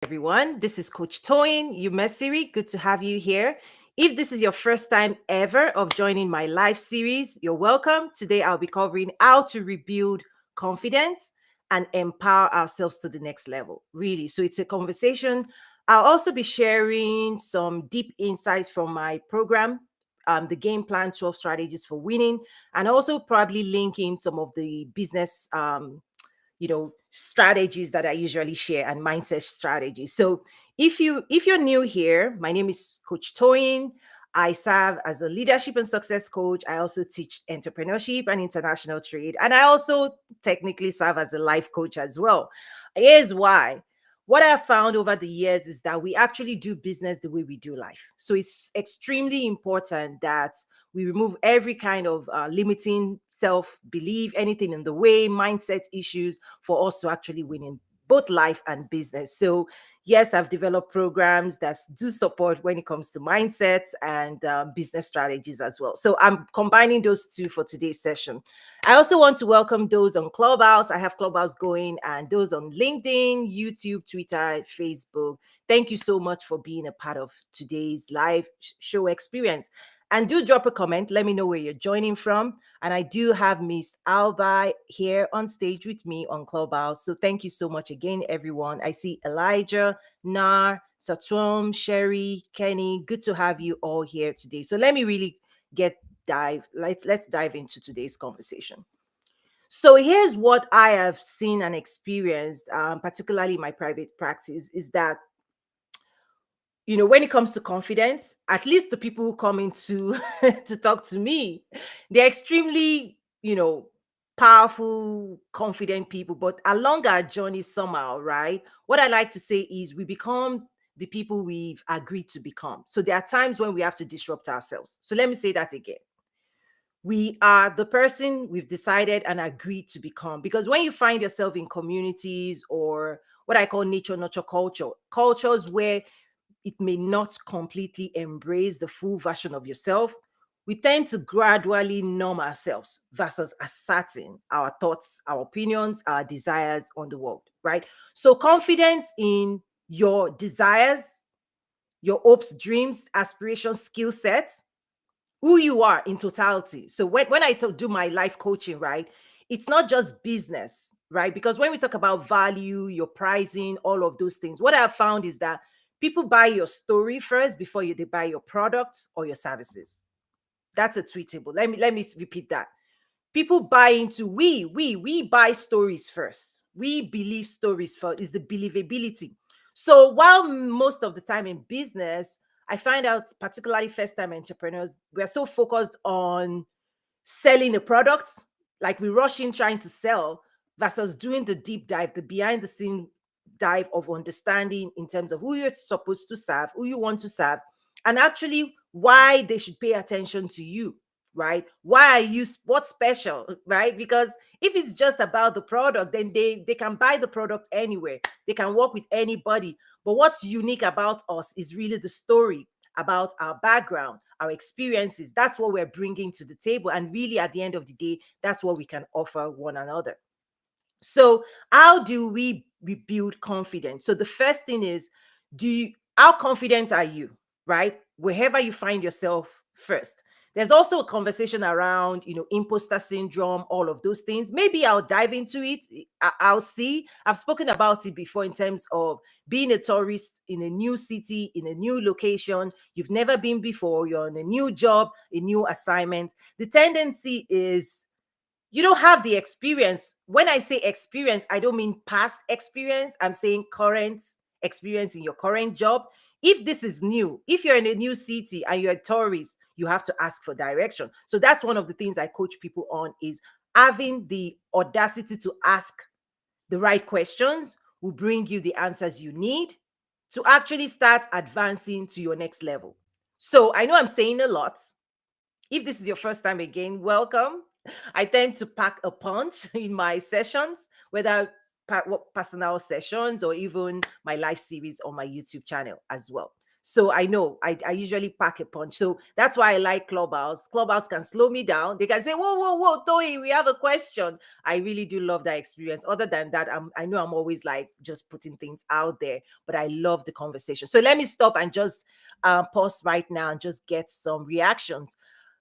everyone. This is Coach Toyin Umesiri. Good to have you here. If this is your first time ever of joining my live series, you're welcome. Today I'll be covering how to rebuild confidence and empower ourselves to the next level. Really. So it's a conversation. I'll also be sharing some deep insights from my program, the game plan 12 strategies for winning, and also probably linking some of the business strategies that I usually share and mindset strategies. So if you're new here, my name is Coach Toyin. I serve as a leadership and success coach. I also teach entrepreneurship and international trade, and I also technically serve as a life coach as well. Here's why. What I found over the years is that we actually do business the way we do life. So it's extremely important that we remove every kind of limiting self belief, anything in the way, mindset issues for us to actually win in both life and business. So, yes, I've developed programs that do support when it comes to mindsets and business strategies as well. So, I'm combining those two for today's session. I also want to welcome those on Clubhouse. I have Clubhouse going, and those on LinkedIn, YouTube, Twitter, Facebook. Thank you so much for being a part of today's live show experience. And do drop a comment. Let me know where you're joining from. And I do have Miss Alba here on stage with me on Clubhouse. So thank you so much again, everyone. I see Elijah, Nar, Satwam, Sherry, Kenny. Good to have you all here today. So let me really let's dive into today's conversation. So here's what I have seen and experienced, particularly in my private practice, is that when it comes to confidence, at least the people who come into to talk to me, they're extremely, powerful, confident people. But along our journey, somehow, right? What I like to say is we become the people we've agreed to become. So there are times when we have to disrupt ourselves. So let me say that again. We are the person we've decided and agreed to become. Because when you find yourself in communities or what I call nature nurture cultures where it may not completely embrace the full version of yourself, we tend to gradually numb ourselves versus asserting our thoughts, our opinions, our desires on the world, right? So, confidence in your desires, your hopes, dreams, aspirations, skill sets, who you are in totality. So when I do my life coaching, right, it's not just business, right? Because when we talk about value, your pricing, all of those things, what I have found is that people buy your story first before they buy your product or your services. That's a tweetable. Let me repeat that. People buy into we buy stories first. We believe stories first is the believability. So while most of the time in business, I find out, particularly first time entrepreneurs, we're so focused on selling a product, like we rush in trying to sell versus doing the deep dive, the behind the scene dive of understanding in terms of who you're supposed to serve, who you want to serve, and actually why they should pay attention to you, right? Why are you what's special, right? Because if it's just about the product, then they can buy the product anywhere. They can work with anybody. But what's unique about us is really the story about our background, our experiences. That's what we're bringing to the table. And really, at the end of the day, that's what we can offer one another. So, how do we build confidence? So, the first thing is, how confident are you, right? Wherever you find yourself first. There's also a conversation around, imposter syndrome, all of those things. Maybe I'll dive into it. I'll see. I've spoken about it before in terms of being a tourist in a new city, in a new location. You've never been before. You're on a new job, a new assignment. The tendency is you don't have the experience. When I say experience, I don't mean past experience. I'm saying current experience in your current job. If this is new, if you're in a new city and you're a tourist, you have to ask for direction. So that's one of the things I coach people on is having the audacity to ask the right questions will bring you the answers you need to actually start advancing to your next level. So I know I'm saying a lot. If this is your first time again, welcome. I tend to pack a punch in my sessions, whether personal sessions or even my live series on my YouTube channel as well. So I know I usually pack a punch. So that's why I like Clubhouse. Clubhouse can slow me down. They can say, whoa, whoa, whoa, Toy, we have a question. I really do love that experience. Other than that, I know I'm always like just putting things out there, but I love the conversation. So let me stop and just pause right now and just get some reactions.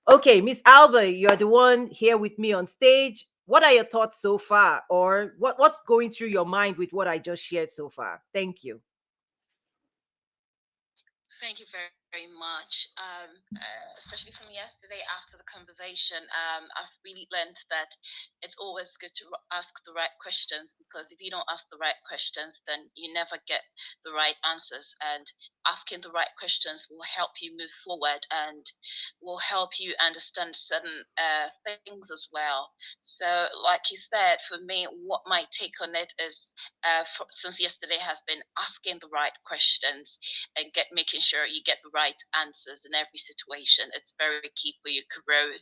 Okay, Miss Alba, you're the one here with me on stage. What are your thoughts so far? Or what's going through your mind with what I just shared so far? Thank you. Thank you very, very much. Especially from yesterday after the conversation, I've really learned that it's always good to ask the right questions, because if you don't ask the right questions, then you never get the right answers. And asking the right questions will help you move forward and will help you understand certain things as well. So, like you said, for me, what my take on it is, since yesterday has been asking the right questions and making sure you get the right answers in every situation. It's very key for your growth.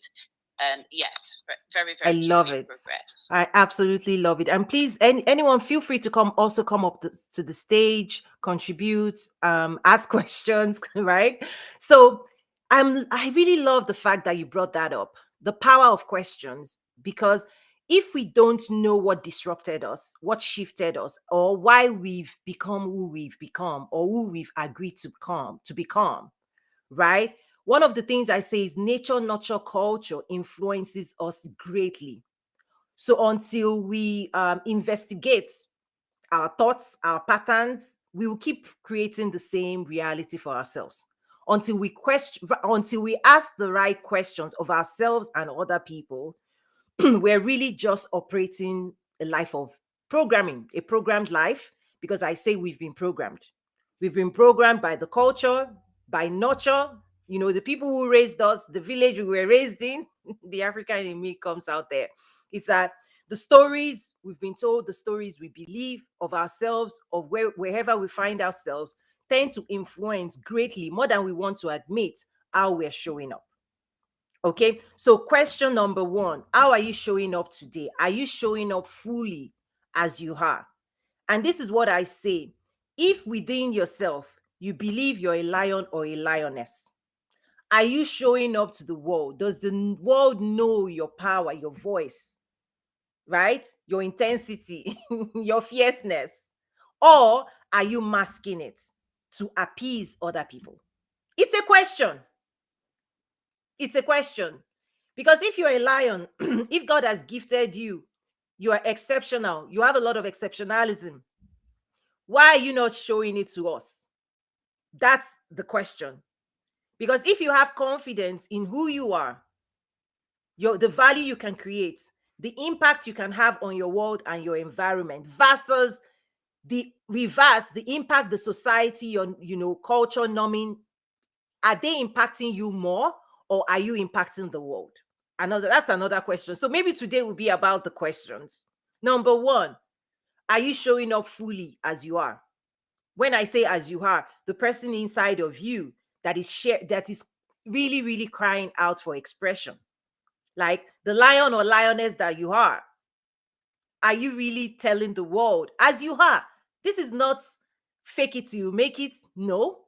And yes, very, I very key for love your it. progress. I absolutely love it. And please, anyone, feel free to come up to the stage, contribute, ask questions, right? So I really love the fact that you brought that up, the power of questions, because if we don't know what disrupted us, what shifted us, or why we've become who we've become, or who we've agreed to become, right? One of the things I say is nature, nurture, culture influences us greatly. So until we investigate our thoughts, our patterns, we will keep creating the same reality for ourselves. Until we ask the right questions of ourselves and other people, we're really just operating a life of programming, a programmed life, because I say we've been programmed. We've been programmed by the culture, by nurture, the people who raised us, the village we were raised in. The African in me comes out there. It's that the stories we've been told, the stories we believe of ourselves, of wherever we find ourselves, tend to influence greatly, more than we want to admit, how we're showing up. Okay, so question number one: how are you showing up today? Are you showing up fully as you are? And this is what I say: if within yourself you believe you're a lion or a lioness, are you showing up to the world? Does the world know your power, your voice, right? Your intensity, your fierceness? Or are you masking it to appease other people? It's a question. It's a question. Because if you're a lion, if God has gifted you, you are exceptional, you have a lot of exceptionalism, why are you not showing it to us? That's the question. Because if you have confidence in who you are, the value you can create, the impact you can have on your world and your environment, versus the reverse, the impact the society, your culture norming, are they impacting you more, or are you impacting the world? That's another question. So maybe today will be about the questions. Number one: are you showing up fully as you are? When I say as you are, the person inside of you that is really, really crying out for expression. Like the lion or lioness that you are you really telling the world as you are? This is not fake it till you make it. No.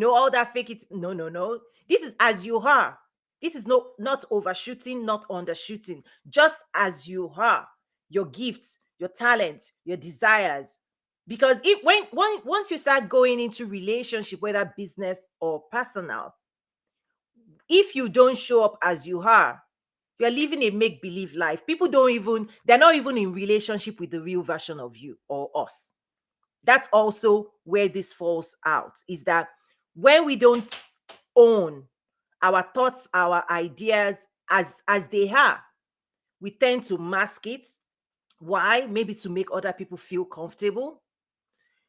All that fake it. No, no, no. This is as you are. This is not overshooting, not undershooting. Just as you are. Your gifts, your talents, your desires. Because once you start going into relationship, whether business or personal, if you don't show up as you are, you're living a make-believe life. People they're not even in relationship with the real version of you or us. That's also where this falls out, is that when we don't own our thoughts, our ideas as they are, we tend to mask it. Why? Maybe to make other people feel comfortable,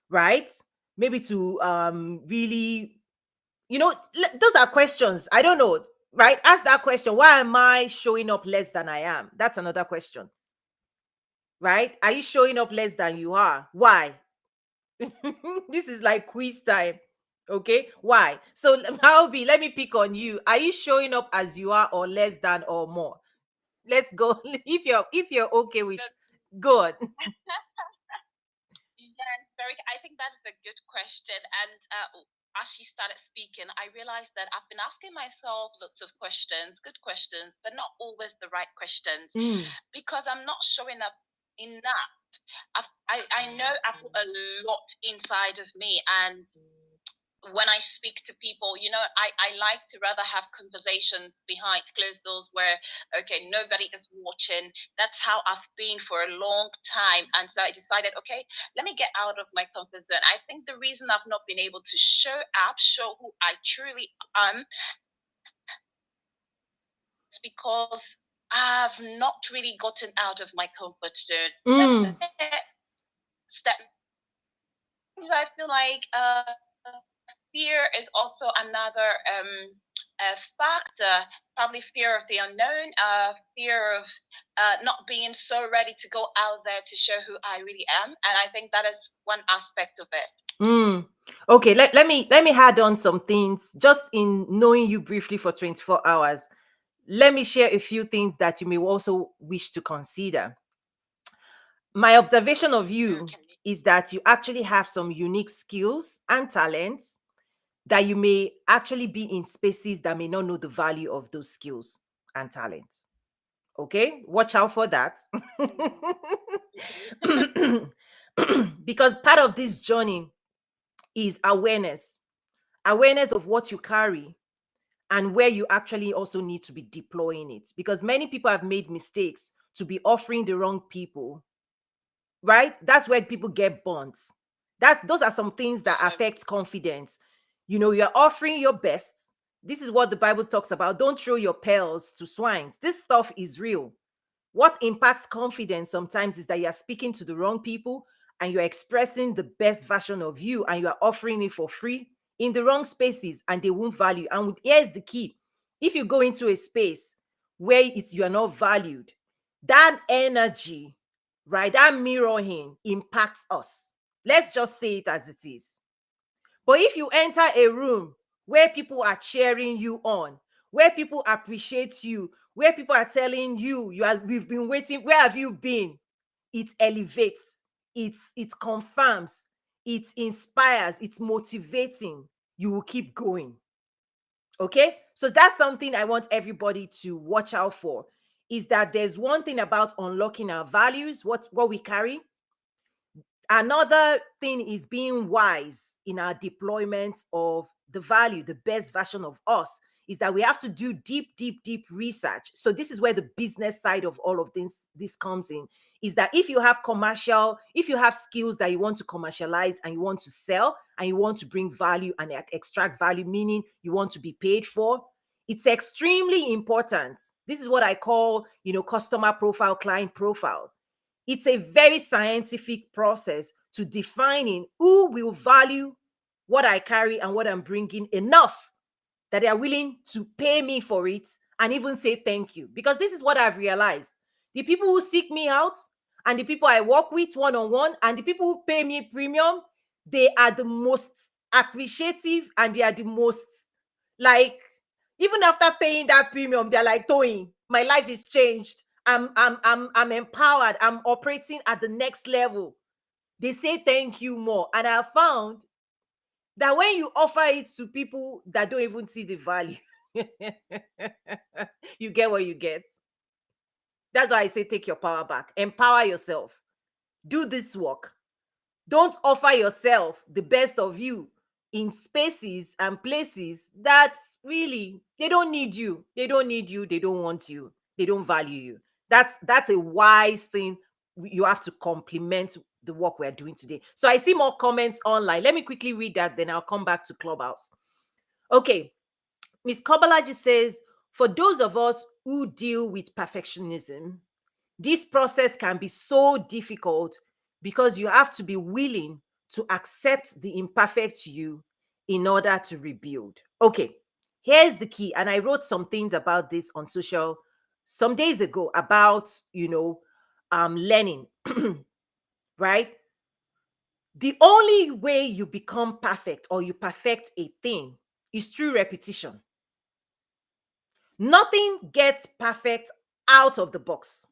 right? Maybe to really, those are questions. I don't know, right? Ask that question: why am I showing up less than I am? That's another question, right? Are you showing up less than you are? Why? This is like quiz time. Okay, why? So let me pick on you. Are you showing up as you are, or less than, or more? Let's go. If you're okay with, good. I think that is a good question. And as she started speaking, I realized that I've been asking myself lots of questions, good questions, but not always the right questions, Mm, because I'm not showing up enough. I know I put a lot inside of me, and when I speak to people, I like to rather have conversations behind closed doors where, okay, nobody is watching. That's how I've been for a long time. And so I decided, okay, let me get out of my comfort zone. I think the reason I've not been able to show up, show who I truly am, is because I've not really gotten out of my comfort zone. mm. Step. I feel like fear is also another factor, probably fear of the unknown, fear of not being so ready to go out there to show who I really am. And I think that is one aspect of it. Mm. Okay, let me add on some things just in knowing you briefly for 24 hours. Let me share a few things that you may also wish to consider. My observation of you Okay. is that you actually have some unique skills and talents that you may actually be in spaces that may not know the value of those skills and talents. Okay, watch out for that. Because part of this journey is awareness of what you carry and where you actually also need to be deploying it. Because many people have made mistakes to be offering the wrong people, right? That's where people get burnt. Those are some things that So, affect confidence. You're offering your best. This is what the Bible talks about. Don't throw your pearls to swines. This stuff is real. What impacts confidence sometimes is that you're speaking to the wrong people and you're expressing the best version of you and you are offering it for free in the wrong spaces and they won't value. And here's the key: if you go into a space where you are not valued, that energy, right, that mirroring impacts us. Let's just say it as it is. But if you enter a room where people are cheering you on, where people appreciate you, where people are telling you, we've been waiting, where have you been? It elevates, it confirms, it inspires, it's motivating. You will keep going. Okay? So that's something I want everybody to watch out for. Is that there's one thing about unlocking our values, what we carry. Another thing is being wise in our deployment of the value, the best version of us, is that we have to do deep research. So this is where the business side of all of this comes in. Is that if you have skills that you want to commercialize and you want to sell and you want to bring value and extract value, meaning you want to be paid for, it's extremely important. This is what I call, customer profile, client profile. It's a very scientific process to defining who will value what I carry and what I'm bringing enough that they are willing to pay me for it and even say thank you. Because this is what I've realized. The people who seek me out and the people I work with one-on-one and the people who pay me premium, they are the most appreciative and they are the most, like, even after paying that premium, they're like, Toyin, my life is changed. I'm empowered. I'm operating at the next level. They say thank you more. And I found that when you offer it to people that don't even see the value, you get what you get. That's why I say take your power back. Empower yourself. Do this work. Don't offer yourself the best of you in spaces and places that really they don't need you. They don't need you. They don't want you. They don't value you. That's a wise thing. You have to complement the work we're doing today. So I see more comments online. Let me quickly read that, then I'll come back to Clubhouse. Okay. Miss Kobalaji says, for those of us who deal with perfectionism, this process can be so difficult because you have to be willing to accept the imperfect you in order to rebuild. Okay, here's the key. And I wrote some things about this on social some days ago about, learning, right? The only way you become perfect or you perfect a thing is through repetition. Nothing gets perfect out of the box.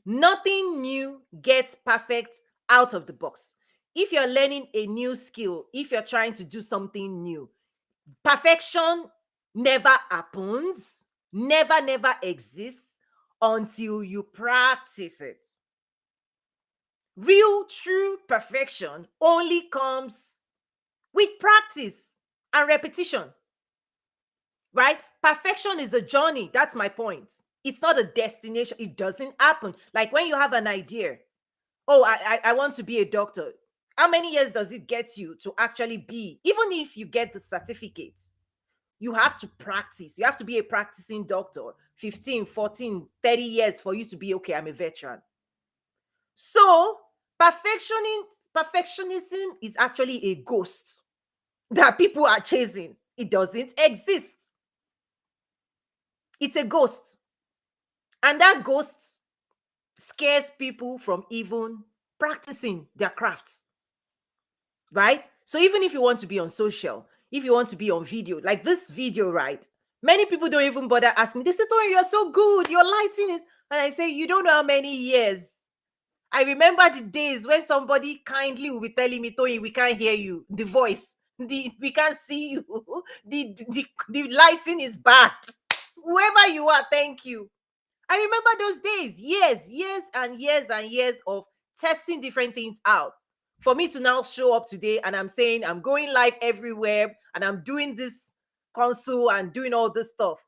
Nothing new gets perfect out of the box. if you're learning a new skill, if you're trying to do something new, perfection never happens, never exists until you practice it. Real, true perfection only comes with practice and repetition, right? Perfection is a journey. That's my point. It's not a destination. It doesn't happen. Like when you have an idea, oh, I want to be a doctor. How many years does it get you to actually be? Even if you get the certificate, you have to practice. You have to be a practicing doctor. 15, 14, 30 years for you to be okay, I'm a veteran. So perfectionism is actually a ghost that people are chasing. It doesn't exist. It's a ghost. And that ghost scares people from even practicing their crafts. Right? So even if you want to be on social, if you want to be on video, like this video, right? Many people don't even bother asking. They say, "Oh, you're so good. Your lighting is," and I say, "You don't know how many years." I remember the days when somebody kindly will be telling me, "Tony, we can't hear you. The voice, we can't see you. The lighting is bad. Whoever you are, thank you." I remember those days, years of testing different things out. For me to now show up today and I'm saying I'm going live everywhere and I'm doing this console and doing all this stuff.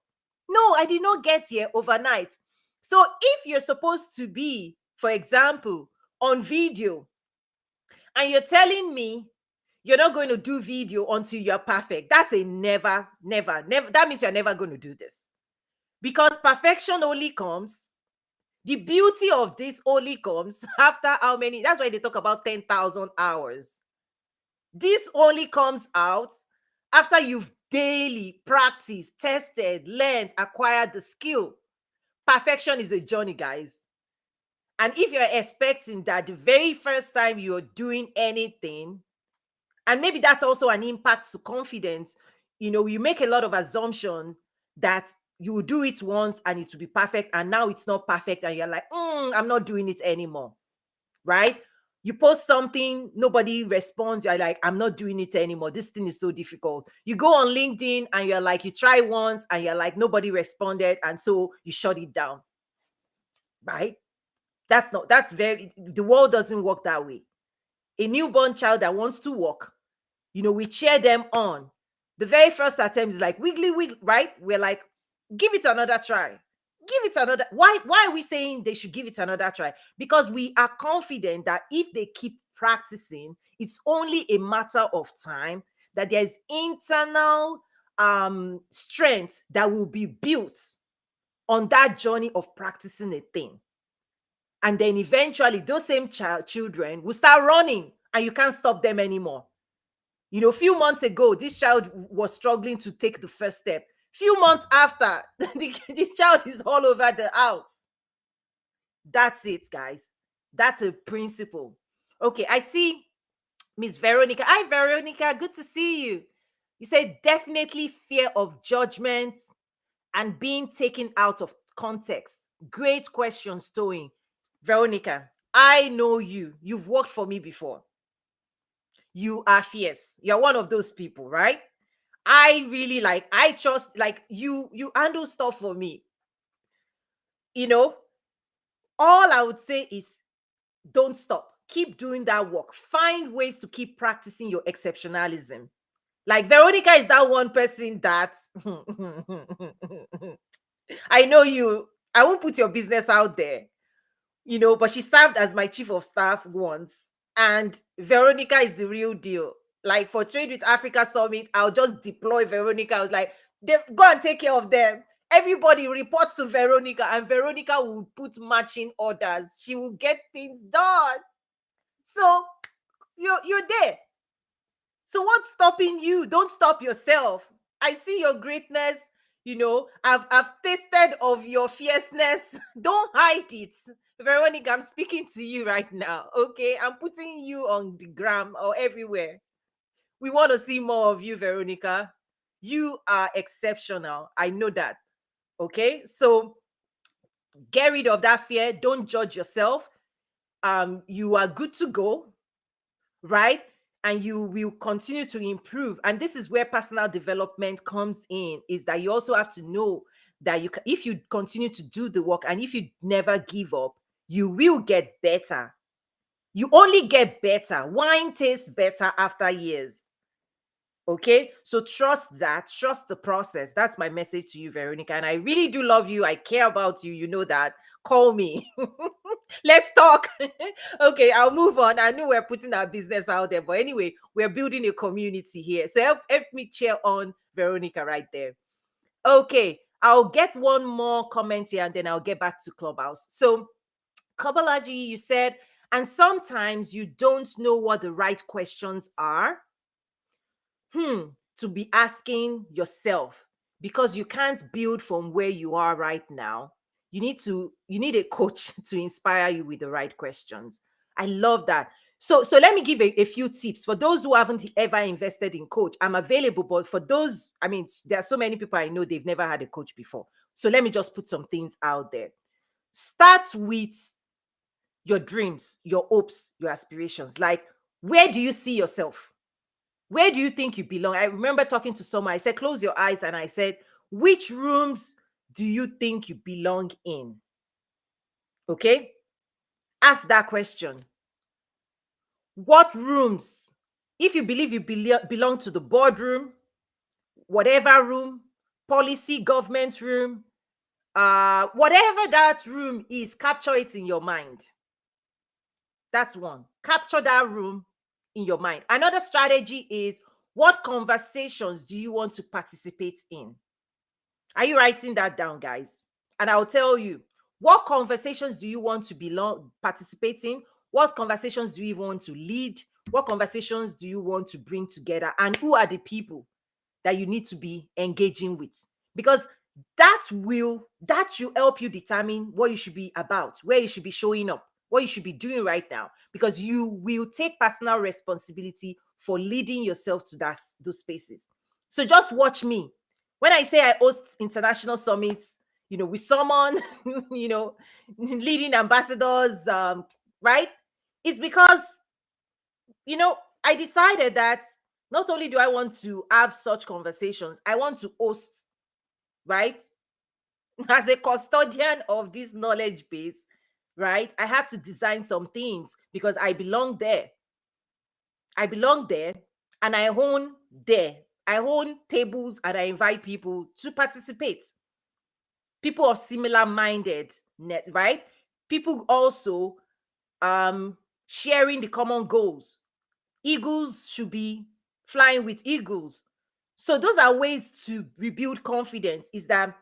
No, I did not get here overnight. So if you're supposed to be, for example, on video and you're telling me you're not going to do video until you're perfect, that's a never. That means you're never going to do this. Because perfection only comes, the beauty of this only comes after how many? That's why they talk about 10,000 hours. This only comes out after you've daily practiced, tested, learned, acquired the skill. Perfection is a journey, guys. And if you're expecting that the very first time you're doing anything, and maybe that's also an impact to confidence, you make a lot of assumptions that you will do it once and it will be perfect, and now it's not perfect, and you're like, I'm not doing it anymore, right? You post something, nobody responds, you're like, I'm not doing it anymore. This thing is so difficult. You go on LinkedIn and you're like, you try once and you're like, nobody responded, and so you shut it down, right? The world doesn't work that way. A newborn child that wants to walk, we cheer them on. The very first attempt is like wiggly wiggle, right? We're like, give it another try. Give it another. Why are we saying they should give it another try? Because we are confident that if they keep practicing, it's only a matter of time that there's internal strength that will be built on that journey of practicing a thing. And then eventually those same children will start running and you can't stop them anymore. A few months ago, this child was struggling to take the first step. Few months after, the child is all over the house. That's it, guys. That's a principle. Okay, I see Miss Veronica. Hi, Veronica. Good to see you. You said definitely fear of judgment and being taken out of context. Great question, Stowing. Veronica, I know you. You've worked for me before. You are fierce. You're one of those people, right? I trust, like you handle stuff for me. All I would say is don't stop. Keep doing that work. Find ways to keep practicing your exceptionalism. Like Veronica is that one person that I know you. I won't put your business out there, but she served as my chief of staff once. And Veronica is the real deal. Like for Trade with Africa Summit, I'll just deploy Veronica. I was like, go and take care of them. Everybody reports to Veronica, and Veronica will put matching orders. She will get things done. So you're there. So what's stopping you? Don't stop yourself. I see your greatness. I've tasted of your fierceness. Don't hide it. Veronica, I'm speaking to you right now. Okay, I'm putting you on the gram or everywhere. We want to see more of you, Veronica. You are exceptional. I know that. Okay, so get rid of that fear. Don't judge yourself. You are good to go. right? And you will continue to improve. And this is where personal development comes in, is that you also have to know that if you continue to do the work and if you never give up, you will get better. You only get better. Wine tastes better after years. Okay, so trust the process. That's my message to you, Veronica. And I really do love you. I care about you. You know that. Call me. Let's talk. Okay, I'll move on. I know we're putting our business out there, but anyway, we're building a community here. So help me cheer on Veronica right there. Okay, I'll get one more comment here and then I'll get back to Clubhouse. So, Kabalaji, you said, and sometimes you don't know what the right questions are to be asking yourself, because you can't build from where you are right now. You need a coach to inspire you with the right questions. I love that. So let me give a few tips for those who haven't ever invested in coach. I'm available, but for those, I mean, there are so many people I know, they've never had a coach before. So let me just put some things out there. Start with your dreams, your hopes, your aspirations. Like, where do you see yourself? Where do you think you belong? I remember talking to someone. I said, close your eyes. And I said, which rooms do you think you belong in? Okay. Ask that question. What rooms? If you believe you belong to the boardroom, whatever room, policy, government room, whatever that room is, capture it in your mind. That's one. Capture that room in your mind. Another strategy is, what conversations do you want to participate in? Are you writing that down, guys? And I'll tell you, what conversations do you want to participate in? What conversations do you even want to lead? What conversations do you want to bring together? And who are the people that you need to be engaging with? Because that should help you determine what you should be about, where you should be showing up, what you should be doing right now, because you will take personal responsibility for leading yourself to those spaces. So just watch me. When I say I host international summits, with someone, leading ambassadors, right? It's because, I decided that not only do I want to have such conversations, I want to host, right? As a custodian of this knowledge base, right? I had to design some things because I belong there. I belong there and I own there. I own tables and I invite people to participate. People of similar minded, right? People also sharing the common goals. Eagles should be flying with eagles. So those are ways to rebuild confidence. Is that,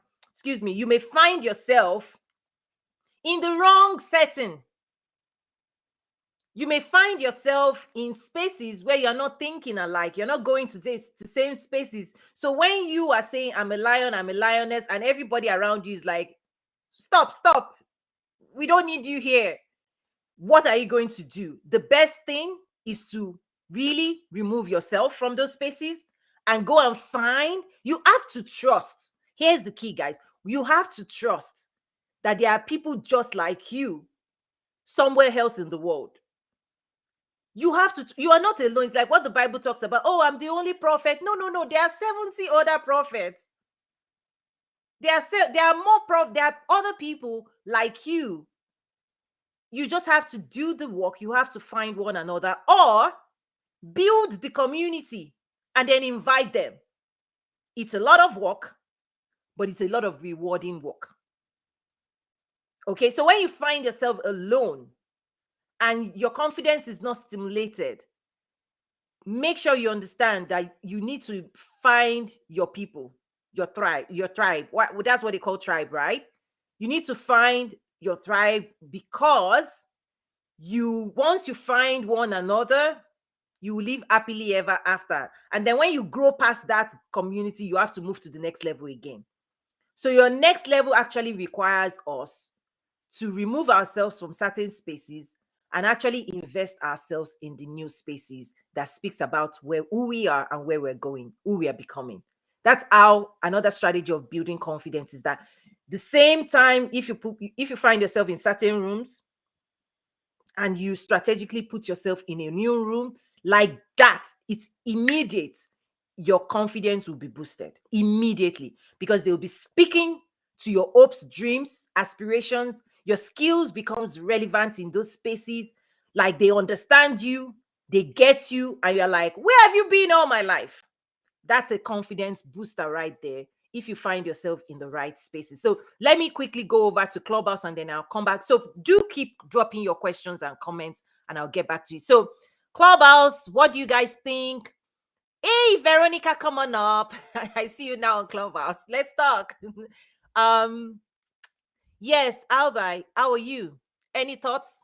you may find yourself in the wrong setting. You may find yourself in spaces where you're not thinking alike. You're not going to the same spaces. So when you are saying, I'm a lion, I'm a lioness, and everybody around you is like, stop. We don't need you here. What are you going to do? The best thing is to really remove yourself from those spaces and go and find. You have to trust. Here's the key, guys. You have to trust that there are people just like you somewhere else in the world. You are not alone. It's like what the Bible talks about. Oh, I'm the only prophet. No. There are 70 other prophets. There are other people like you. You just have to do the work. You have to find one another or build the community and then invite them. It's a lot of work, but it's a lot of rewarding work. Okay, so when you find yourself alone and your confidence is not stimulated, make sure you understand that you need to find your people, your tribe. That's what they call tribe, right? You need to find your tribe, because once you find one another, you will live happily ever after. And then when you grow past that community, you have to move to the next level again. So your next level actually requires us to remove ourselves from certain spaces and actually invest ourselves in the new spaces that speaks about who we are and where we're going, who we are becoming. That's how another strategy of building confidence is that the same time, if you find yourself in certain rooms and you strategically put yourself in a new room, like that, it's immediate. Your confidence will be boosted immediately because they'll be speaking to your hopes, dreams, aspirations. Your skills becomes relevant in those spaces. Like they understand you, they get you, and you're like, where have you been all my life? That's a confidence booster right there if you find yourself in the right spaces. So let me quickly go over to Clubhouse and then I'll come back. So do keep dropping your questions and comments and I'll get back to you. So Clubhouse, what do you guys think? Hey, Veronica, come on up. I see you now on Clubhouse. Let's talk. Yes, Albi, how are you? Any thoughts?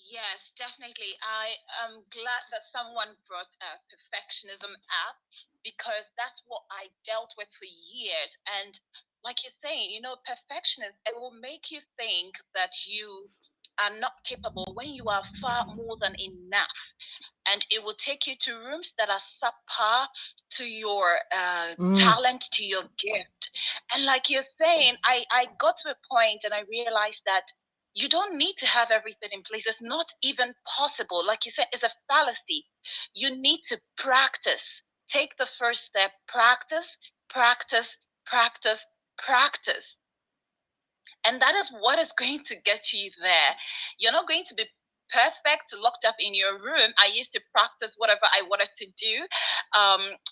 Yes, definitely. I am glad that someone brought perfectionism up because that's what I dealt with for years. And like you're saying, perfectionism, it will make you think that you are not capable when you are far more than enough. And it will take you to rooms that are subpar to your talent, to your gift. And like you're saying, I got to a point and I realized that you don't need to have everything in place. It's not even possible. Like you said, it's a fallacy. You need to practice. Take the first step. Practice, practice, practice, practice. And that is what is going to get you there. You're not going to be perfect locked up in your room. I used to practice whatever I wanted to do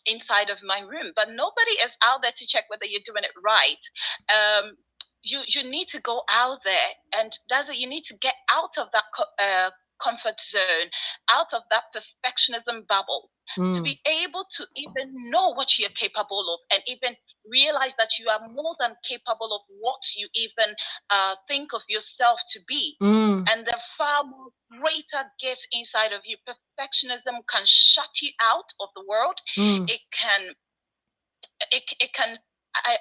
inside of my room, but nobody is out there to check whether you're doing it right. You need to go out there, and you need to get out of that comfort zone, out of that perfectionism bubble, to be able to even know what you're capable of and even realize that you are more than capable of what you even think of yourself to be. And there are far more greater gifts inside of you. Perfectionism can shut you out of the world. It can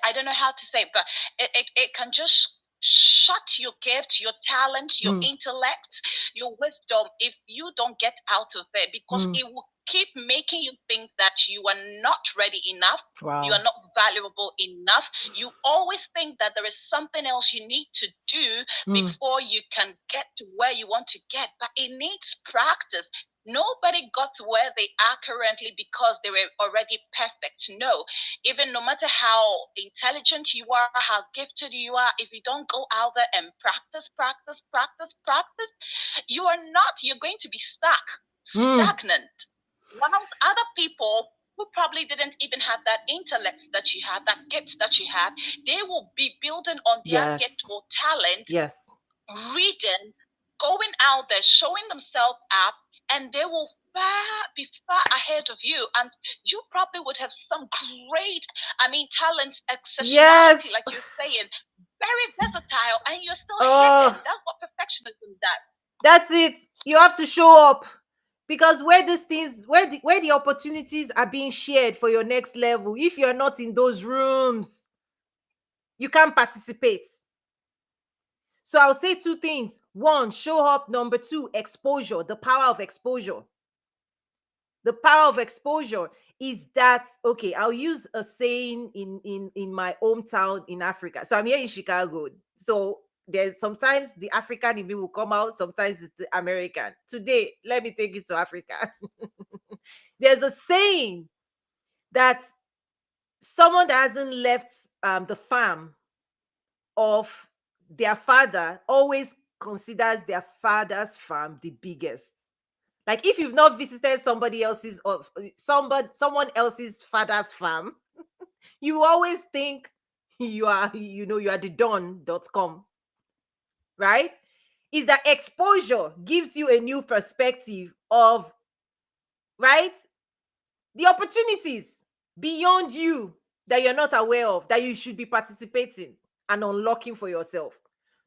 I don't know how to say it, but it can just shut your gift, your talent, your intellect, your wisdom if you don't get out of it, because it will keep making you think that you are not ready enough. Wow. You are not valuable enough. You always think that there is something else you need to do before you can get to where you want to get, but it needs practice. Nobody got to where they are currently because they were already perfect. No, even no matter how intelligent you are, how gifted you are, if you don't go out there and practice, you're going to be stagnant. While other people who probably didn't even have that intellect that you have, that gift that you have, they will be building on their gift or talent, reading, going out there, showing themselves up, and they will be far ahead of you. And you probably would have some great, talent, exceptionality, like you're saying, very versatile, and you're still hidden. That's what perfectionism does. That's it. You have to show up, because where the opportunities are being shared for your next level, if you're not in those rooms, you can't participate. So I'll say two things. One, show up. Number two, exposure, the power of exposure. The power of exposure is that, okay, I'll use a saying in my hometown in Africa. So I'm here in Chicago. So there's sometimes the African in me will come out, sometimes it's the American. Today, let me take you to Africa. There's a saying that someone that hasn't left the farm of their father always considers their father's farm the biggest. Like if you've not visited somebody else's or someone else's father's farm, you always think you are the don.com, right? Is that exposure gives you a new perspective of, right, the opportunities beyond you that you're not aware of, that you should be participating and unlocking for yourself.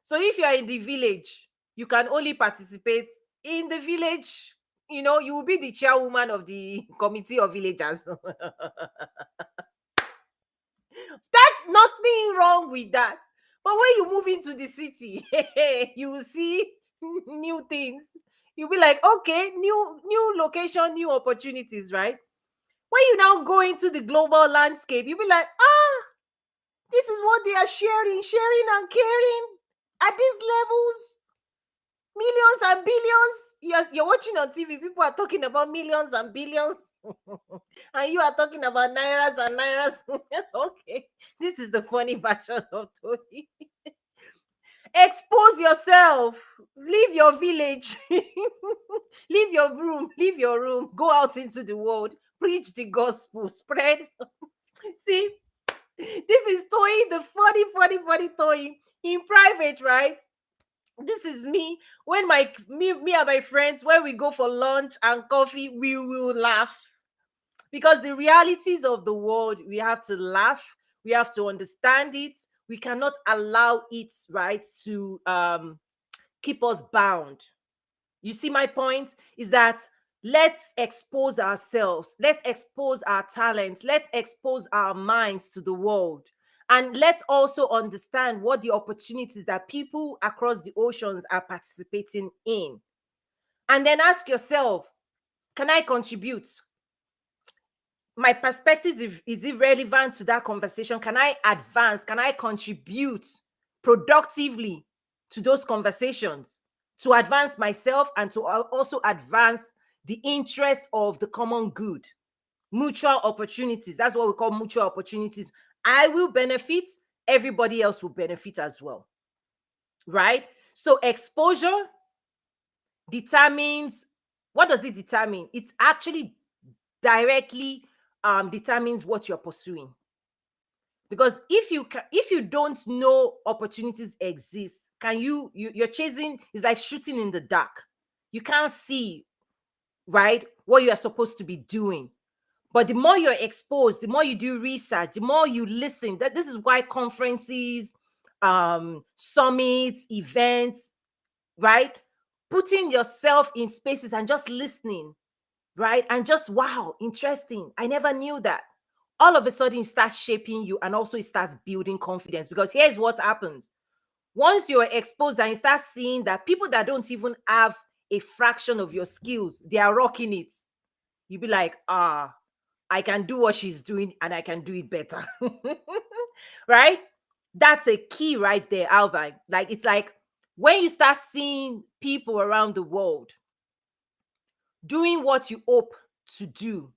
So if you are in the village, you can only participate in the village. You will be the chairwoman of the committee of villagers. That's nothing wrong with that. But when you move into the city, you will see new things. You'll be like, okay, new location, new opportunities, right? When you now go into the global landscape, you'll be like, this is what they are sharing and caring at these levels, millions and billions. you're watching on TV, people are talking about millions and billions, and you are talking about nairas and nairas. Okay, this is the funny version of Tony. Expose yourself, leave your village, leave your room, leave your room, go out into the world, preach the gospel, spread. See, this is Toy, the funny Toy in private, right? This is me when me and my friends, when we go for lunch and coffee, we will laugh, because the realities of the world, we have to laugh, we have to understand it. We cannot allow it, right, to keep us bound. You see, my point is that let's expose ourselves, let's expose our talents, let's expose our minds to the world. And let's also understand what the opportunities that people across the oceans are participating in. And then ask yourself, can I contribute? My perspective is it relevant to that conversation? Can I advance? Can I contribute productively to those conversations to advance myself and to also advance the interest of the common good? Mutual opportunities. That's what we call mutual opportunities. I will benefit, everybody else will benefit as well. Right? So exposure determines, what does it determine? It actually directly determines what you're pursuing. Because if you don't know opportunities exist, you're chasing, it's like shooting in the dark. You can't see, right, what you are supposed to be doing. But the more you're exposed, the more you do research, the more you listen. That this is why conferences, summits, events, right, putting yourself in spaces and just listening, right, and just, wow, interesting, I never knew that. All of a sudden it starts shaping you, and also it starts building confidence. Because here's what happens: once you're exposed and you start seeing that people that don't even have a fraction of your skills, they are rocking it, you be like, I can do what she's doing and I can do it better. Right? That's a key right there, Albert. Like, it's like when you start seeing people around the world doing what you hope to do,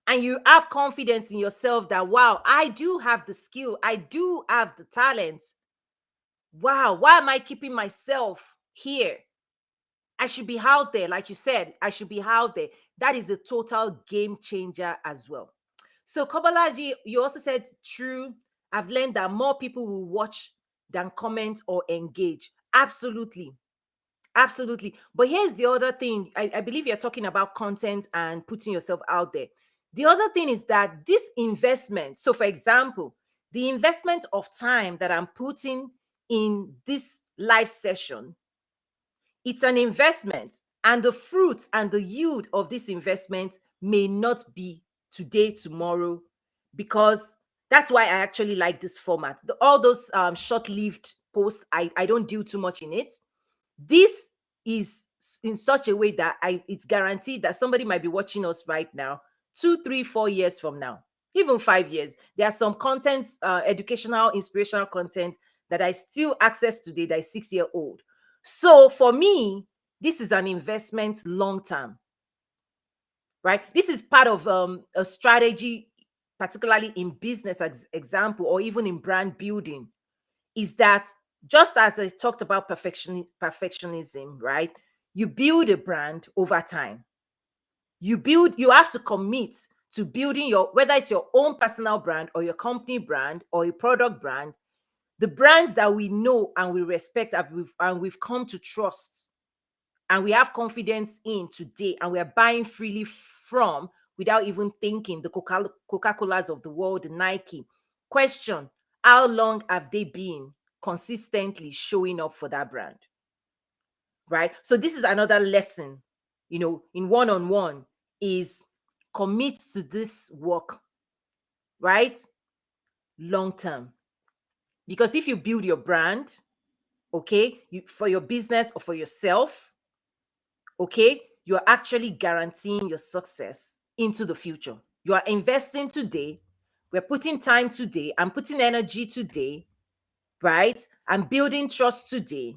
and you have confidence in yourself that, wow, I do have the skill, I do have the talent. Wow, why am I keeping myself here? I should be out there. Like you said, I should be out there. That is a total game changer as well. So, Kobalaji, you also said, true, I've learned that more people will watch than comment or engage. Absolutely. Absolutely. But here's the other thing. I believe you're talking about content and putting yourself out there. The other thing is that this investment, so for example, the investment of time that I'm putting in this live session, it's an investment, and the fruits and the yield of this investment may not be today, tomorrow, because that's why I actually like this format. All those short-lived posts, I don't do too much in it. This is in such a way that it's guaranteed that somebody might be watching us right now 2, 3, 4 years from now, even 5 years. There are some content, educational, inspirational content that I still access today that is 6 year old. So for me, this is an investment long term, right? This is part of a strategy, particularly in business example, or even in brand building, is that just as I talked about perfectionism, right? You build a brand over time. You have to commit to building whether it's your own personal brand or your company brand or a product brand, the brands that we know and we respect and we've come to trust and we have confidence in today, and we are buying freely from without even thinking, the Coca-Colas of the world, the Nike. Question: how long have they been consistently showing up for that brand? Right? So this is another lesson, in one-on-one, is commit to this work, right? Long term. Because if you build your brand, okay, for your business or for yourself, okay, you're actually guaranteeing your success into the future. You are investing today. We're putting time today. I'm putting energy today, right? I'm building trust today.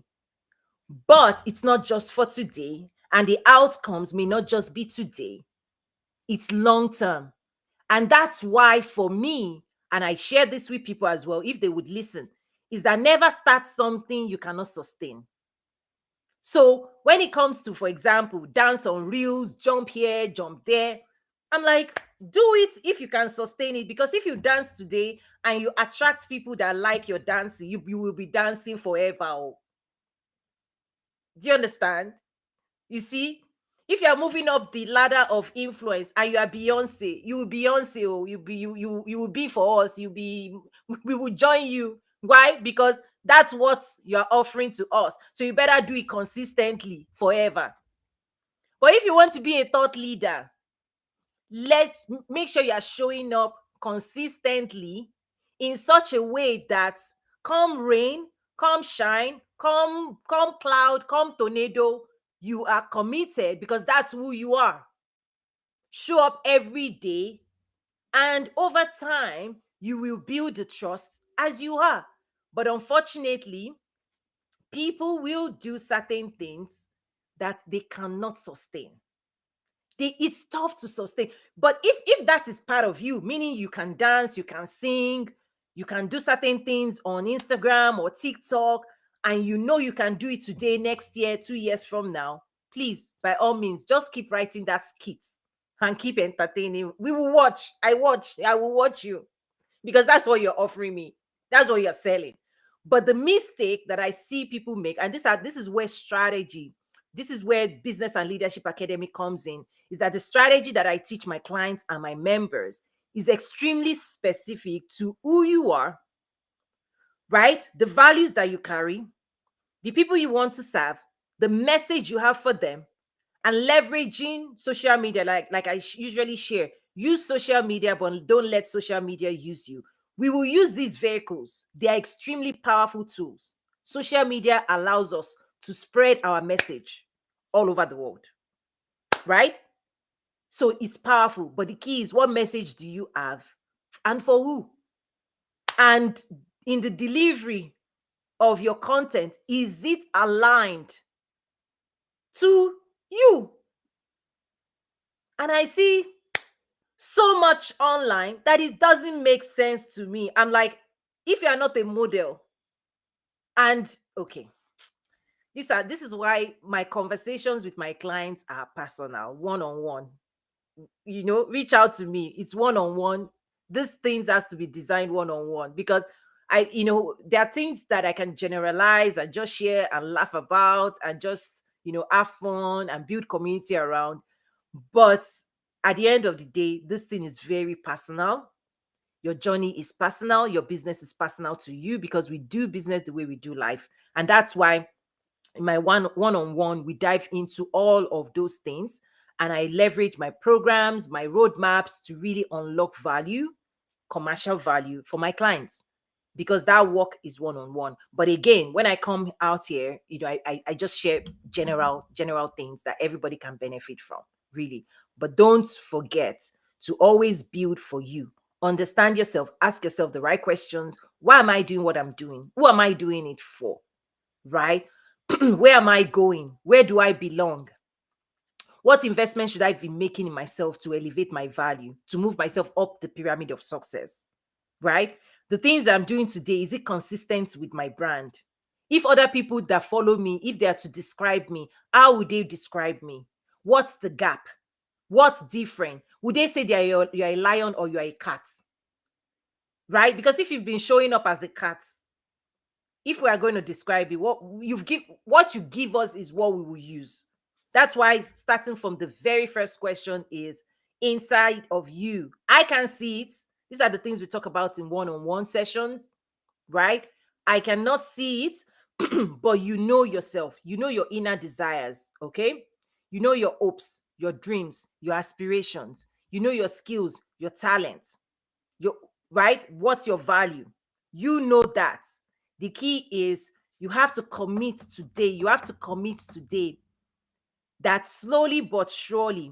But it's not just for today. And the outcomes may not just be today, it's long term. And that's why for me, and I share this with people as well, if they would listen, is that never start something you cannot sustain. So when it comes to, for example, dance on reels, jump here, jump there, I'm like, do it if you can sustain it. Because if you dance today and you attract people that like your dancing, you will be dancing forever. Oh. Do you understand? You see, if you are moving up the ladder of influence and you are Beyonce, you will Beyonce. Oh, you will be for us. We will join you. Why? Because that's what you are offering to us. So you better do it consistently forever. But if you want to be a thought leader, let's make sure you are showing up consistently in such a way that come rain, come shine, come cloud, come tornado, you are committed because that's who you are. Show up every day, and over time you will build the trust as you are. But unfortunately, people will do certain things that they cannot sustain. It's tough to sustain. But if that is part of you, meaning you can dance, you can sing, you can do certain things on Instagram or TikTok, and you know you can do it today, next year, 2 years from now, please, by all means, just keep writing that skit and keep entertaining. We will watch. I will watch you, because that's what you're offering me. That's what you're selling. But the mistake that I see people make, and this is where strategy, this is where Business and Leadership Academy comes in, is that the strategy that I teach my clients and my members is extremely specific to who you are, right? The values that you carry, the people you want to serve, the message you have for them, and leveraging social media, like I usually share. Use social media, but don't let social media use you. We will use these vehicles. They are extremely powerful tools. Social media allows us to spread our message all over the world, right? So it's powerful, but the key is, what message do you have and for who? And in the delivery of your content, is it aligned to you? And I see so much online that it doesn't make sense to me. I'm like, if you are not a model, and okay, this is why my conversations with my clients are personal, one-on-one. Reach out to me. It's one-on-one. These things has to be designed one-on-one, because there are things that I can generalize and just share and laugh about and just have fun and build community around. But at the end of the day, this thing is very personal. Your journey is personal. Your business is personal to you, because we do business the way we do life. And that's why in my one-on-one, we dive into all of those things. And I leverage my programs, my roadmaps to really unlock value, commercial value for my clients, because that work is one-on-one. But again, when I come out here, I just share general things that everybody can benefit from, really. But don't forget to always build for you. Understand yourself. Ask yourself the right questions. Why am I doing what I'm doing? Who am I doing it for? Right? Where am I going? Where do I belong? What investment should I be making in myself to elevate my value, to move myself up the pyramid of success? Right? The things I'm doing today, is it consistent with my brand? If other people that follow me, if they are to describe me, how would they describe me? What's the gap? What's different? Would they say you're a lion or you're a cat? Right? Because if you've been showing up as a cat, if we are going to describe it, what you give us is what we will use. That's why starting from the very first question is inside of you. I can see it. These are the things we talk about in one-on-one sessions, right? I cannot see it, but you know yourself. You know your inner desires, okay? You know your hopes, your dreams, your aspirations. You know your skills, your talents, right? What's your value? You know that. The key is you have to commit today. You have to commit today that slowly but surely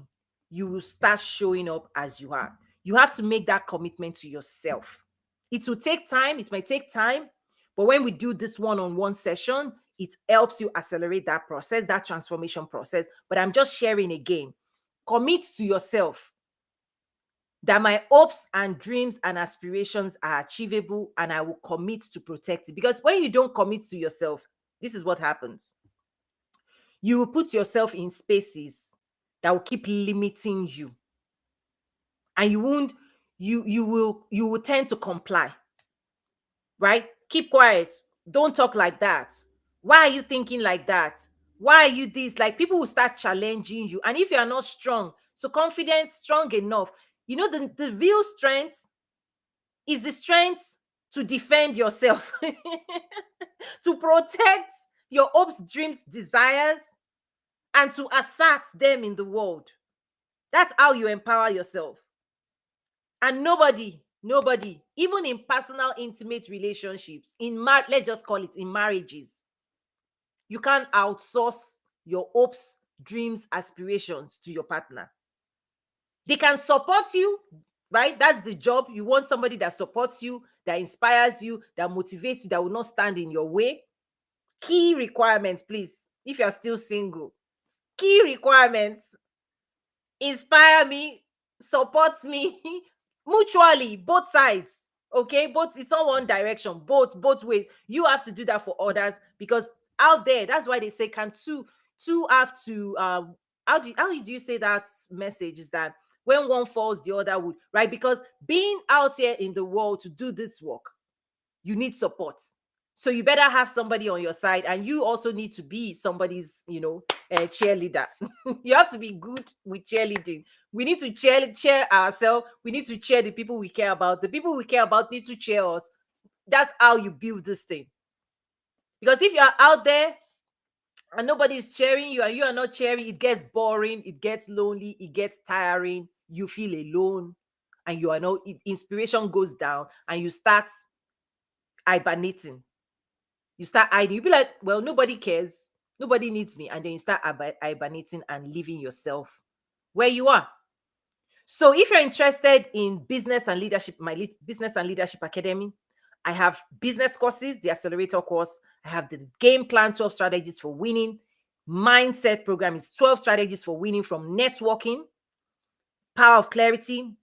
you will start showing up as you are. You have to make that commitment to yourself. It will take time. It might take time. But when we do this one-on-one session, it helps you accelerate that process, that transformation process. But I'm just sharing again. Commit to yourself that my hopes and dreams and aspirations are achievable, and I will commit to protect it. Because when you don't commit to yourself, this is what happens. You will put yourself in spaces that will keep limiting you. And you will tend to comply. Right? Keep quiet. Don't talk like that. Why are you thinking like that? Why are you this? Like, people will start challenging you. And if you are not strong, so confident, strong enough, the real strength is the strength to defend yourself, to protect your hopes, dreams, desires, and to assert them in the world. That's how you empower yourself. And nobody, even in personal, intimate relationships, let's just call it in marriages, you can't outsource your hopes, dreams, aspirations to your partner. They can support you, right? That's the job. You want somebody that supports you, that inspires you, that motivates you, that will not stand in your way. Key requirements, please, if you're still single. Key requirements: inspire me, support me, mutually, both sides. Okay, both, it's not one direction, both ways. You have to do that for others, because out there, that's why they say, can two have to how do you say that message is that when one falls, the other would, right? Because being out here in the world to do this work, you need support. So you better have somebody on your side, and you also need to be somebody's, cheerleader. You have to be good with cheerleading. We need to cheer ourselves. We need to cheer the people we care about. The people we care about need to cheer us. That's how you build this thing. Because if you are out there and nobody is cheering you, and you are not cheering, it gets boring, it gets lonely, it gets tiring. You feel alone, and you are no inspiration goes down, and you start hibernating. You start hiding. You be like, well, nobody cares, nobody needs me, and then you start hibernating and leaving yourself where you are. So if you're interested in business and leadership, business and leadership academy, I have business courses, the accelerator course. I have the game plan, 12 strategies for winning. Mindset program is 12 strategies for winning, from networking, power of clarity,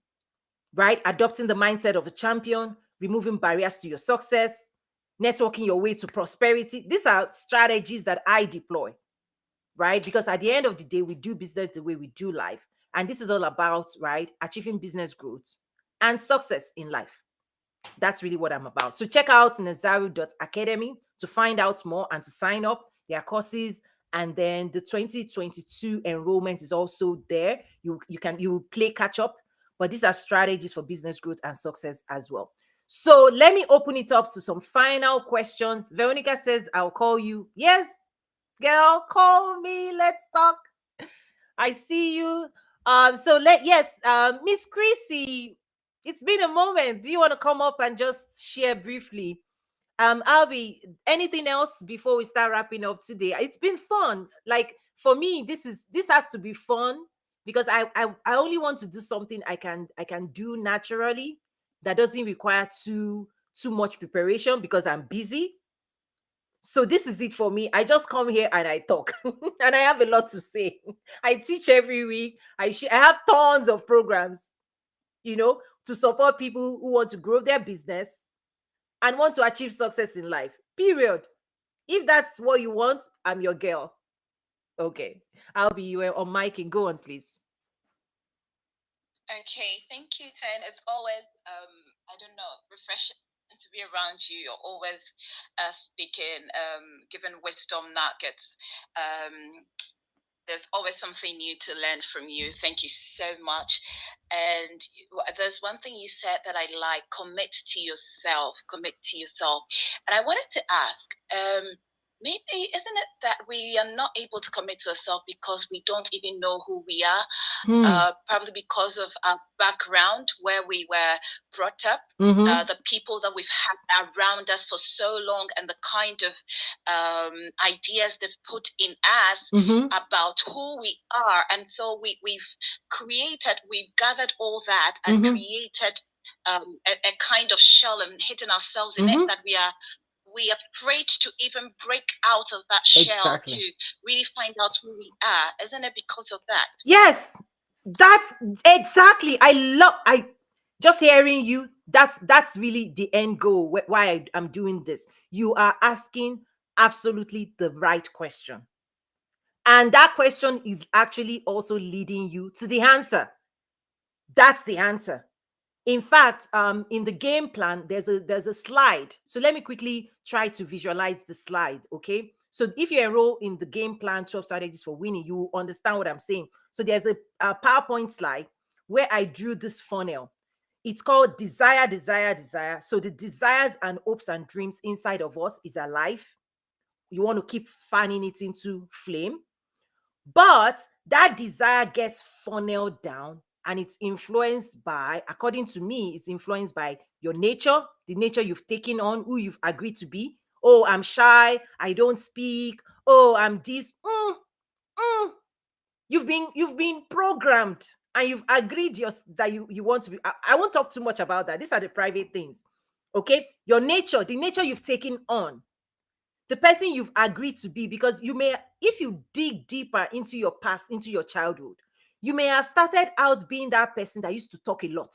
right? Adopting the mindset of a champion, removing barriers to your success, networking your way to prosperity. These are strategies that I deploy, right? Because at the end of the day, we do business the way we do life. And this is all about, right, achieving business growth and success in life. That's really what I'm about. So check out nazaru.academy to find out more and to sign up. There are courses, and then the 2022 enrollment is also there. You play catch up, but these are strategies for business growth and success as well. So let me open it up to some final questions. Veronica says, I'll call you. Yes, girl, call me. Let's talk. I see you. Miss Chrissy, it's been a moment. Do you want to come up and just share briefly? Albie, anything else before we start wrapping up today? It's been fun. Like, for me, this has to be fun, because I only want to do something I can do naturally, that doesn't require too much preparation, because I'm busy. So this is it for me. I just come here and I talk, and I have a lot to say. I teach every week. I have tons of programs, to support people who want to grow their business and want to achieve success in life. Period. If that's what you want, I'm your girl. Okay, I'll be on mic, and go on, please. Okay, thank you, Ten. It's always I don't know, refreshing to be around you. You're always speaking, giving wisdom nuggets. There's always something new to learn from you. Thank you so much. And there's one thing you said that I like: commit to yourself. Commit to yourself. And I wanted to ask, maybe isn't it that we are not able to commit to ourselves because we don't even know who we are? Probably because of our background, where we were brought up, the people that we've had around us for so long, and the kind of ideas they've put in us about who we are. And so we've gathered all that and created a kind of shell, and hidden ourselves in it, that we are we are afraid to even break out of that shell Exactly. to really find out who we are. Isn't it because of that? Yes, that's exactly. I just hearing you. That's really the end goal. Why I'm doing this. You are asking absolutely the right question, and that question is actually also leading you to the answer. That's the answer. In fact, in the game plan, there's a slide. So let me quickly try to visualize the slide. Okay. So if you enroll in the game plan 12 strategies for winning, you will understand what I'm saying. So there's a PowerPoint slide where I drew this funnel. It's called desire, desire, desire. So the desires and hopes and dreams inside of us is alive. You want to keep fanning it into flame. But that desire gets funneled down and it's influenced by, according to me, it's influenced by your nature, the nature you've taken on, who you've agreed to be. Oh, I'm shy, I don't speak. Oh, I'm this. Mm. You've been programmed and you've agreed that you want to be. I won't talk too much about that. These are the private things. Okay. Your nature, the nature you've taken on, the person you've agreed to be, because you may, if you dig deeper into your past, into your childhood, you may have started out being that person that used to talk a lot,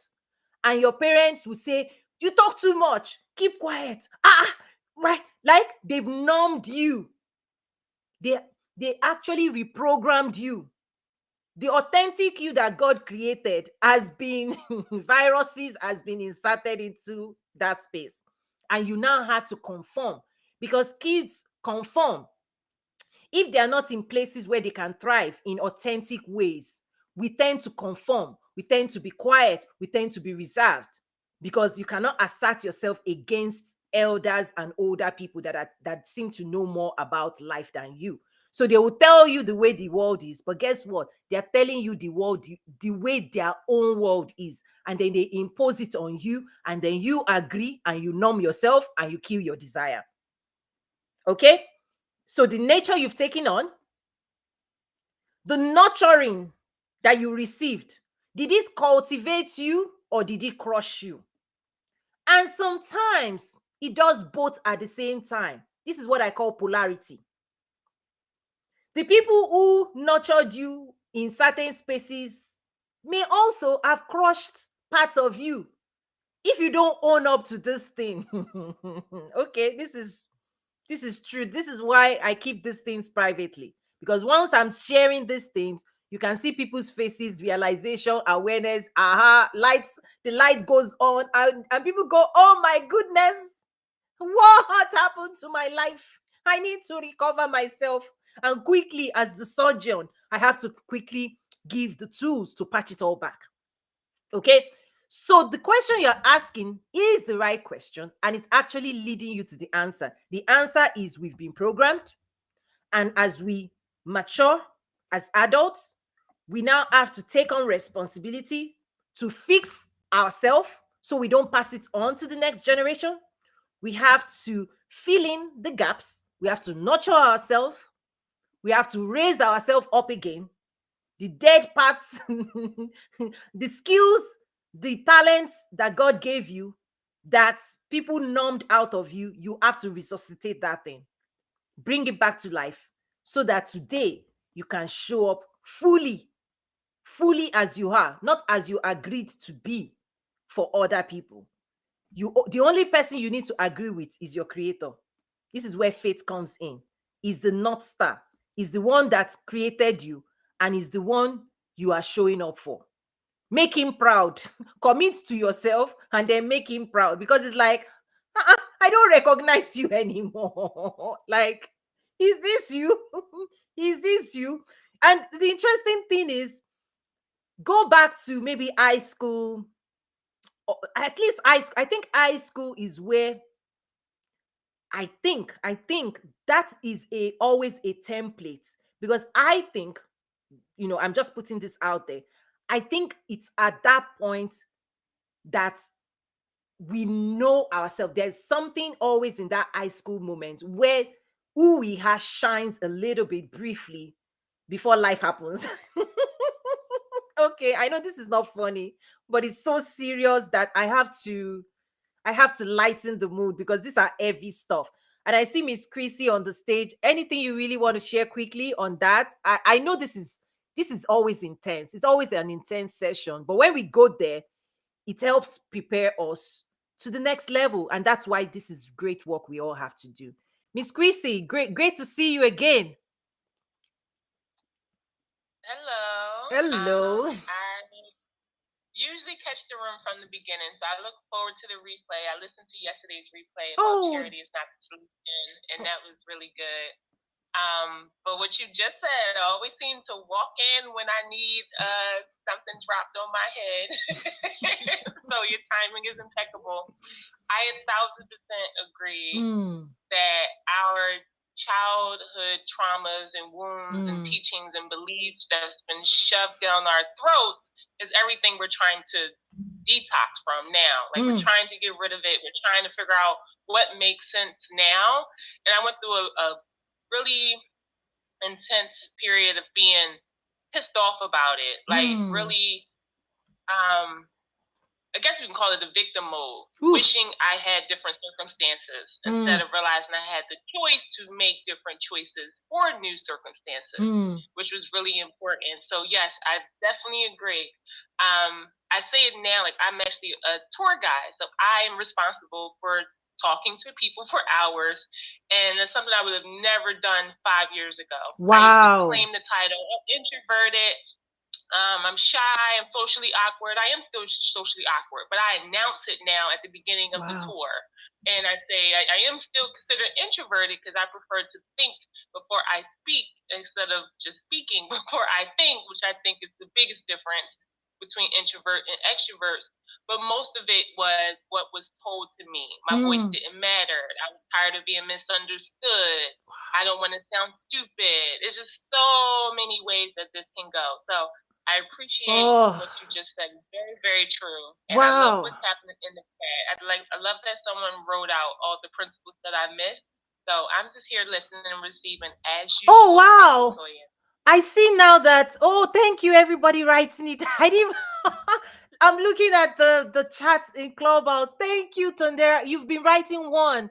and your parents would say, you talk too much, keep quiet. Right, like they've numbed you. They actually reprogrammed you. The authentic you that God created has been viruses has been inserted into that space, and you now had to conform, because kids conform if they are not in places where they can thrive in authentic ways. We tend to conform, we tend to be quiet, we tend to be reserved, because you cannot assert yourself against elders and older people that seem to know more about life than you. So they will tell you the way the world is, but guess what? They are telling you the world the way their own world is, and then they impose it on you, and then you agree and you numb yourself and you kill your desire. Okay. So the nature you've taken on, the nurturing that you received, did it cultivate you or did it crush you? And sometimes it does both at the same time. This is what I call polarity. The people who nurtured you in certain spaces may also have crushed parts of you if you don't own up to this thing. Okay, this is true. This is why I keep these things privately. Because once I'm sharing these things, you can see people's faces, realization, awareness, lights, the light goes on, and people go, oh my goodness, what happened to my life? I need to recover myself. And quickly, as the surgeon, I have to quickly give the tools to patch it all back. Okay. So the question you're asking is the right question, and it's actually leading you to the answer. The answer is we've been programmed, and as we mature as adults, we now have to take on responsibility to fix ourselves so we don't pass it on to the next generation. We have to fill in the gaps. We have to nurture ourselves. We have to raise ourselves up again. The dead parts, the skills, the talents that God gave you that people numbed out of you, you have to resuscitate that thing, bring it back to life, so that today you can show up fully as you are, not as you agreed to be for other people. The only person you need to agree with is your creator. This is where faith comes in. Is the North Star, is the one that created you, and is the one you are showing up for. Make him proud. Commit to yourself and then make him proud, because it's like, I don't recognize you anymore. Like, is this you? Is this you? And the interesting thing is, go back to maybe high school, or at least I think high school is where I think that is a always a template, because I think, I'm just putting this out there. I think it's at that point that we know ourselves. There's something always in that high school moment where who we are shines a little bit briefly before life happens. Okay, I know this is not funny, but it's so serious that I have to lighten the mood, because these are heavy stuff. And I see Miss Chrissy on the stage. Anything you really want to share quickly on that? I know this is always intense. It's always an intense session. But when we go there, it helps prepare us to the next level. And that's why this is great work we all have to do. Miss Chrissy, great to see you again. Hello. Hello. I usually catch the room from the beginning, so I look forward to the replay. I listened to yesterday's replay about charity is not the solution, and that was really good. But what you just said, I always seem to walk in when I need something dropped on my head. So your timing is impeccable. I 1,000% agree that our childhood traumas and wounds and teachings and beliefs that's been shoved down our throats is everything we're trying to detox from now. Like we're trying to get rid of it. We're trying to figure out what makes sense now. And I went through a really intense period of being pissed off about it. Like really, I guess you can call it the victim mode. Wishing I had different circumstances instead of realizing I had the choice to make different choices for new circumstances, which was really important. So yes, I definitely agree. I say it now, like I'm actually a tour guide, so I am responsible for talking to people for hours, and it's something I would have never done 5 years ago. Wow. I used to claim the title of introverted. I'm shy, I'm socially awkward. I am still socially awkward, but I announce it now at the beginning of the tour. And I say I am still considered introverted because I prefer to think before I speak instead of just speaking before I think, which I think is the biggest difference between introvert and extroverts. But most of it was what was told to me. My voice didn't matter. I was tired of being misunderstood. I don't want to sound stupid. There's just so many ways that this can go. So I appreciate what you just said. Very, very true. And I love what's happening in the chat. I love that someone wrote out all the principles that I missed. So I'm just here listening and receiving as you. Oh wow! I see now that. Oh, thank you, everybody writing it. I didn't. I'm looking at the chats in Clubhouse. Thank you, Tondera. You've been writing one.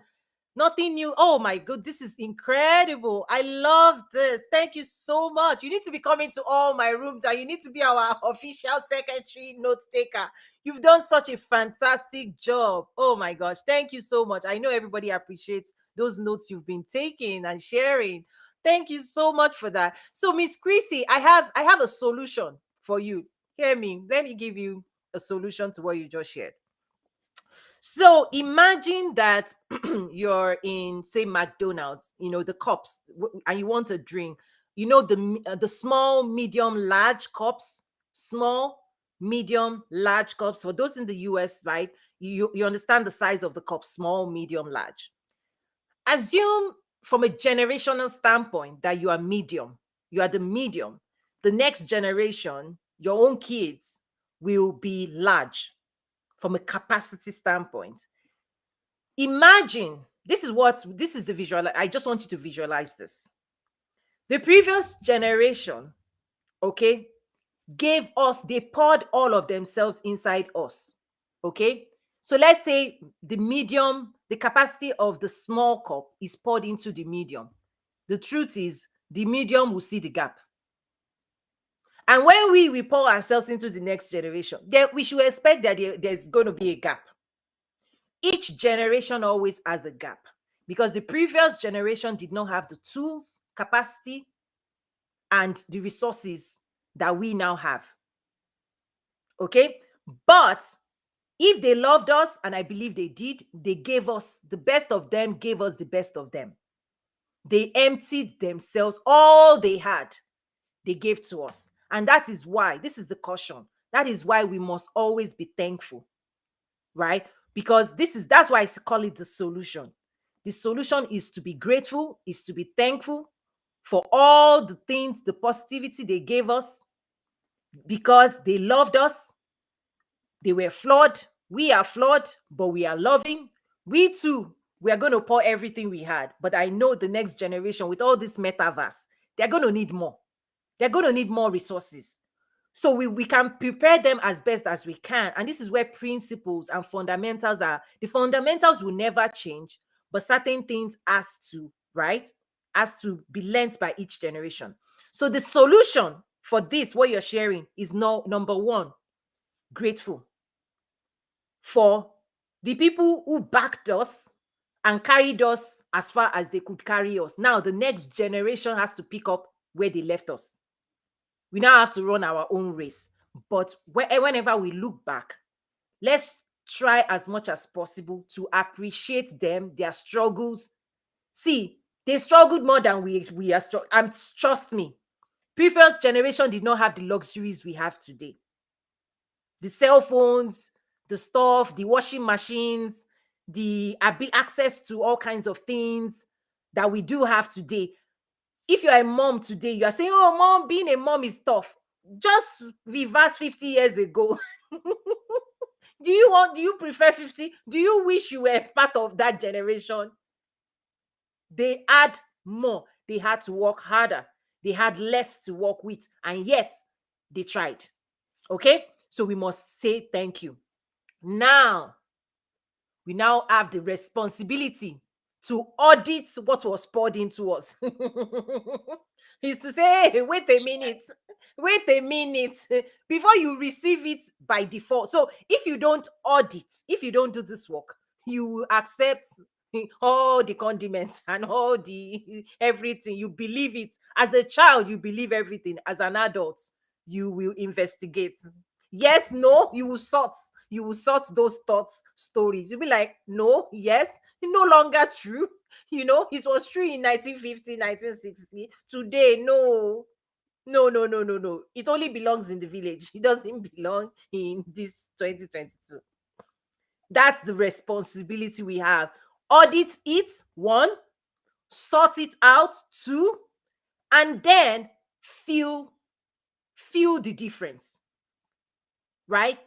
Nothing new. Oh my god, this is incredible. I love this. Thank you so much. You need to be coming to all my rooms and you need to be our official secretary note taker. You've done such a fantastic job. Oh my gosh. Thank you so much. I know everybody appreciates those notes you've been taking and sharing. Thank you so much for that. So Miss Chrissy, I have a solution for you. Hear me. Let me give you a solution to what you just shared. So imagine that you're in, say, McDonald's, the cups, and you want a drink. The small, medium, large cups, small, medium, large cups. For those in the US, right? You understand the size of the cup, small, medium, large. Assume from a generational standpoint that you are medium. You are the medium. The next generation, your own kids, will be large from a capacity standpoint. Imagine, this is the visual. I just want you to visualize this. The previous generation, okay, they poured all of themselves inside us. Okay. So let's say the capacity of the small cup is poured into the medium. The truth is, the medium will see the gap. And when we pour ourselves into the next generation, then we should expect that there's going to be a gap. Each generation always has a gap because the previous generation did not have the tools, capacity, and the resources that we now have. Okay? But if they loved us, and I believe they did, they gave us the best of them, gave us the best of them. They emptied themselves, all they had, they gave to us. And that is why, this is the caution. That is why we must always be thankful, right? Because that's why I call it the solution. The solution is to be grateful, is to be thankful for all the things, the positivity they gave us, because they loved us. They were flawed. We are flawed, but we are loving. We too, we are going to pour everything we had. But I know the next generation, with all this metaverse, they're going to need more. They're going to need more resources. So we can prepare them as best as we can. And this is where principles and fundamentals are. The fundamentals will never change, but certain things has to, right? Has to be learnt by each generation. So the solution for this, what you're sharing, is number one, grateful for the people who backed us and carried us as far as they could carry us. Now the next generation has to pick up where they left us. We now have to run our own race. But whenever we look back, let's try as much as possible to appreciate them, their struggles. See, they struggled more than we are struggling. Trust me, previous generation did not have the luxuries we have today. The cell phones, the stuff, the washing machines, the access to all kinds of things that we do have today. If you're a mom today, you are saying, oh, mom, being a mom is tough. Just reverse 50 years ago. Do you prefer 50? Do you wish you were part of that generation? They had more. They had to work harder. They had less to work with, and yet they tried. Okay? So we must say thank you. Now, we now have the responsibility to audit what was poured into us. Is to say, hey, wait a minute, before you receive it by default. So if you don't audit, if you don't do this work, you will accept all the condiments and all the everything. You believe it. As a child, you believe everything. As an adult, you will investigate. Yes, no, you will sort. You will sort those thoughts, stories. You'll be like, no, yes, no longer true. It was true in 1950, 1960. Today, no. No. It only belongs in the village. It doesn't belong in this 2022. That's the responsibility we have. Audit it, one, sort it out, two, and then feel the difference. Right?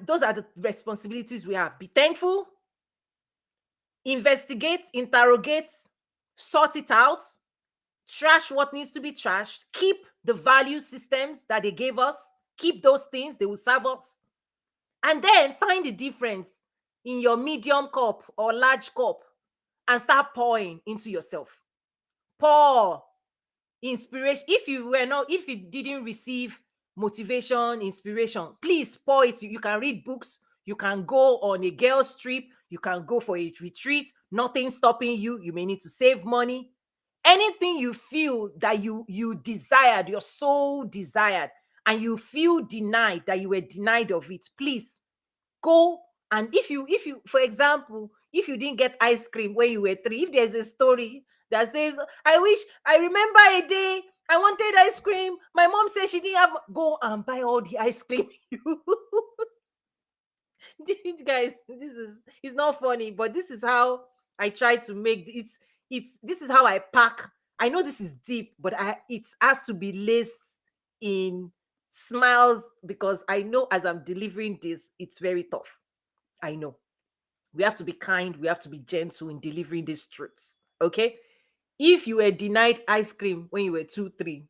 Those are the responsibilities we have. Be thankful, investigate, interrogate, sort it out, trash what needs to be trashed, keep the value systems that they gave us, keep those things, they will serve us, and then find the difference in your medium cup or large cup and start pouring into yourself. Pour inspiration. If you didn't receive motivation, inspiration, please pour it. You can read books, you can go on a girls trip, you can go for a retreat, nothing stopping you. You may need to save money. Anything you feel that you desired, your soul desired, and you feel denied, that you were denied of it, please go. And if you for example, if you didn't get ice cream when you were 3, if there's a story that says, I remember a day I wanted ice cream, my mom said she didn't have, go and buy all the ice cream. Guys, it's not funny, but this is how I try to make this is how I pack. I know this is deep, but it has to be laced in smiles, because I know as I'm delivering this, it's very tough. I know. We have to be kind, we have to be gentle in delivering these truths. Okay? If you were denied ice cream when you were 2, 3,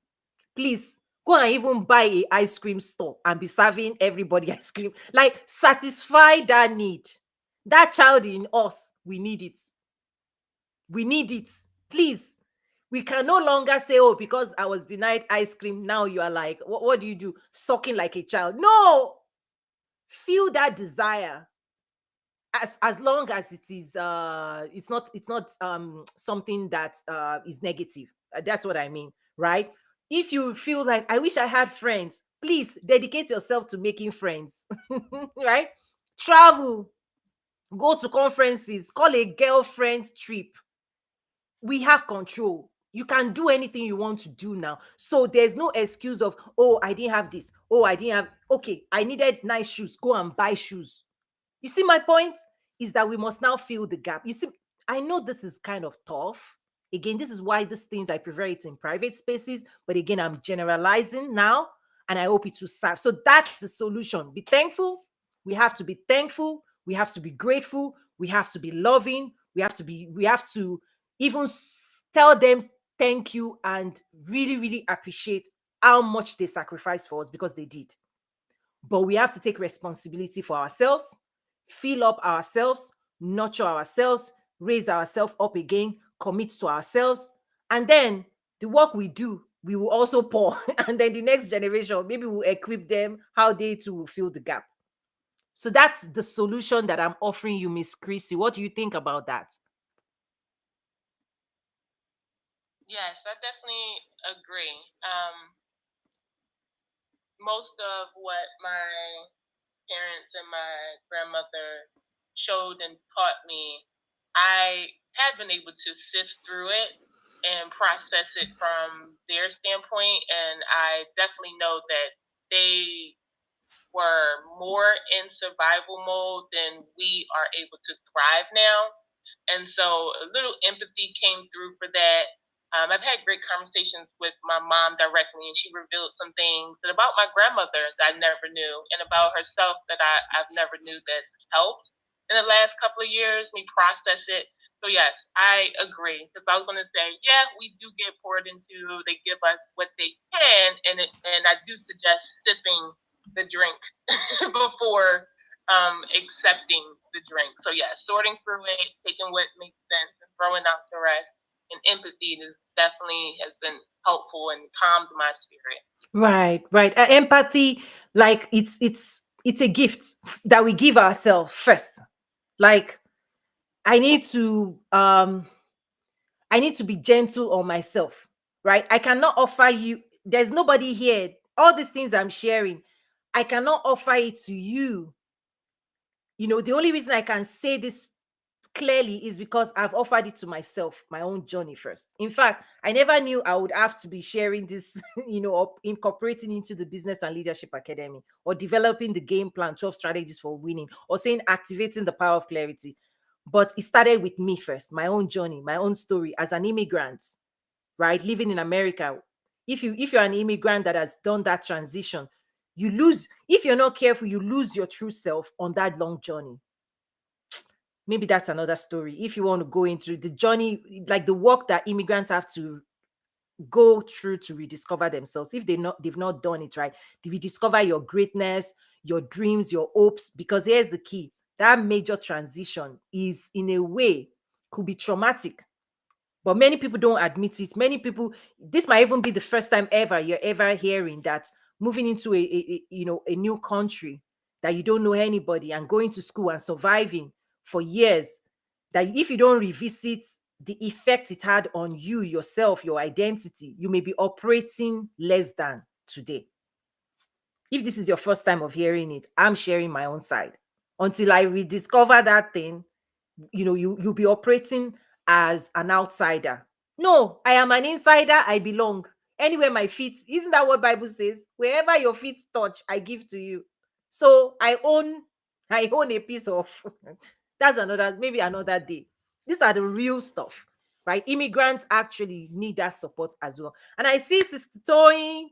please go and even buy a ice cream store and be serving everybody ice cream. Like, satisfy that need. That child in us, we need it. We need it. Please. We can no longer say, oh, because I was denied ice cream, now you are like, what do you do? Sucking like a child. No. Feel that desire. As long as it is it's not something that is negative. That's what I mean, right? If you feel like, I wish I had friends, please dedicate yourself to making friends. Right? Travel, go to conferences, call a girlfriend's trip. We have control. You can do anything you want to do now. So there's no excuse of, oh, I didn't have this, oh, I didn't have, okay, I needed nice shoes, go and buy shoes. You see, my point is that we must now fill the gap. You see, I know this is kind of tough. Again, this is why these things, I prefer it in private spaces. But again, I'm generalizing now, and I hope it will serve. So that's the solution. Be thankful. We have to be thankful. We have to be grateful. We have to be loving. We have to even tell them thank you and really, really appreciate how much they sacrificed for us, because they did. But we have to take responsibility for ourselves, fill up ourselves, nurture ourselves, raise ourselves up again, commit to ourselves, and then the work we do, we will also pour. And then the next generation, maybe we'll equip them how they too will fill the gap. So that's the solution that I'm offering you, Miss Chrissy. What do you think about that? Yes, I definitely agree. Most of what my parents and my grandmother showed and taught me, I have been able to sift through it and process it from their standpoint. And I definitely know that they were more in survival mode than we are able to thrive now. And so a little empathy came through for that. I've had great conversations with my mom directly, and she revealed some things about my grandmother that I never knew, and about herself that I've never knew that's helped in the last couple of years. Me process it. So yes, I agree. Because I was going to say, yeah, we do get poured into. They give us what they can, and I do suggest sipping the drink before accepting the drink. So yeah, sorting through it, taking what makes sense, and throwing out the rest. And empathy is definitely has been helpful and calmed my spirit. Right, right. Empathy, like it's a gift that we give ourselves first. Like I need to I need to be gentle on myself, right? I cannot offer you, there's nobody here. All these things I'm sharing, I cannot offer it to you. You know, the only reason I can say this clearly is because I've offered it to myself, my own journey first. In fact, I never knew I would have to be sharing this, or incorporating into the Business and Leadership Academy, or developing the game plan, 12 strategies for winning, or saying activating the power of clarity. But it started with me first, my own journey, my own story as an immigrant, right? Living in America. If you're an immigrant that has done that transition, you lose, if you're not careful, you lose your true self on that long journey. Maybe that's another story. If you want to go into the journey, like the work that immigrants have to go through to rediscover themselves, if they've not done it right, to rediscover your greatness, your dreams, your hopes. Because here's the key: that major transition is, in a way, could be traumatic. But many people don't admit it. Many people, this might even be the first time ever you're ever hearing that moving into a new country that you don't know anybody and going to school and surviving for years, that if you don't revisit the effect it had on you, yourself, your identity, you may be operating less than today. If this is your first time of hearing it, I'm sharing my own side. Until I rediscover that thing, you'll be operating as an outsider. No, I am an insider. I belong anywhere my feet. Isn't that what Bible says? Wherever your feet touch, I give to you. So I own a piece of that's maybe another day. These are the real stuff, right? Immigrants actually need that support as well. And I see Sister Toyin,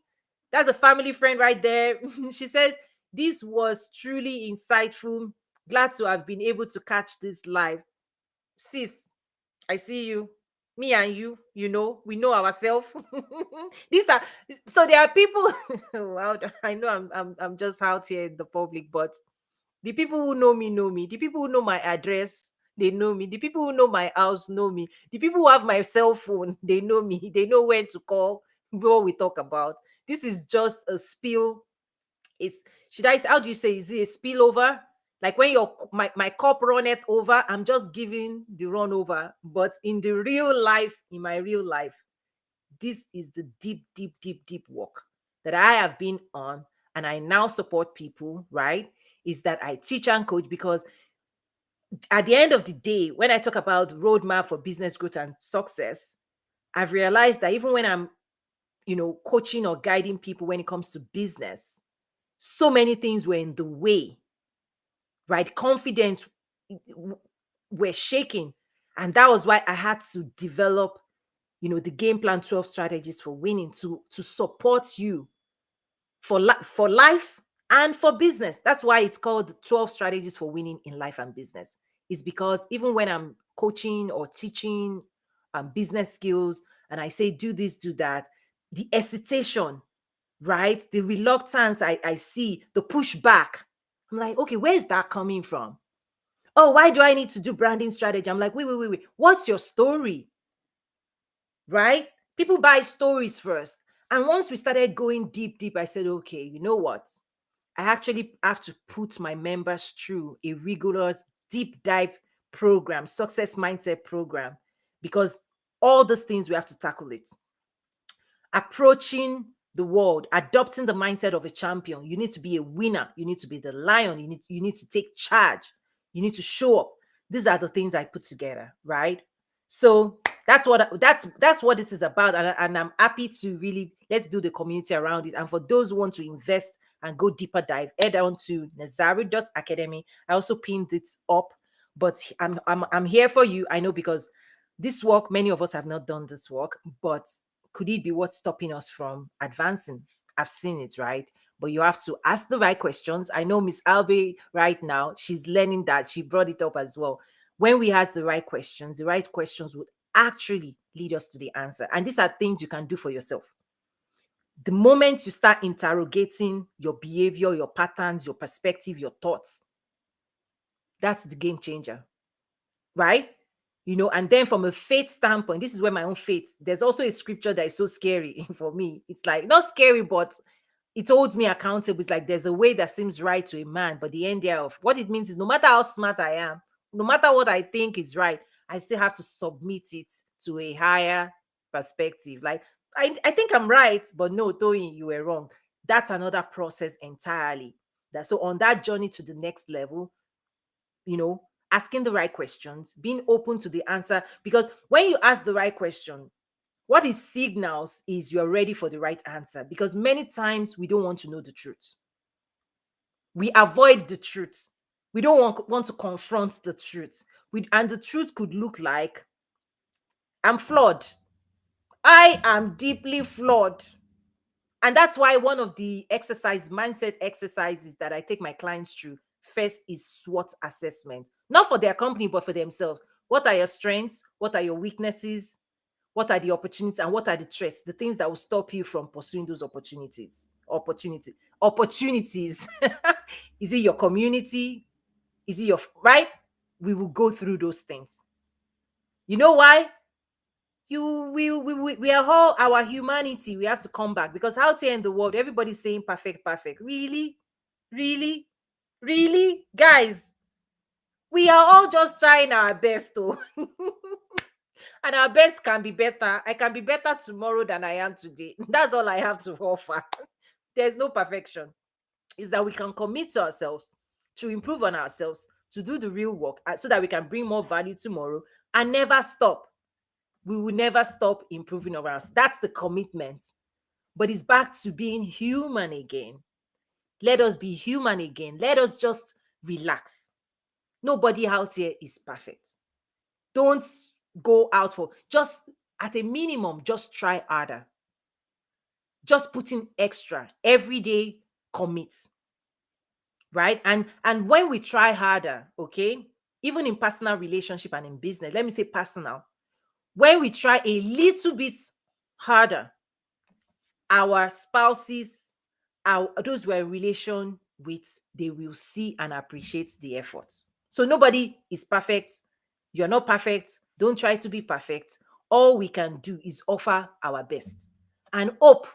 that's a family friend right there. She says, this was truly insightful. Glad to have been able to catch this live. Sis, I see you. Me and you, we know ourselves. These are so there are people. Wow, I know I'm just out here in the public, but the people who know me know me. The people who know my address, they know me. The people who know my house know me. The people who have my cell phone, they know me. They know when to call, what we talk about. This is just a spill. It's how do you say, is it a spillover? Like when my cup runneth over, I'm just giving the run over. But in the real life, in my real life, this is the deep, deep, deep, deep work that I have been on, and I now support people, right? Is that I teach and coach, because at the end of the day, when I talk about roadmap for business growth and success, I've realized that even when I'm, coaching or guiding people when it comes to business, so many things were in the way, right? Confidence were shaking. And that was why I had to develop, the game plan 12 strategies for winning to support you for life and for business. That's why it's called 12 strategies for winning in life and business. It's because even when I'm coaching or teaching business skills and I say, do this, do that, the hesitation, right? The reluctance I see, the pushback. I'm like, okay, where is that coming from? Oh, why do I need to do branding strategy? I'm like, wait. What's your story? Right? People buy stories first. And once we started going deep, I said, okay, you know what? I actually have to put my members through a rigorous deep dive program, success mindset program, because all those things we have to tackle it. Approaching the world, adopting the mindset of a champion. You need to be a winner. You need to be the lion. You need to take charge. You need to show up. These are the things I put together, right? So that's what this is about, and I'm happy to really let's build a community around it. And for those who want to invest and go deeper dive, head on to Nazaru.academy. I also pinned it up, but I'm here for you. I know because this work, many of us have not done this work, but could it be what's stopping us from advancing? I've seen it, right? But you have to ask the right questions. I know Miss Albe right now, she's learning that. She brought it up as well. When we ask the right questions would actually lead us to the answer. And these are things you can do for yourself. The moment you start interrogating your behavior, your patterns, your perspective, your thoughts, that's the game changer, right? You know, and then from a faith standpoint, this is where my own faith, there's also a scripture that is so scary for me. It's like not scary, but it holds me accountable. It's like there's a way that seems right to a man, but the end thereof, what it means is no matter how smart I am, no matter what I think is right, I still have to submit it to a higher perspective. Like I think I'm right, but no, Toyin, you were wrong. That's another process entirely. That so on that journey to the next level, you know, asking the right questions, being open to the answer. Because when you ask the right question, what it signals is you're ready for the right answer. Because many times we don't want to know the truth. We avoid the truth. We don't want to confront the truth. And the truth could look like, I'm flawed. I am deeply flawed. And that's why one of the mindset exercises that I take my clients through first is SWOT assessment, not for their company, but for themselves. What are your strengths? What are your weaknesses? What are the opportunities and what are the threats? The things that will stop you from pursuing those opportunities. Opportunities. Is it your community? Is it your right? We will go through those things. You know why? We are all our humanity. We have to come back because out here in the world, everybody's saying perfect. Really, guys, we are all just trying our best, though. And our best can be better. I can be better tomorrow than I am today. That's all I have to offer. There's no perfection. Is that we can commit to ourselves to improve on ourselves, to do the real work so that we can bring more value tomorrow and never stop. We will never stop improving on us. That's the commitment. But it's back to being human again. Let us be human again. Let us just relax. Nobody out here is perfect. Don't go out for just at a minimum, just try harder. Just put in extra every day, commit. Right? And when we try harder, okay, even in personal relationship and in business, let me say personal, when we try a little bit harder, our spouses, those we're in relation with, they will see and appreciate the effort. So nobody is perfect. You're not perfect. Don't try to be perfect. All we can do is offer our best and hope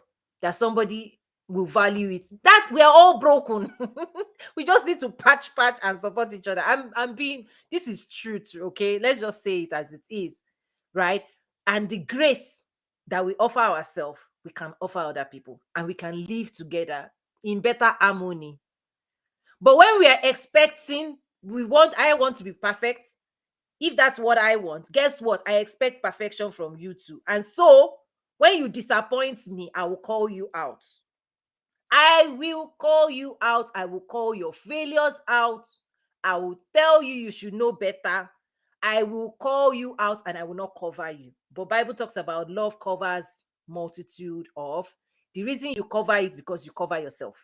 that somebody will value it. That we are all broken. We just need to patch and support each other. This is truth, okay? Let's just say it as it is, right? And the grace that we offer ourselves, we can offer other people, and we can live together in better harmony. But when we are expecting, I want to be perfect. If that's what I want, guess what? I expect perfection from you too. And so when you disappoint me, I will call you out. I will call you out. I will call your failures out. I will tell you you should know better. I will call you out and I will not cover you. But Bible talks about love covers multitude of. The reason you cover it because you cover yourself.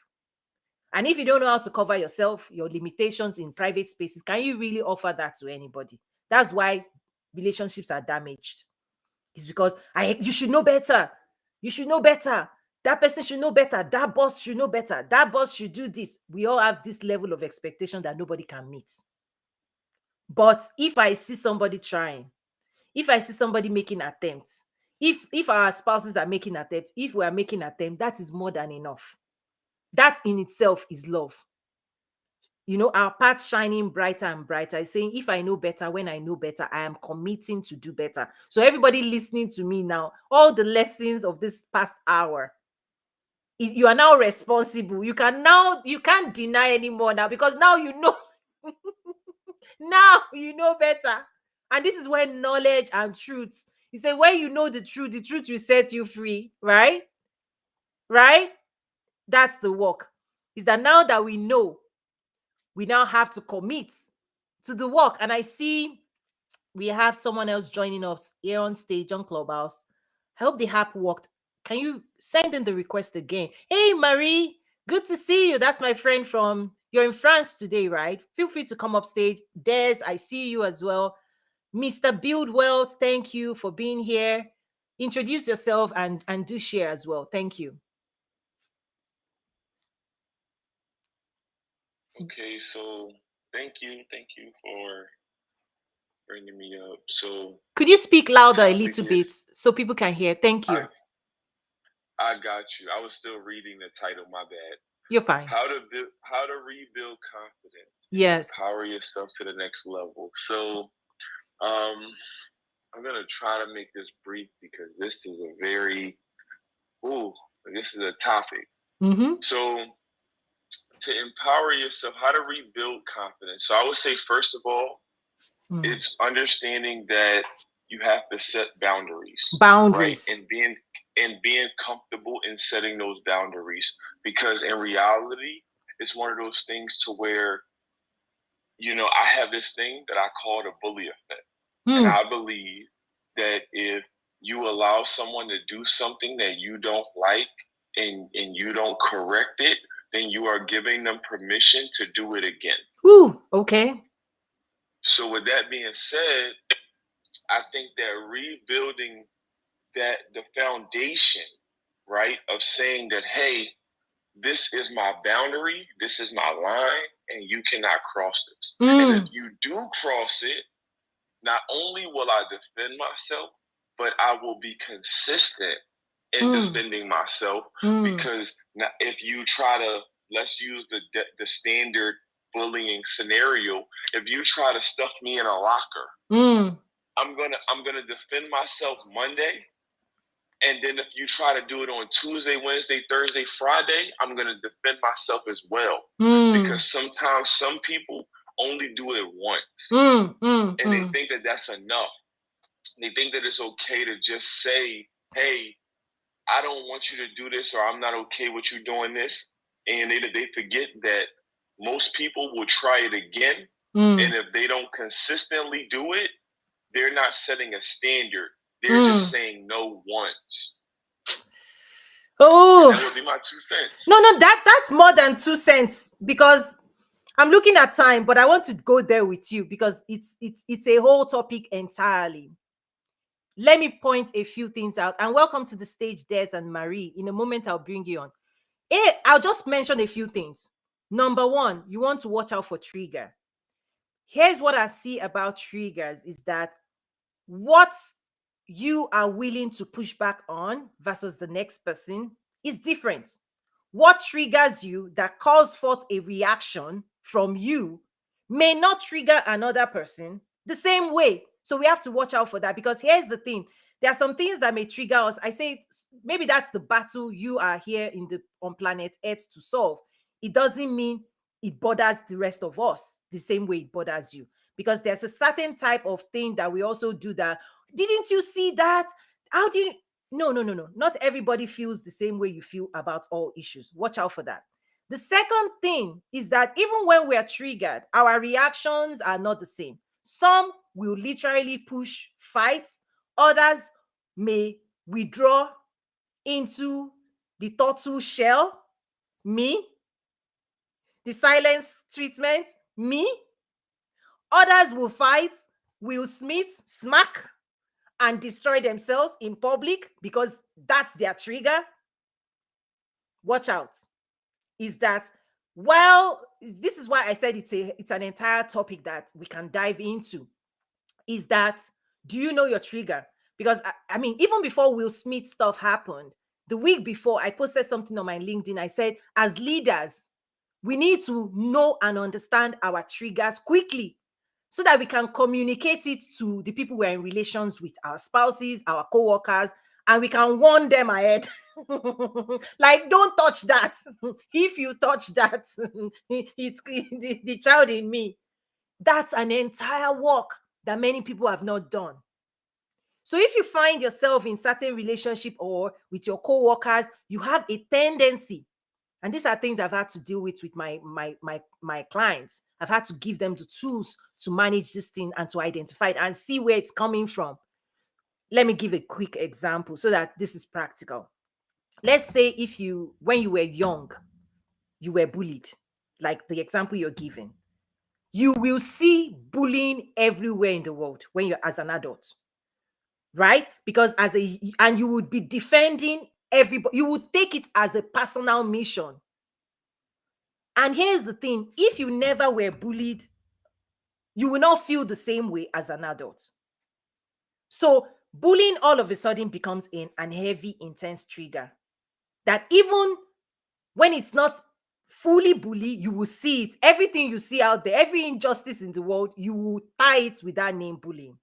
And if you don't know how to cover yourself, your limitations in private spaces, can you really offer that to anybody? That's why relationships are damaged. It's because you should know better. You should know better. That person should know better. That boss should know better. That boss should do this. We all have this level of expectation that nobody can meet. But if I see somebody trying, if I see somebody making attempts, if our spouses are making attempts, if we are making attempts, that is more than enough. That in itself is love. You know, our path shining brighter and brighter is saying, if I know better, when I know better, I am committing to do better. So everybody listening to me now, all the lessons of this past hour, you are now responsible. You can't deny anymore now, because now you know. Now you know better. And this is when knowledge and truth. He said, when you know the truth will set you free, right? Right? That's the work. Is that now that we know, we now have to commit to the work. And I see we have someone else joining us here on stage on Clubhouse. I hope the app worked. Can you send in the request again? Hey, Marie, good to see you. That's my friend you're in France today, right? Feel free to come up stage. Des, I see you as well. Mr. Build Wealth, thank you for being here. Introduce yourself and do share as well. Thank you. Okay, so thank you for bringing me up. So could you speak louder a little bit so people can hear? Thank you. I got you. I was still reading the title, my bad. You're fine. How to rebuild confidence. Yes. Empower yourself to the next level. So I'm gonna try to make this brief because this is a topic. Mm-hmm. So to empower yourself, how to rebuild confidence. So I would say, first of all, it's understanding that you have to set boundaries. Right? And being comfortable in setting those boundaries. Because in reality, it's one of those things to where, you know, I have this thing that I call the bully effect. And I believe that if you allow someone to do something that you don't like and you don't correct it, then you are giving them permission to do it again. Ooh, okay. So with that being said, I think that rebuilding the foundation, right, of saying that, hey, this is my boundary, this is my line, and you cannot cross this. And if you do cross it, not only will I defend myself, but I will be consistent in defending myself. Because now, if you try to, let's use the standard bullying scenario, if you try to stuff me in a locker, I'm gonna defend myself Monday, and then if you try to do it on Tuesday, Wednesday, Thursday, Friday, I'm gonna defend myself as well. Because sometimes some people only do it once, and they think that that's enough. They think that it's okay to just say, hey, I don't want you to do this, or I'm not okay with you doing this. And they forget that most people will try it again. And if they don't consistently do it, they're not setting a standard. They're just saying no once. Oh, and that would be my 2 cents. No, that's more than 2 cents, because I'm looking at time, but I want to go there with you because it's a whole topic entirely. Let me point a few things out, and welcome to the stage, Des and Marie. In a moment, I'll bring you on. I'll just mention a few things. Number one, you want to watch out for trigger. Here's what I see about triggers is that what you are willing to push back on versus the next person is different. What triggers you that calls forth a reaction from you may not trigger another person the same way. So we have to watch out for that, because here's the thing. There are some things that may trigger us. I say maybe that's the battle you are here on planet Earth to solve. It doesn't mean it bothers the rest of us the same way it bothers you, because there's a certain type of thing that we also do that. Didn't you see that? How do you? No. Not everybody feels the same way you feel about all issues. Watch out for that. The second thing is that even when we are triggered, our reactions are not the same. Some will literally push fights. Others may withdraw into the turtle shell. Me. The silence treatment. Me. Others will fight, Will Smith, smack, and destroy themselves in public because that's their trigger. Watch out. Is that Well, this is why I said it's an entire topic that we can dive into. Is that, do you know your trigger? Because I mean, even before Will Smith stuff happened, the week before, I posted something on my LinkedIn. I said, as leaders, we need to know and understand our triggers quickly so that we can communicate it to the people we're in relations with, our spouses, our co-workers, and we can warn them ahead. Like, don't touch that. If you touch that, it's the child in me. That's an entire work that many people have not done. So if you find yourself in certain relationship or with your co-workers, you have a tendency, and these are things I've had to deal with my clients. I've had to give them the tools to manage this thing and to identify it and see where it's coming from. Let me give a quick example so that this is practical. Let's say if you, when you were young, you were bullied, like the example you're giving. You will see bullying everywhere in the world when you're as an adult, right? Because and you would be defending everybody. You would take it as a personal mission. And here's the thing, if you never were bullied, you will not feel the same way as an adult. So bullying all of a sudden becomes an heavy, intense trigger that even when it's not fully bully, you will see it. Everything you see out there, every injustice in the world, you will tie it with that name, bullying.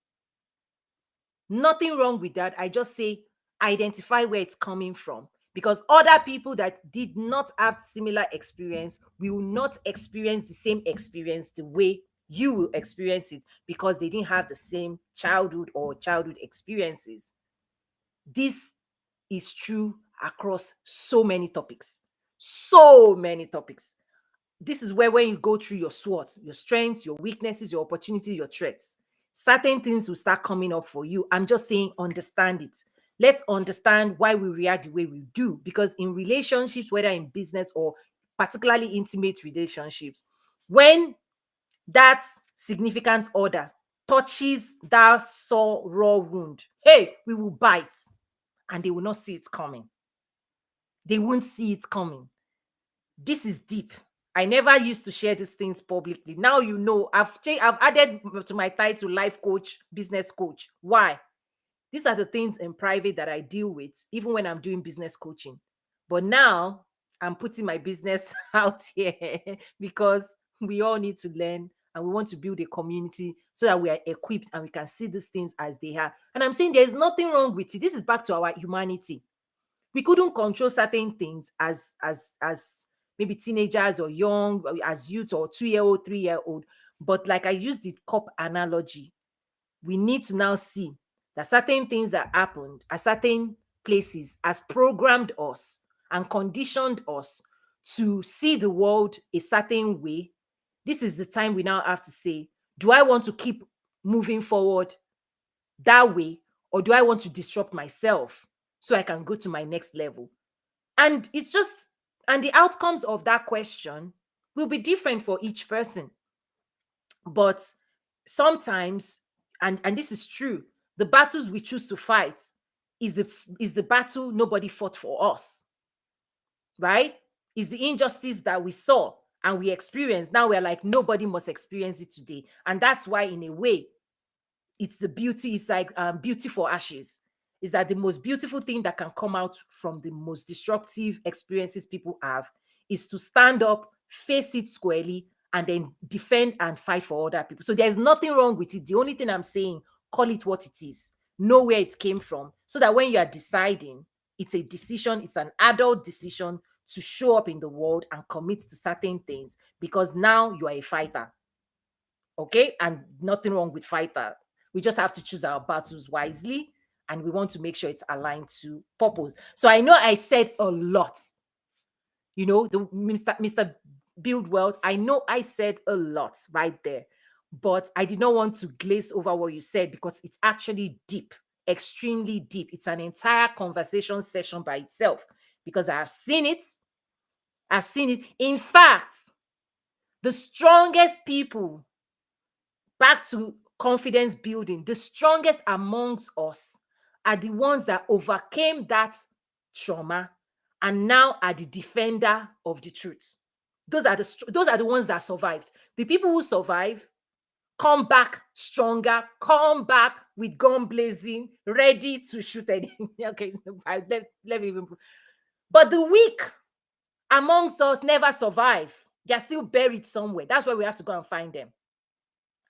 Nothing wrong with that. I just say identify where it's coming from, because other people that did not have similar experience will not experience the same experience the way you will experience it, because they didn't have the same childhood or childhood experiences. This is true across so many topics. So many topics. This is where when you go through your SWOT, your strengths, your weaknesses, your opportunities, your threats, certain things will start coming up for you. I'm just saying, understand it. Let's understand why we react the way we do, because in relationships, whether in business or particularly intimate relationships, when that significant other touches that sore, raw wound, hey, we will bite and they will not see it coming. They won't see it coming. This is deep. I never used to share these things publicly. Now you know. I've added to my title life coach, business coach. Why? These are the things in private that I deal with, even when I'm doing business coaching. But now I'm putting my business out here because we all need to learn and we want to build a community so that we are equipped and we can see these things as they are. And I'm saying there's nothing wrong with it. This is back to our humanity. We couldn't control certain things as maybe teenagers or young, as youth or 2-year-old, 3-year-old. But like I used the cup analogy, we need to now see that certain things that happened at certain places has programmed us and conditioned us to see the world a certain way. This is the time we now have to say, do I want to keep moving forward that way, or do I want to disrupt myself so I can go to my next level? And it's just, and the outcomes of that question will be different for each person. But sometimes, and this is true, the battles we choose to fight is the battle nobody fought for us, right? Is the injustice that we saw and we experienced. Now we're like, nobody must experience it today. And that's why, in a way, it's the beauty. It's like beauty for ashes. Is that the most beautiful thing that can come out from the most destructive experiences people have is to stand up, face it squarely, and then defend and fight for other people. So there's nothing wrong with it. The only thing I'm saying, call it what it is. Know where it came from, so that when you are deciding, it's a decision, it's an adult decision to show up in the world and commit to certain things, because now you are a fighter. Okay? And nothing wrong with fighter. We just have to choose our battles wisely, and we want to make sure it's aligned to purpose. So I know I said a lot. You know, the Mr. Build Wealth, I know I said a lot right there, but I did not want to glaze over what you said, because it's actually deep, extremely deep. It's an entire conversation session by itself, because I have seen it. I've seen it. In fact, the strongest people, back to confidence building, the strongest amongst us are the ones that overcame that trauma and now are the defender of the truth. those are the ones that survived. The people who survive come back stronger, come back with gun blazing, ready to shoot any. Okay, let me even. But the weak amongst us never survive. They're still buried somewhere. That's why we have to go and find them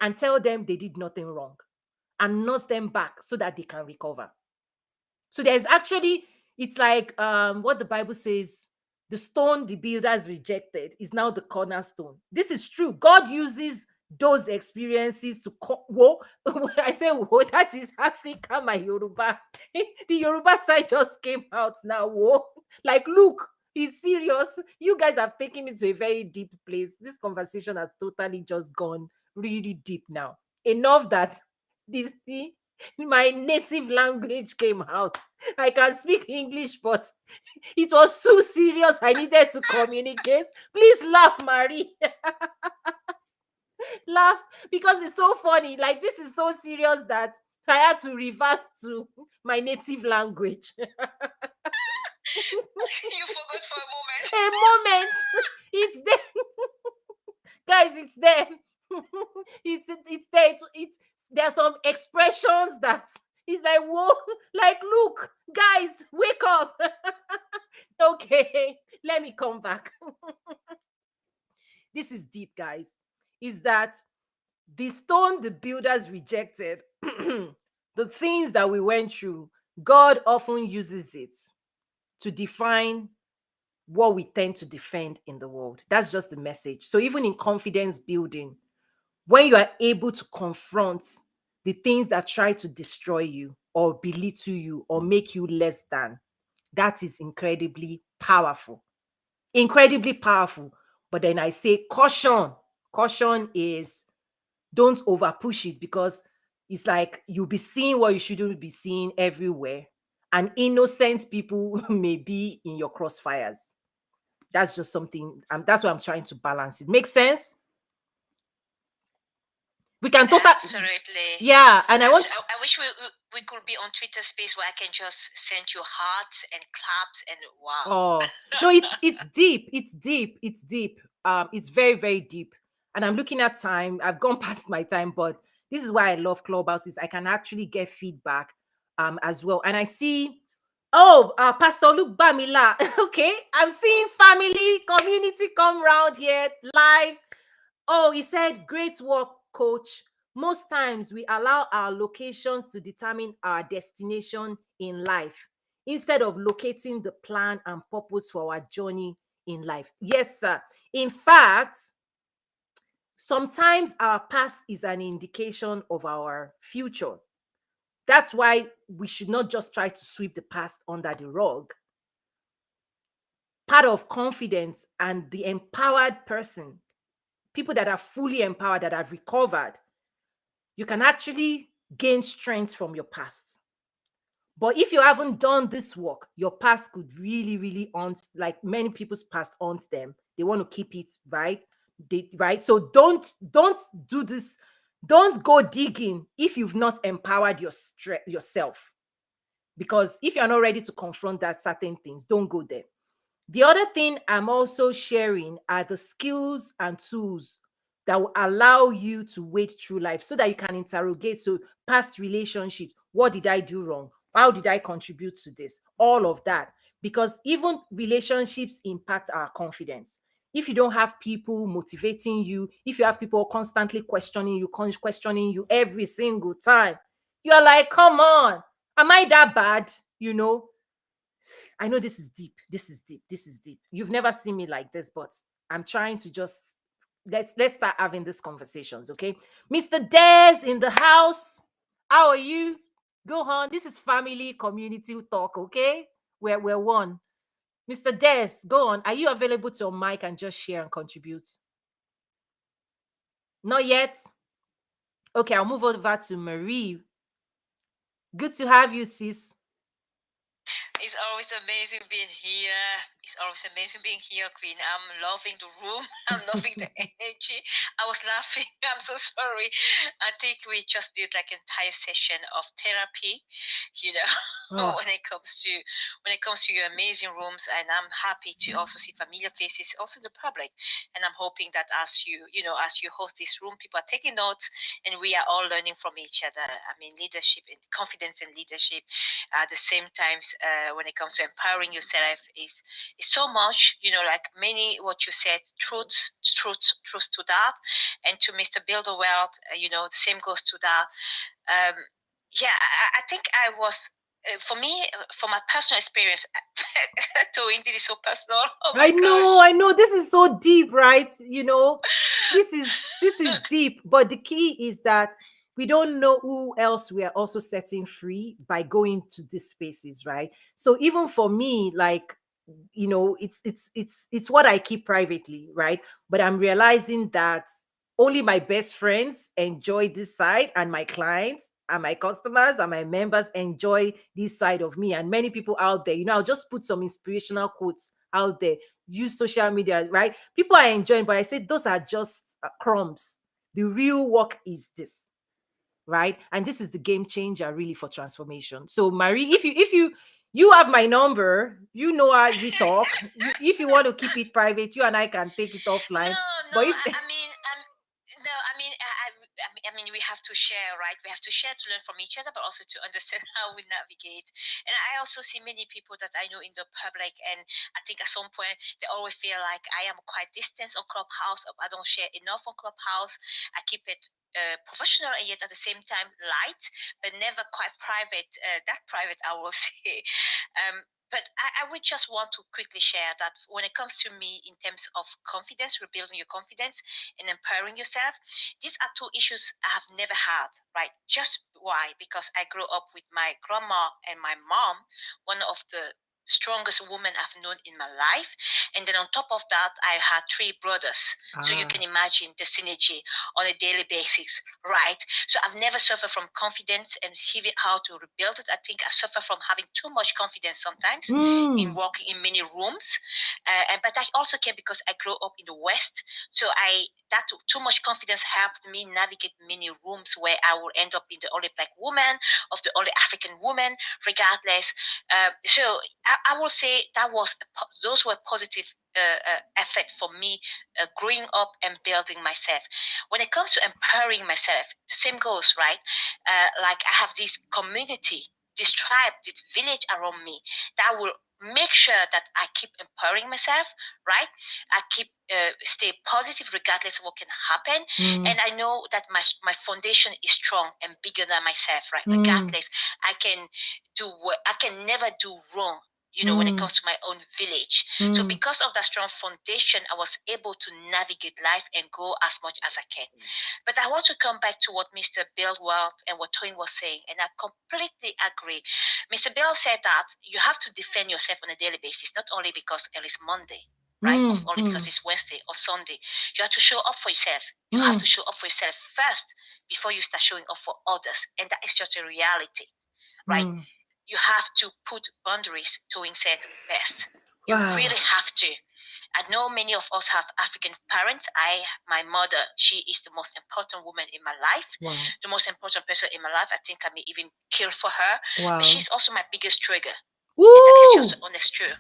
and tell them they did nothing wrong and nurse them back so that they can recover. So there's actually, it's like what the Bible says, the stone the builders rejected is now the cornerstone. This is true. God uses those experiences to whoa. I say whoa, that is Africa, my Yoruba. The Yoruba side just came out now. Whoa, like look, it's serious. You guys have taken me to a very deep place. This conversation has totally just gone really deep now. Enough that this my native language came out. I can speak English, but it was too serious. I needed to communicate. Please laugh, Marie. Laugh because it's so funny. Like, this is so serious that I had to reverse to my native language. You forgot for a moment. A moment. It's there. Guys, it's there. It's there. It's there are some expressions that it's like, whoa, like, look, guys, wake up. Okay, let me come back. This is deep, guys. Is that the stone the builders rejected, the things that we went through, God often uses it to define what we tend to defend in the world. That's just the message. So even in confidence building, when you are able to confront the things that try to destroy you or belittle you or make you less than, that is incredibly powerful. Incredibly powerful. But then I say caution. Caution is don't over push it, because it's like you'll be seeing what you shouldn't be seeing everywhere. And innocent people may be in your crossfires. That's just something, that's why I'm trying to balance it. Makes sense? We can totally. Absolutely. Yeah, and I wish we could be on Twitter Space where I can just send you hearts and claps and wow. Oh no, it's deep. It's deep. It's deep. It's very, very deep. And I'm looking at time. I've gone past my time, but this is why I love Clubhouse, is I can actually get feedback as well. And I see, Pastor Luke Bamila. Okay, I'm seeing family, community come round here live. Oh, he said, great work, coach. Most times we allow our locations to determine our destination in life instead of locating the plan and purpose for our journey in life. Yes, sir. In fact, sometimes our past is an indication of our future. That's why we should not just try to sweep the past under the rug. Part of confidence and the empowered person, people that are fully empowered, that have recovered, you can actually gain strength from your past. But if you haven't done this work, your past could really, really haunt, like many people's past haunts them. They want to keep it, right? Right? So don't do this. Don't go digging if you've not empowered yourself. Because if you're not ready to confront that certain things, don't go there. The other thing I'm also sharing are the skills and tools that will allow you to wade through life so that you can interrogate. So past relationships, what did I do wrong? How did I contribute to this? All of that. Because even relationships impact our confidence. If you don't have people motivating you, if you have people constantly questioning you every single time, you're like, come on, am I that bad? You know, I know this is deep. This is deep. This is deep. You've never seen me like this, but I'm trying to just let's start having these conversations, okay? Mr. Des in the house. How are you? Go on. This is family community talk, okay? We're one. Mr. Des, go on. Are you available to your mic and just share and contribute? Not yet. Okay, I'll move over to Marie. Good to have you, sis. It's always amazing being here. It's always amazing being here, Queen. I'm loving the room. I'm loving the energy. I was laughing. I'm so sorry. I think we just did like an entire session of therapy, Oh. when it comes to your amazing rooms. And I'm happy to also see familiar faces, also the public. And I'm hoping that as you host this room, people are taking notes, and we are all learning from each other. I mean, leadership and confidence in leadership. At the same time, when it comes to empowering yourself, is so much. Like many what you said, truths to that, and to Mr. Builder Wealth. The same goes to that. Yeah, I think I was. For me, for my personal experience, to indeed is so personal. Oh my I know. This is so deep, right? This is deep. But the key is that we don't know who else we are also setting free by going to these spaces, right? So even for me, like, it's what I keep privately, right? But I'm realizing that only my best friends enjoy this side, and my clients and my customers and my members enjoy this side of me. And many people out there, I'll just put some inspirational quotes out there. Use social media, right? People are enjoying, but I say those are just crumbs. The real work is this, right? And this is the game changer really for transformation. So Marie, if you have my number, how we talk. If you want to keep it private, you and I can take it offline. No. But if I mean, no. I mean, we have to share, right? We have to share to learn from each other, but also to understand how we navigate. And I also see many people that I know in the public, and I think at some point they always feel like I am quite distant on Clubhouse, or I don't share enough on Clubhouse. I keep it professional, and yet at the same time light, but never quite private. That private, I will say. But I would just want to quickly share that when it comes to me in terms of confidence, rebuilding your confidence and empowering yourself, these are two issues I have never had, right? Just why? Because I grew up with my grandma and my mom, one of the strongest women I've known in my life. And then on top of that, I had three brothers. So you can imagine the synergy on a daily basis, right? So I've never suffered from confidence and how to rebuild it. I think I suffer from having too much confidence sometimes in walking in many rooms. But I also came because I grew up in the West. So that too much confidence helped me navigate many rooms where I will end up being the only black woman, of the only African woman, regardless. So I will say those were positive effect for me growing up and building myself. When it comes to empowering myself, the same goes, right? Like I have this community, this tribe, this village around me that will make sure that I keep empowering myself, right? I keep stay positive regardless of what can happen. And I know that my foundation is strong and bigger than myself, right? Regardless, I can never do wrong, when it comes to my own village. So because of that strong foundation, I was able to navigate life and go as much as I can. But I want to come back to what Mr. Bill Wealth and what Toyin was saying, and I completely agree. Mr. Bill said that you have to defend yourself on a daily basis, not only because it is Monday, right? Or only because it's Wednesday or Sunday. You have to show up for yourself. You have to show up for yourself first before you start showing up for others. And that is just a reality, right? You have to put boundaries. Toyin said best. You really have to. I know many of us have African parents. My mother, she is the most important woman in my life. The most important person in my life. I think I may even kill for her. But she's also my biggest trigger. And that is just honest truth.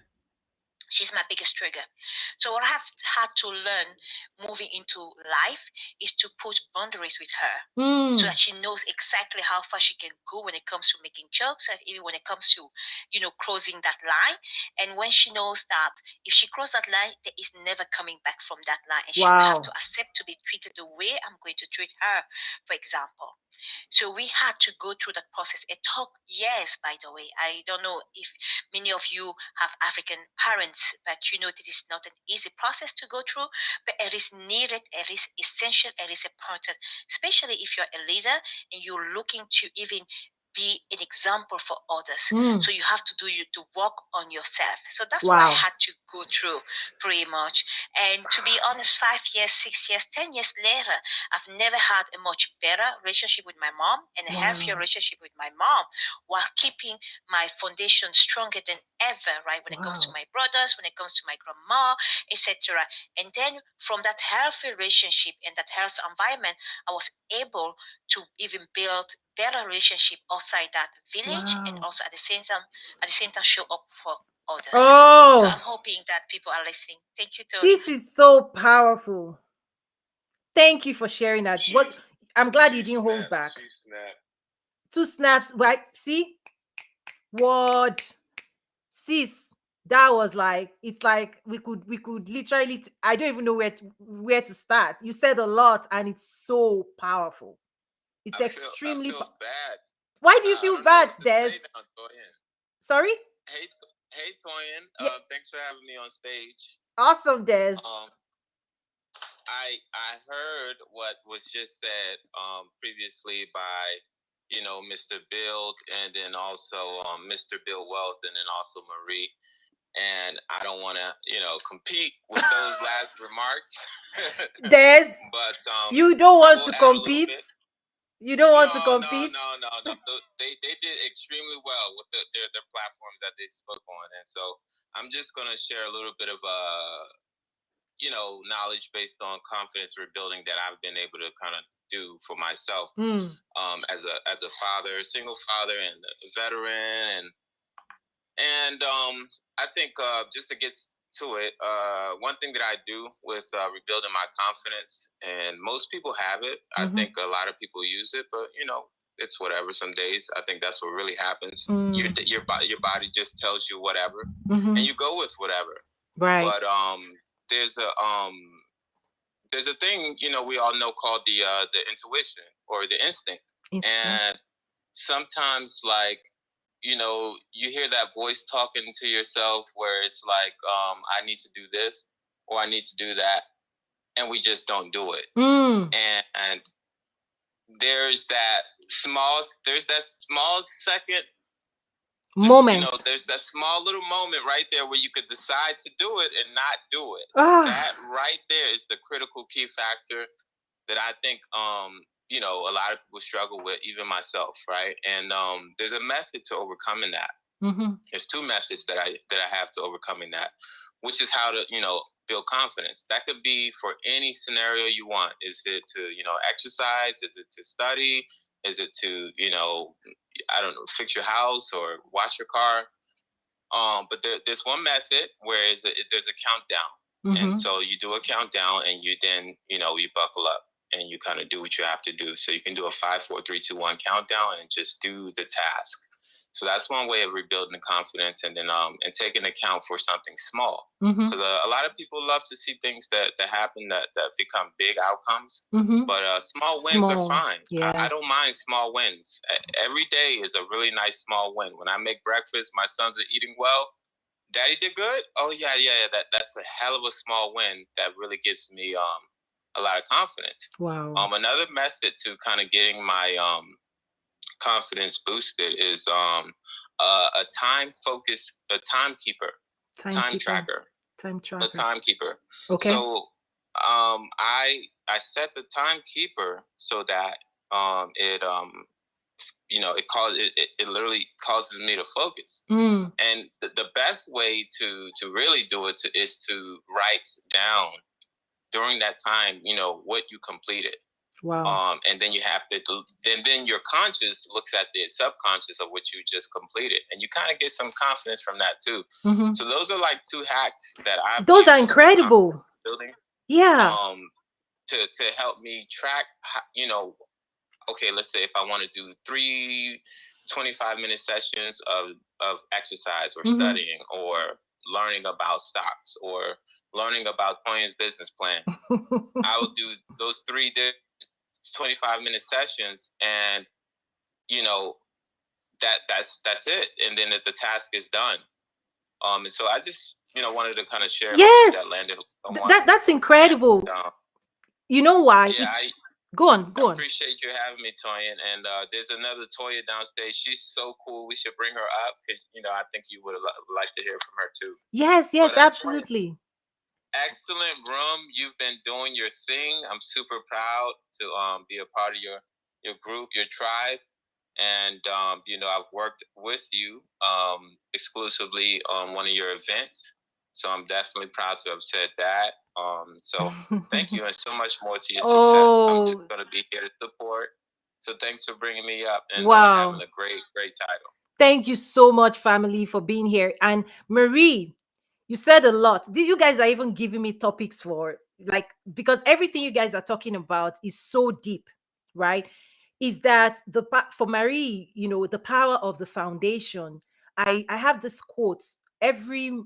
She's my biggest trigger. So what I have had to learn moving into life is to put boundaries with her so that she knows exactly how far she can go when it comes to making jokes, and even when it comes to, crossing that line. And when she knows that if she crosses that line, there is never coming back from that line. And she will have to accept to be treated the way I'm going to treat her, for example. So we had to go through that process. It took years, by the way. I don't know if many of you have African parents, but this is not an easy process to go through, but it is needed, it is essential, it is important, especially if you're a leader and you're looking to even be an example for others. Mm. So you have to work on yourself. So that's what I Wow. had to go through pretty much. And to be honest, 5 years, 6 years, 10 years later, I've never had a much better relationship with my mom and a healthier Wow. relationship with my mom, while keeping my foundation stronger than ever, right? When it comes to Wow. my brothers, when it comes to my grandma, etc. And then from that healthy relationship and that healthy environment, I was able to even build better relationship outside that village, and Wow. also at the same time show up for others. So Oh, I'm hoping that people are listening. Thank you, Tony. this is so powerful. Thank you for sharing that. What I'm glad you didn't hold back. Two snaps. Right? See? Word. Sis. That was like, it's like we could literally I don't even know where to start. You said a lot and it's so powerful. It's extremely I feel bad. Why do you I feel don't know bad, what to Des? say now, Toyin. Sorry? Hey, Toyin. Yeah. Thanks for having me on stage. Awesome, Des. I heard what was just said previously by Mr. Bill, and then also Mr. Bill Wealth, and then also Marie. And I don't want to compete with those last remarks. Des, but you don't want to compete. You don't want to compete. No. They did extremely well with their platforms that they spoke on, and so I'm just gonna share a little bit of knowledge based on confidence rebuilding that I've been able to kind of do for myself as a father, single father, and a veteran, and I think just to get to it, one thing that I do with rebuilding my confidence, and most people have it. I think a lot of people use it, but it's whatever. Some days I think that's what really happens. Your body just tells you whatever, and you go with whatever. Right. But there's a thing we all know called the intuition or the instinct. And sometimes you hear that voice talking to yourself where it's like, I need to do this or I need to do that, and we just don't do it. And there's that small second moment. There's that small little moment right there where you could decide to do it and not do it. That right there is the critical key factor that I think a lot of people struggle with, even myself, right? And there's a method to overcoming that. There's two methods that I have to overcoming that, which is how to build confidence. That could be for any scenario you want. Is it to exercise? Is it to study? Is it to I don't know, fix your house or wash your car? But there's one method where there's a countdown, and so you do a countdown, and you then you buckle up and you kind of do what you have to do. So you can do a 5, 4, 3, 2, 1 countdown and just do the task. So that's one way of rebuilding the confidence, and then and taking account for something small, because a lot of people love to see things that happen that become big outcomes, but small wins are fine. Yes. I don't mind small wins. Every day is a really nice small win. When I make breakfast, my sons are eating well. Daddy did good. Oh yeah. That's a hell of a small win that really gives me a lot of confidence. Wow. Another method to kind of getting my confidence boosted is a timekeeper. A timekeeper. Okay. So I set the timekeeper so that it literally causes me to focus. And the best way to really do it is to write down during that time what you completed. Wow. And then you have to, then your conscious looks at the subconscious of what you just completed, and you kind of get some confidence from that too. So those are like two hacks that those are incredible. Building. Yeah. To help me track, okay, let's say if I want to do 3 25-minute sessions of exercise or studying or learning about stocks or learning about Toyin's business plan, I will do those 3 25-minute sessions, and that's it, and then the task is done. And so I just wanted to kind of share. Yes, that landed. that's incredible. And, you know why? Yeah, Go on, go I on. appreciate you having me, Toya. And there's another Toya downstairs. She's so cool. We should bring her up because I think you would like to hear from her too. Yes, But Toya, absolutely. excellent room. You've been doing your thing. I'm super proud to be a part of your group, your tribe. And I've worked with you exclusively on one of your events. So I'm definitely proud to have said that. So thank you, and so much more to your success. I'm just going to be here to support. So thanks for bringing me up and having a great title. Thank you so much, family, for being here. And Marie, you said a lot. You guys are even giving me topics for, like, because everything you guys are talking about is so deep, right? Is that for Marie, the power of the foundation. I have this quote every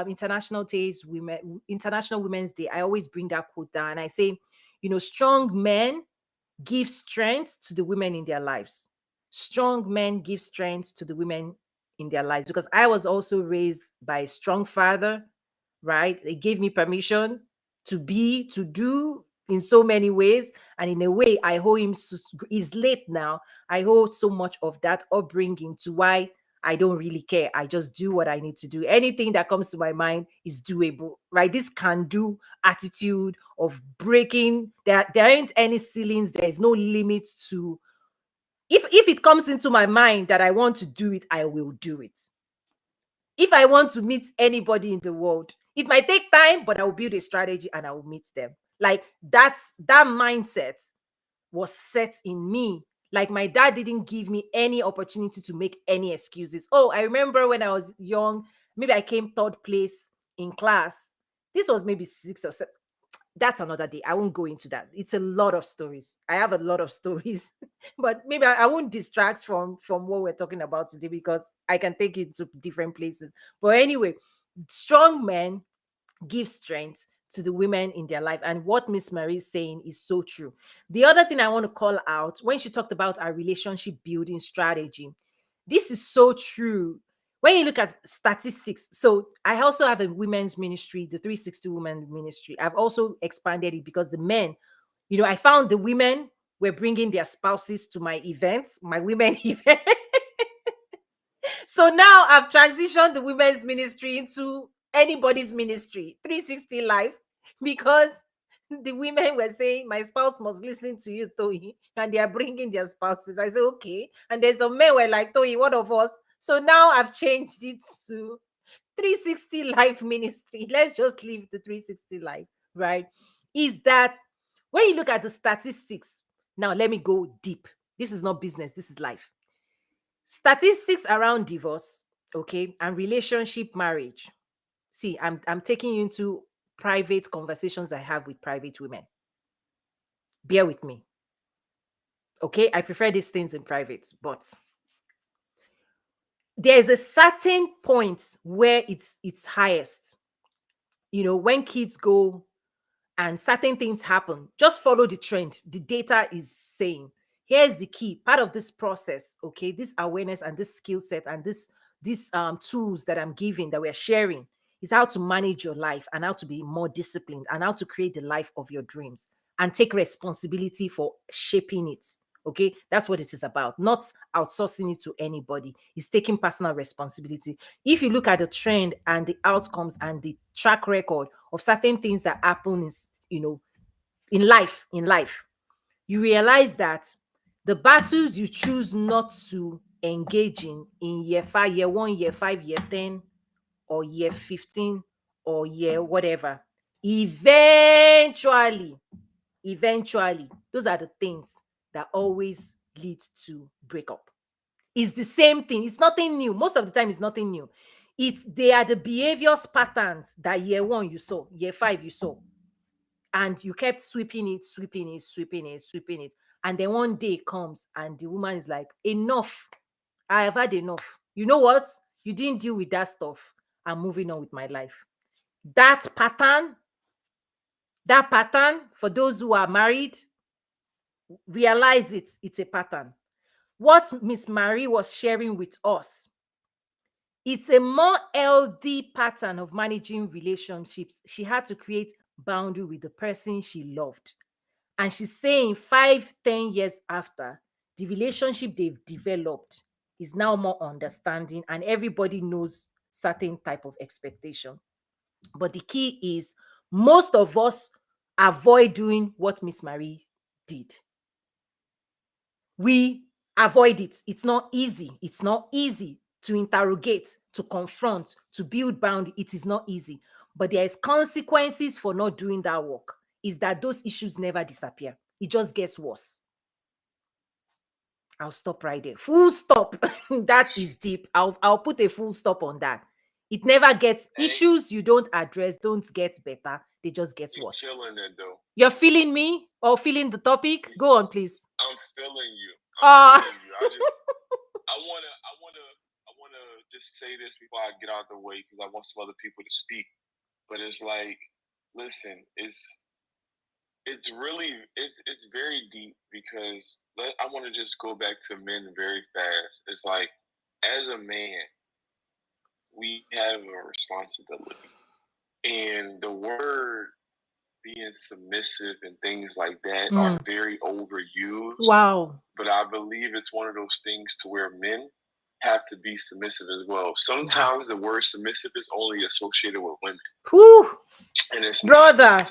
International Women's Day. I always bring that quote down, and I say, strong men give strength to the women in their lives. Strong men give strength to the women in their lives, because I was also raised by a strong father, right? They gave me permission to do in so many ways. And in a way, I owe him, he's late now. I owe so much of that upbringing to why I don't really care. I just do what I need to do. Anything that comes to my mind is doable, right? This can do attitude of breaking. There ain't any ceilings. There is no limit to, if it comes into my mind that I want to do it, I will do it. If I want to meet anybody in the world, it might take time, but I will build a strategy and I will meet them. Like that mindset was set in me. Like my dad didn't give me any opportunity to make any excuses. Oh, I remember when I was young, maybe I came third place in class. This was maybe 6 or 7. That's another day. I won't go into that. It's a lot of stories. I have a lot of stories, but maybe I won't distract from what we're talking about today, because I can take you to different places. But anyway, strong men give strength to the women in their life. And what Miss Marie is saying is so true. The other thing I want to call out, when she talked about our relationship building strategy, this is so true. When you look at statistics, so I also have a women's ministry, the 360 Women Ministry. I've also expanded it because the men, I found the women were bringing their spouses to my events, my women event. So now I've transitioned the women's ministry into anybody's ministry, 360 Life, because the women were saying, my spouse must listen to you, Toyi, and they are bringing their spouses. I said, okay. And then some men were like, Toyi, what of us? So now I've changed it to 360 Life Ministry. Let's just leave the 360 Life, right? Is that when you look at the statistics, now let me go deep. This is not business, this is life. Statistics around divorce, okay, and relationship marriage. See, I'm taking you into private conversations I have with private women. Bear with me. Okay, I prefer these things in private, but there's a certain point where it's highest. When kids go and certain things happen, just follow the trend. The data is saying, here's the key part of this process, okay, this awareness and this skill set and these tools that I'm giving, that we're sharing, is how to manage your life and how to be more disciplined and how to create the life of your dreams and take responsibility for shaping it. Okay, that's what it is about. Not outsourcing it to anybody. It's taking personal responsibility. If you look at the trend and the outcomes and the track record of certain things that happen in life, you realize that the battles you choose not to engage in year 5, year 1, year 5, year 10, or year 15, or year whatever, eventually, those are the things that always lead to breakup. It's the same thing. It's nothing new. Most of the time, it's nothing new. They are the behaviors patterns that year 1 you saw, year 5 you saw, and you kept sweeping it. And then one day comes and the woman is like, enough. I have had enough. You know what? You didn't deal with that stuff. I'm moving on with my life. That pattern, for those who are married, realize it's a pattern. What Miss Marie was sharing with us, it's a more healthy pattern of managing relationships. She had to create boundary with the person she loved. And she's saying 5-10 years after, the relationship they've developed is now more understanding and everybody knows certain type of expectation. But the key is most of us avoid doing what Miss Marie did. We avoid it. It's not easy. It's not easy to interrogate, to confront, to build boundary. It is not easy. But there is consequences for not doing that work. Is that those issues never disappear. It just gets worse. I'll stop right there. Full stop. That is deep. I'll put a full stop on that. It never gets issues you don't address, don't get better. They just get worse. Killing it though. You're feeling me or feeling the topic? Go on, please. I'm feeling you. I'm feeling you. I wanna just say this before I get out the way because I want some other people to speak. But it's like, listen, it's very deep because I want to just go back to men very fast. It's like, as a man, we have a responsibility, and the word being submissive and things like that are very overused. Wow. But I believe it's one of those things to where men have to be submissive as well. Sometimes the word submissive is only associated with women. Whew. And it's brother,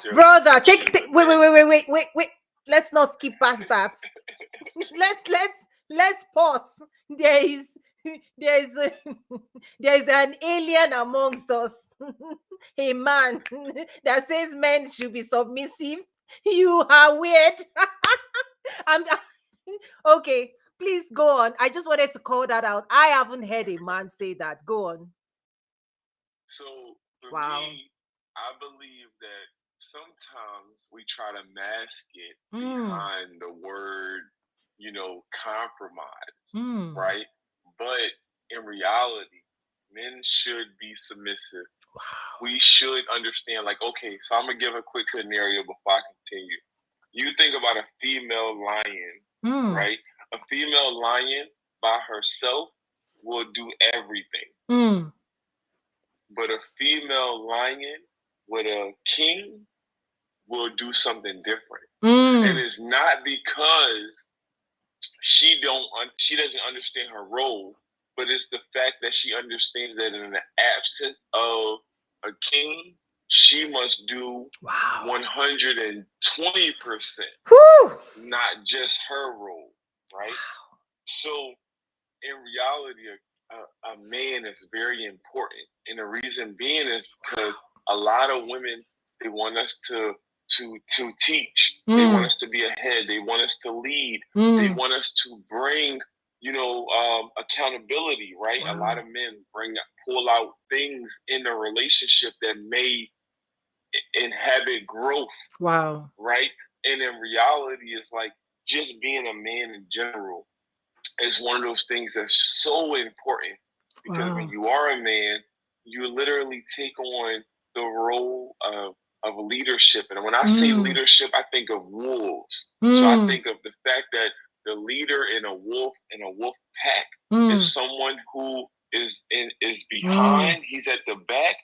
wait. Let's not skip past that. let's pause. There is an alien amongst us. A man that says men should be submissive. You are weird. Okay, please go on. I just wanted to call that out. I haven't heard a man say that. Go on. So for me, I believe that sometimes we try to mask it behind the word, compromise, right? But in reality, men should be submissive. Wow. We should understand, like, okay, so I'm going to give a quick scenario before I continue. You think about a female lion, right? A female lion by herself will do everything. But a female lion with a king will do something different. And it's not because she doesn't understand her role, but it's the fact that she understands that in the absence of a king, she must do 120%, not just her role, right? Wow. So in reality, a man is very important. And the reason being is because a lot of women, they want us to teach. They want us to be ahead. They want us to lead. They want us to bring, accountability, right? Wow. A lot of men pull out things in the relationship that may inhabit growth. Wow. Right? And in reality, it's like just being a man in general is one of those things that's so important because when you are a man, you literally take on the role of leadership. And when I say leadership, I think of wolves. So I think of the fact that the leader in a wolf pack is someone who is behind. He's at the back.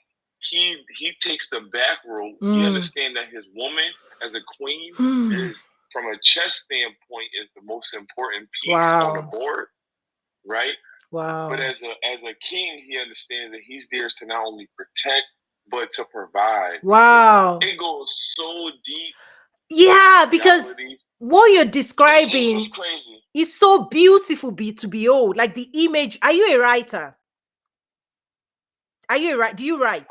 He takes the back row. He understands that his woman as a queen is, from a chess standpoint, is the most important piece on the board, right? Wow. But as a king, he understands that he's there to not only protect but to provide. Wow. It goes so deep. Yeah, because what you're describing is so beautiful to behold. Like the image. Are you a writer? Do you write?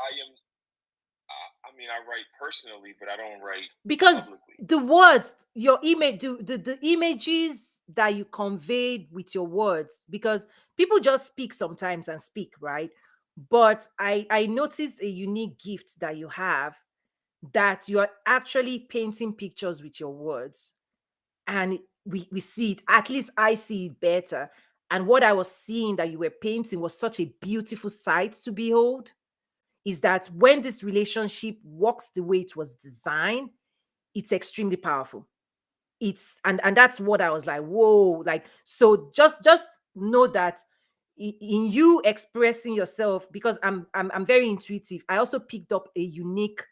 I write personally, but I don't write because publicly. The words, your image, the images that you conveyed with your words, because people just speak sometimes and speak, right? But I noticed a unique gift that you have, that you are actually painting pictures with your words, and we see it. At least I see it better. And what I was seeing that you were painting was such a beautiful sight to behold. Is that when this relationship works the way it was designed, it's extremely powerful. And that's what I was like, whoa. Like, so just know that in you expressing yourself, because I'm very intuitive, I also picked up a unique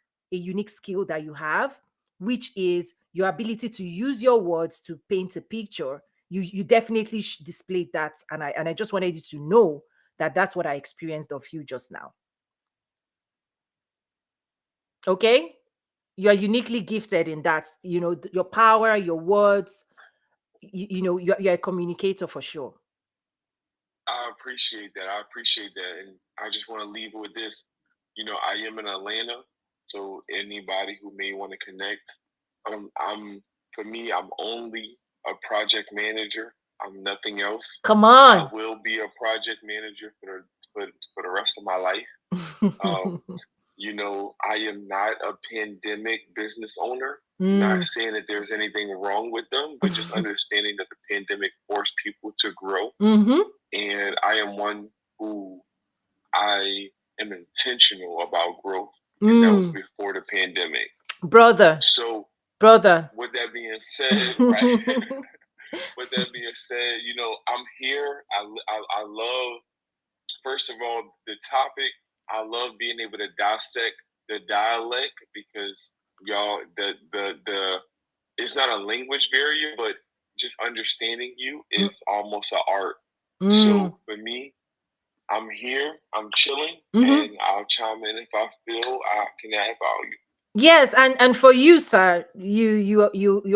skill that you have, which is your ability to use your words to paint a picture, you definitely displayed that. And I just wanted you to know that that's what I experienced of you just now. Okay? You are uniquely gifted in that, your power, your words, you're a communicator for sure. I appreciate that. And I just want to leave with this. I am in Atlanta, so anybody who may want to connect, for me, I'm only a project manager. I'm nothing else. Come on. I will be a project manager for the rest of my life. I am not a pandemic business owner. Not saying that there's anything wrong with them, but just understanding that the pandemic forced people to grow. And I am one who I am intentional about growth. And that was before the pandemic. Brother. With that being said, right? With that being said, I'm here. I love, first of all, the topic. I love being able to dissect the dialect because y'all, it's not a language barrier, but just understanding you is almost an art. So for me, I'm here, I'm chilling, and I'll chime in if I feel I can add value. Yes, and for you, sir, you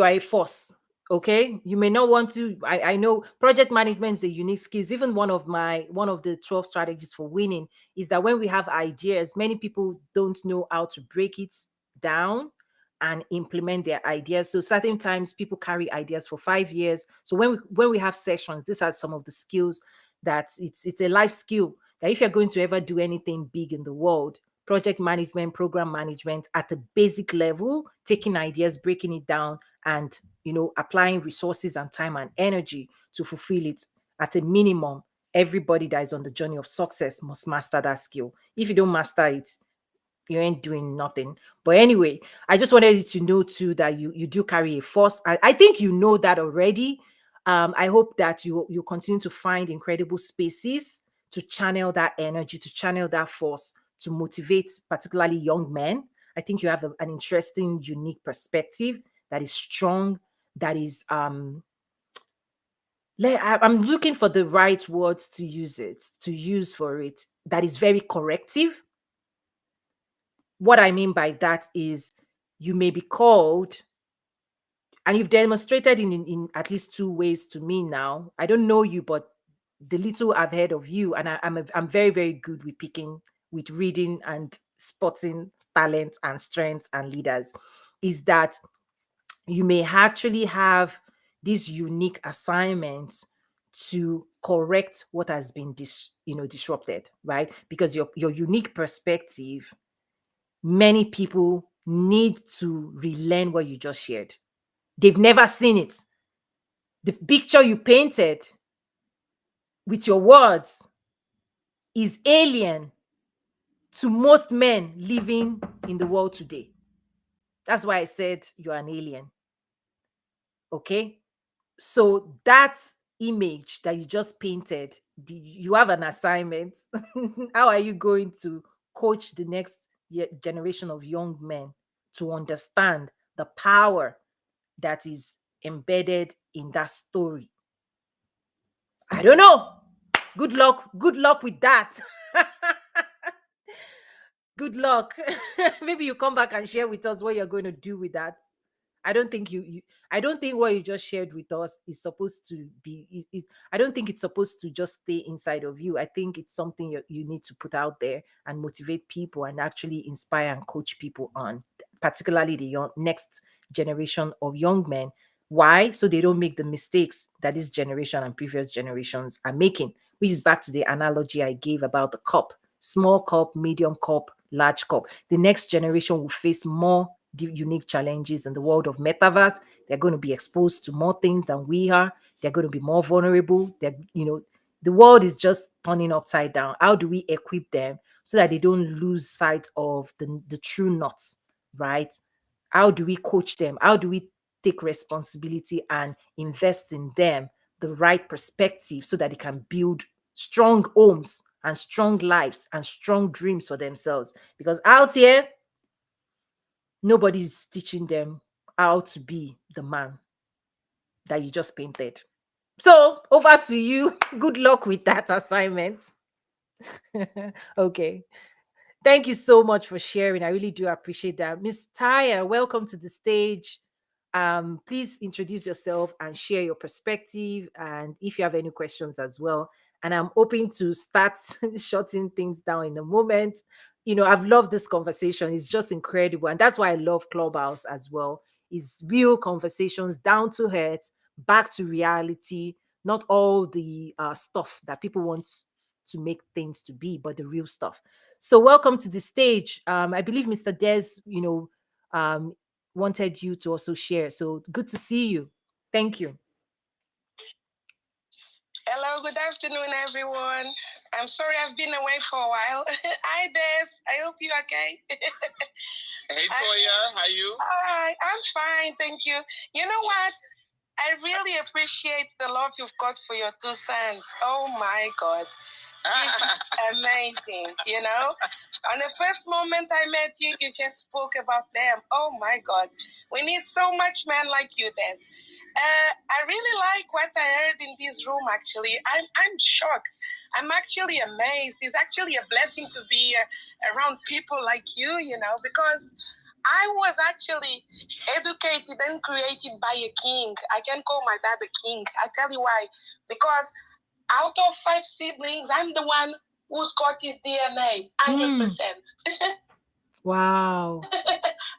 are a force. Okay, you may not want to. I know project management is a unique skill. Even one of the 12 strategies for winning is that when we have ideas, many people don't know how to break it down and implement their ideas. So certain times people carry ideas for 5 years. So when we have sessions, these are some of the skills that it's a life skill that if you're going to ever do anything big in the world, project management, program management at a basic level, taking ideas, breaking it down, and applying resources and time and energy to fulfill it at a minimum. Everybody that is on the journey of success must master that skill. If you don't master it, you ain't doing nothing. But anyway, I just wanted you to know too that you do carry a force. I think you know that already. I hope that you continue to find incredible spaces to channel that energy, to channel that force, to motivate particularly young men. I think you have an interesting, unique perspective that is strong, that is I'm looking for the right words to use for it, that is very corrective. What I mean by that is you may be called, and you've demonstrated in at least 2 ways to me now. I don't know you, but the little I've heard of you, and I'm very, very good with reading and spotting talents and strengths and leaders, is that you may actually have these unique assignments to correct what has been disrupted, right? Because your unique perspective, many people need to relearn what you just shared. They've never seen it. The picture you painted with your words is alien to most men living in the world today. That's why I said you're an alien. Okay? So that image that you just painted, you have an assignment. How are you going to coach the next generation of young men to understand the power that is embedded in that story? I don't know. Good luck with that. Good luck. Maybe you come back and share with us what you're going to do with that. I don't think I don't think what you just shared with us is supposed to be I don't think it's supposed to just stay inside of you. I think it's something you need to put out there and motivate people and actually inspire and coach people on, particularly the next generation of young men. Why? So they don't make the mistakes that this generation and previous generations are making, which is back to the analogy I gave about the cup: small cup, medium cup, large cup. The next generation will face more unique challenges in the world of metaverse. They're going to be exposed to more things than we are. They're going to be more vulnerable. The world is just turning upside down. How do we equip them so that they don't lose sight of the true nuts, right? How do we coach them? How do we take responsibility and invest in them the right perspective so that they can build strong homes and strong lives and strong dreams for themselves? Because out here, nobody's teaching them how to be the man that you just painted. So over to you. Good luck with that assignment. Okay. Thank you so much for sharing. I really do appreciate that. Miss Taya, welcome to the stage. Please introduce yourself and share your perspective, and if you have any questions as well. And I'm hoping to start shutting things down in a moment. I've loved this conversation. It's just incredible. And that's why I love Clubhouse as well. It's real conversations, down to earth, back to reality, not all the stuff that people want to make things to be, but the real stuff. So welcome to the stage. I believe Mr. Des, wanted you to also share. So good to see you. Thank you. Hello, good afternoon, everyone. I'm sorry I've been away for a while. Hi, Des. I hope you're okay. Hey, Toya, how you? Hi, I'm fine, thank you. You know what? I really appreciate the love you've got for your two sons. Oh my God. This is amazing, On the first moment I met you, you just spoke about them. Oh my God. We need so much men like you, Des. I really like what I heard in this room, actually. I'm shocked. I'm actually amazed. It's actually a blessing to be around people like you, because I was actually educated and created by a king. I can call my dad a king. I tell you why. Because out of 5 siblings, I'm the one who's got his DNA, 100%. Wow.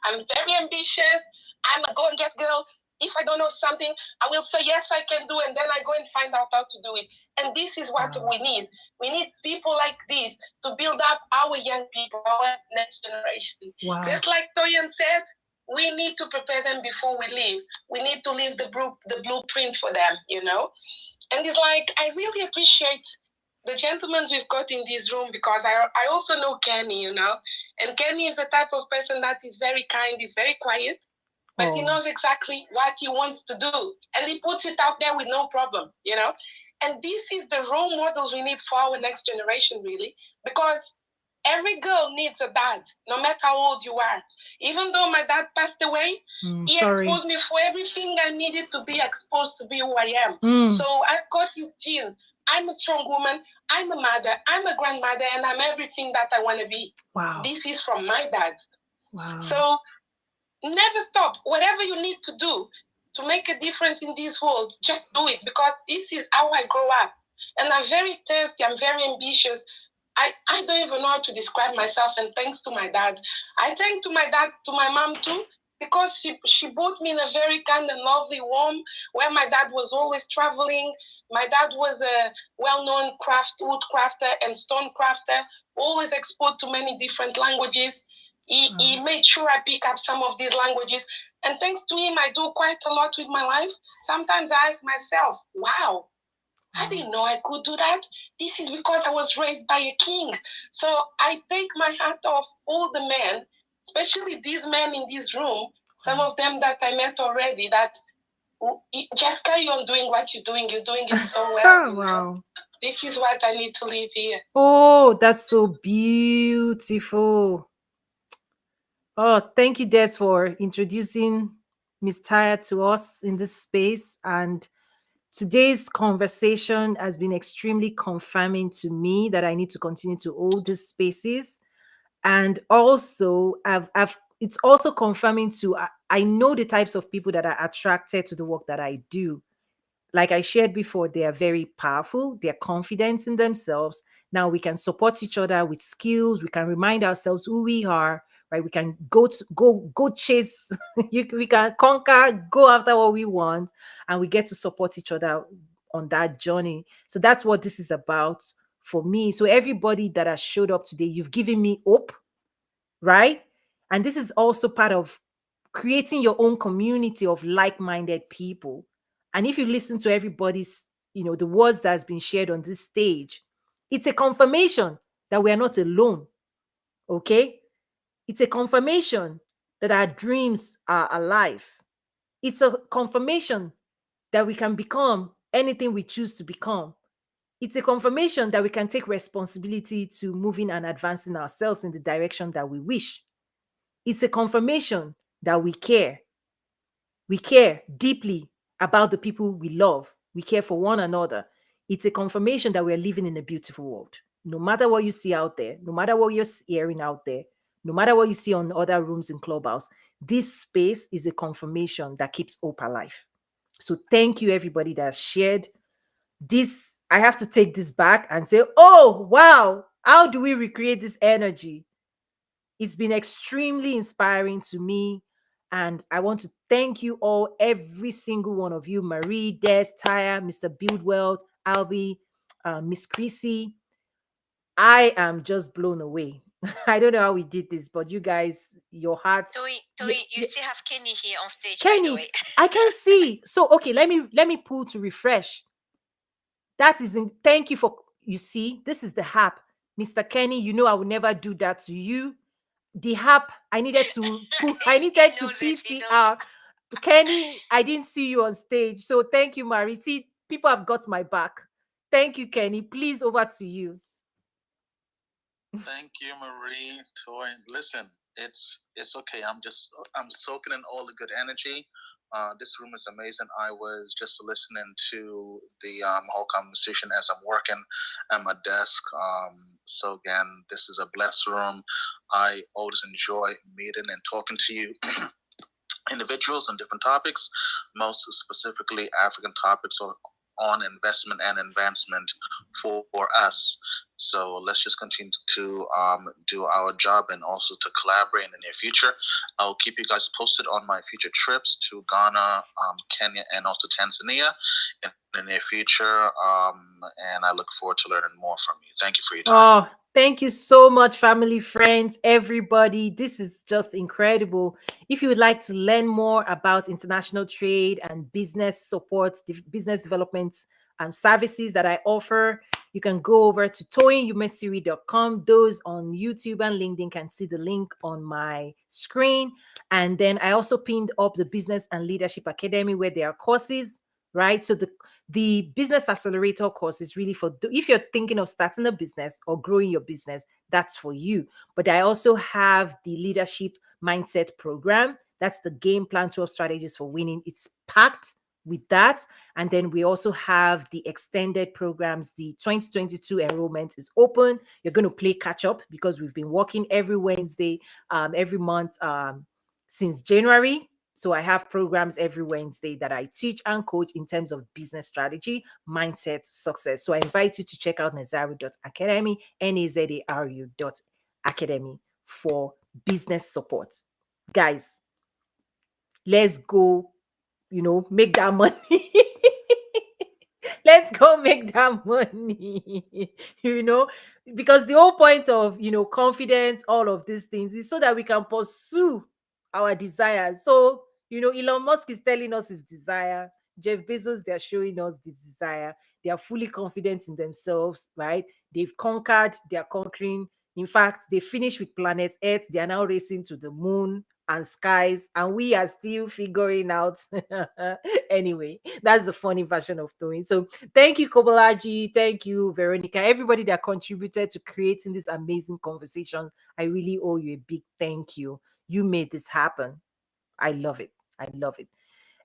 I'm very ambitious. I'm a go-and-get girl. If I don't know something, I will say, yes, I can do, and then I go and find out how to do it. And this is what we need. We need people like this to build up our young people, our next generation. Wow. Just like Toyin said, we need to prepare them before we leave. We need to leave the blueprint for them, And it's like, I really appreciate the gentlemen we've got in this room, because I also know Kenny, And Kenny is the type of person that is very kind, he's very quiet, but he knows exactly what he wants to do. And he puts it out there with no problem, And this is the role models we need for our next generation, really, because every girl needs a dad, no matter how old you are. Even though my dad passed away, he exposed me for everything I needed to be exposed to be who I am. So I've got his genes. I'm a strong woman. I'm a mother. I'm a grandmother, and I'm everything that I want to be. Wow. This is from my dad. Wow. So never stop. Whatever you need to do to make a difference in this world, just do it, because this is how I grow up. And I'm very thirsty. I'm very ambitious. I don't even know how to describe myself, and thanks to my dad. I thank to my dad, to my mom too, because she brought me in a very kind and lovely home where my dad was always traveling. My dad was a well-known wood crafter and stone crafter, always exposed to many different languages. He made sure I pick up some of these languages. And thanks to him, I do quite a lot with my life. Sometimes I ask myself, wow, I didn't know I could do that. This is because I was raised by a king. So I take my hat off all the men, especially these men in this room, some of them that I met already, that just carry on doing what you're doing. You're doing it so well. Wow. This is what I need to leave here. Oh, that's so beautiful. Oh, thank you, Des, for introducing Miss Taya to us in this space. And today's conversation has been extremely confirming to me that I need to continue to hold these spaces. And also, it's also confirming to, I know the types of people that are attracted to the work that I do. Like I shared before, they are very powerful. They're confident in themselves. Now we can support each other with skills. We can remind ourselves who we are, right? We can go chase. We can conquer, go after what we want, and we get to support each other on that journey. So that's what this is about for me. So everybody that has showed up today, you've given me hope, right? And this is also part of creating your own community of like-minded people. And if you listen to everybody's, the words that has been shared on this stage, it's a confirmation that we are not alone. Okay? It's a confirmation that our dreams are alive. It's a confirmation that we can become anything we choose to become. It's a confirmation that we can take responsibility to moving and advancing ourselves in the direction that we wish. It's a confirmation that we care. We care deeply about the people we love. We care for one another. It's a confirmation that we're living in a beautiful world. No matter what you see out there, no matter what you're hearing out there, no matter what you see on other rooms in Clubhouse, this space is a confirmation that keeps hope alive. So thank you, everybody that shared this. I have to take this back and say, oh, wow, how do we recreate this energy? It's been extremely inspiring to me. And I want to thank you all, every single one of you, Marie, Des, Taya, Mr. Buildwell, Albie, Miss Chrissy. I am just blown away. I don't know how we did this, but you guys, your hearts. Toy, you still have Kenny here on stage, by the Kenny, way. I can see. So okay, let me pull to refresh. That is thank you for, you see, this is the app. Mr. Kenny, you know I would never do that to you. The app, I needed to I needed to PTR. Kenny, I didn't see you on stage. So thank you, Marie. See, people have got my back. Thank you, Kenny. Please, over to you. Thank you, Marie. Toy. Listen, it's okay. I'm soaking in all the good energy. This room is amazing. I was just listening to the whole conversation as I'm working at my desk. So again, this is a blessed room. I always enjoy meeting and talking to you. Individuals on different topics, most specifically African topics or on investment and advancement for us. So let's just continue to do our job and also to collaborate in the near future. I'll keep you guys posted on my future trips to Ghana, Kenya, and also Tanzania in the near future. And I look forward to learning more from you. Thank you for your time. Oh, thank you so much, family, friends, everybody. This is just incredible. If you would like to learn more about international trade and business support, business development and services that I offer, you can go over to toyinumesiri.com. Those on YouTube and LinkedIn can see the link on my screen. And then I also pinned up the Business and Leadership Academy, where there are courses, right? So the Business Accelerator course is really for, if you're thinking of starting a business or growing your business, that's for you. But I also have the Leadership Mindset Program. That's the Game Plan 12 Strategies for Winning. It's packed with that. And then we also have the extended programs. The 2022 enrollment is open. You're going to play catch up because we've been working every Wednesday, every month since January. So I have programs every Wednesday that I teach and coach in terms of business strategy, mindset, success. So I invite you to check out nazaru.academy, nazaru.academy for business support. Guys, let's go, make that money. Let's go make that money, because the whole point of, confidence, all of these things is so that we can pursue our desires. So, Elon Musk is telling us his desire. Jeff Bezos, they're showing us the desire. They are fully confident in themselves, right? They've conquered, they're conquering. In fact, they finished with planet Earth. They are now racing to the moon and skies, and we are still figuring out. Anyway, that's the funny version of doing. So thank you, Kobolaji. Thank you, Veronica. Everybody that contributed to creating this amazing conversation. I really owe you a big thank you. You made this happen. I love it. I love it.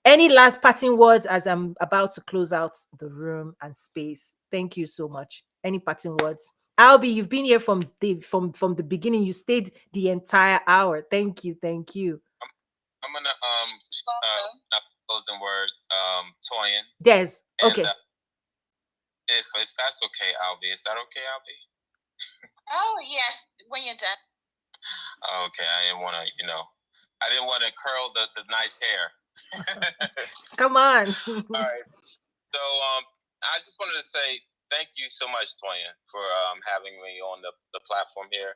Any last parting words as I'm about to close out the room and space? Thank you so much. Any parting words? Albie, you've been here from the beginning. You stayed the entire hour. Thank you. Thank you. I'm gonna closing word, Toyin. Des. Okay. If that's okay, Albie. Is that okay, Albie? Oh yes, when you're done. Okay, I didn't want to curl the nice hair. Come on. All right. So I just wanted to say thank you so much, Toyin, for having me on the platform here.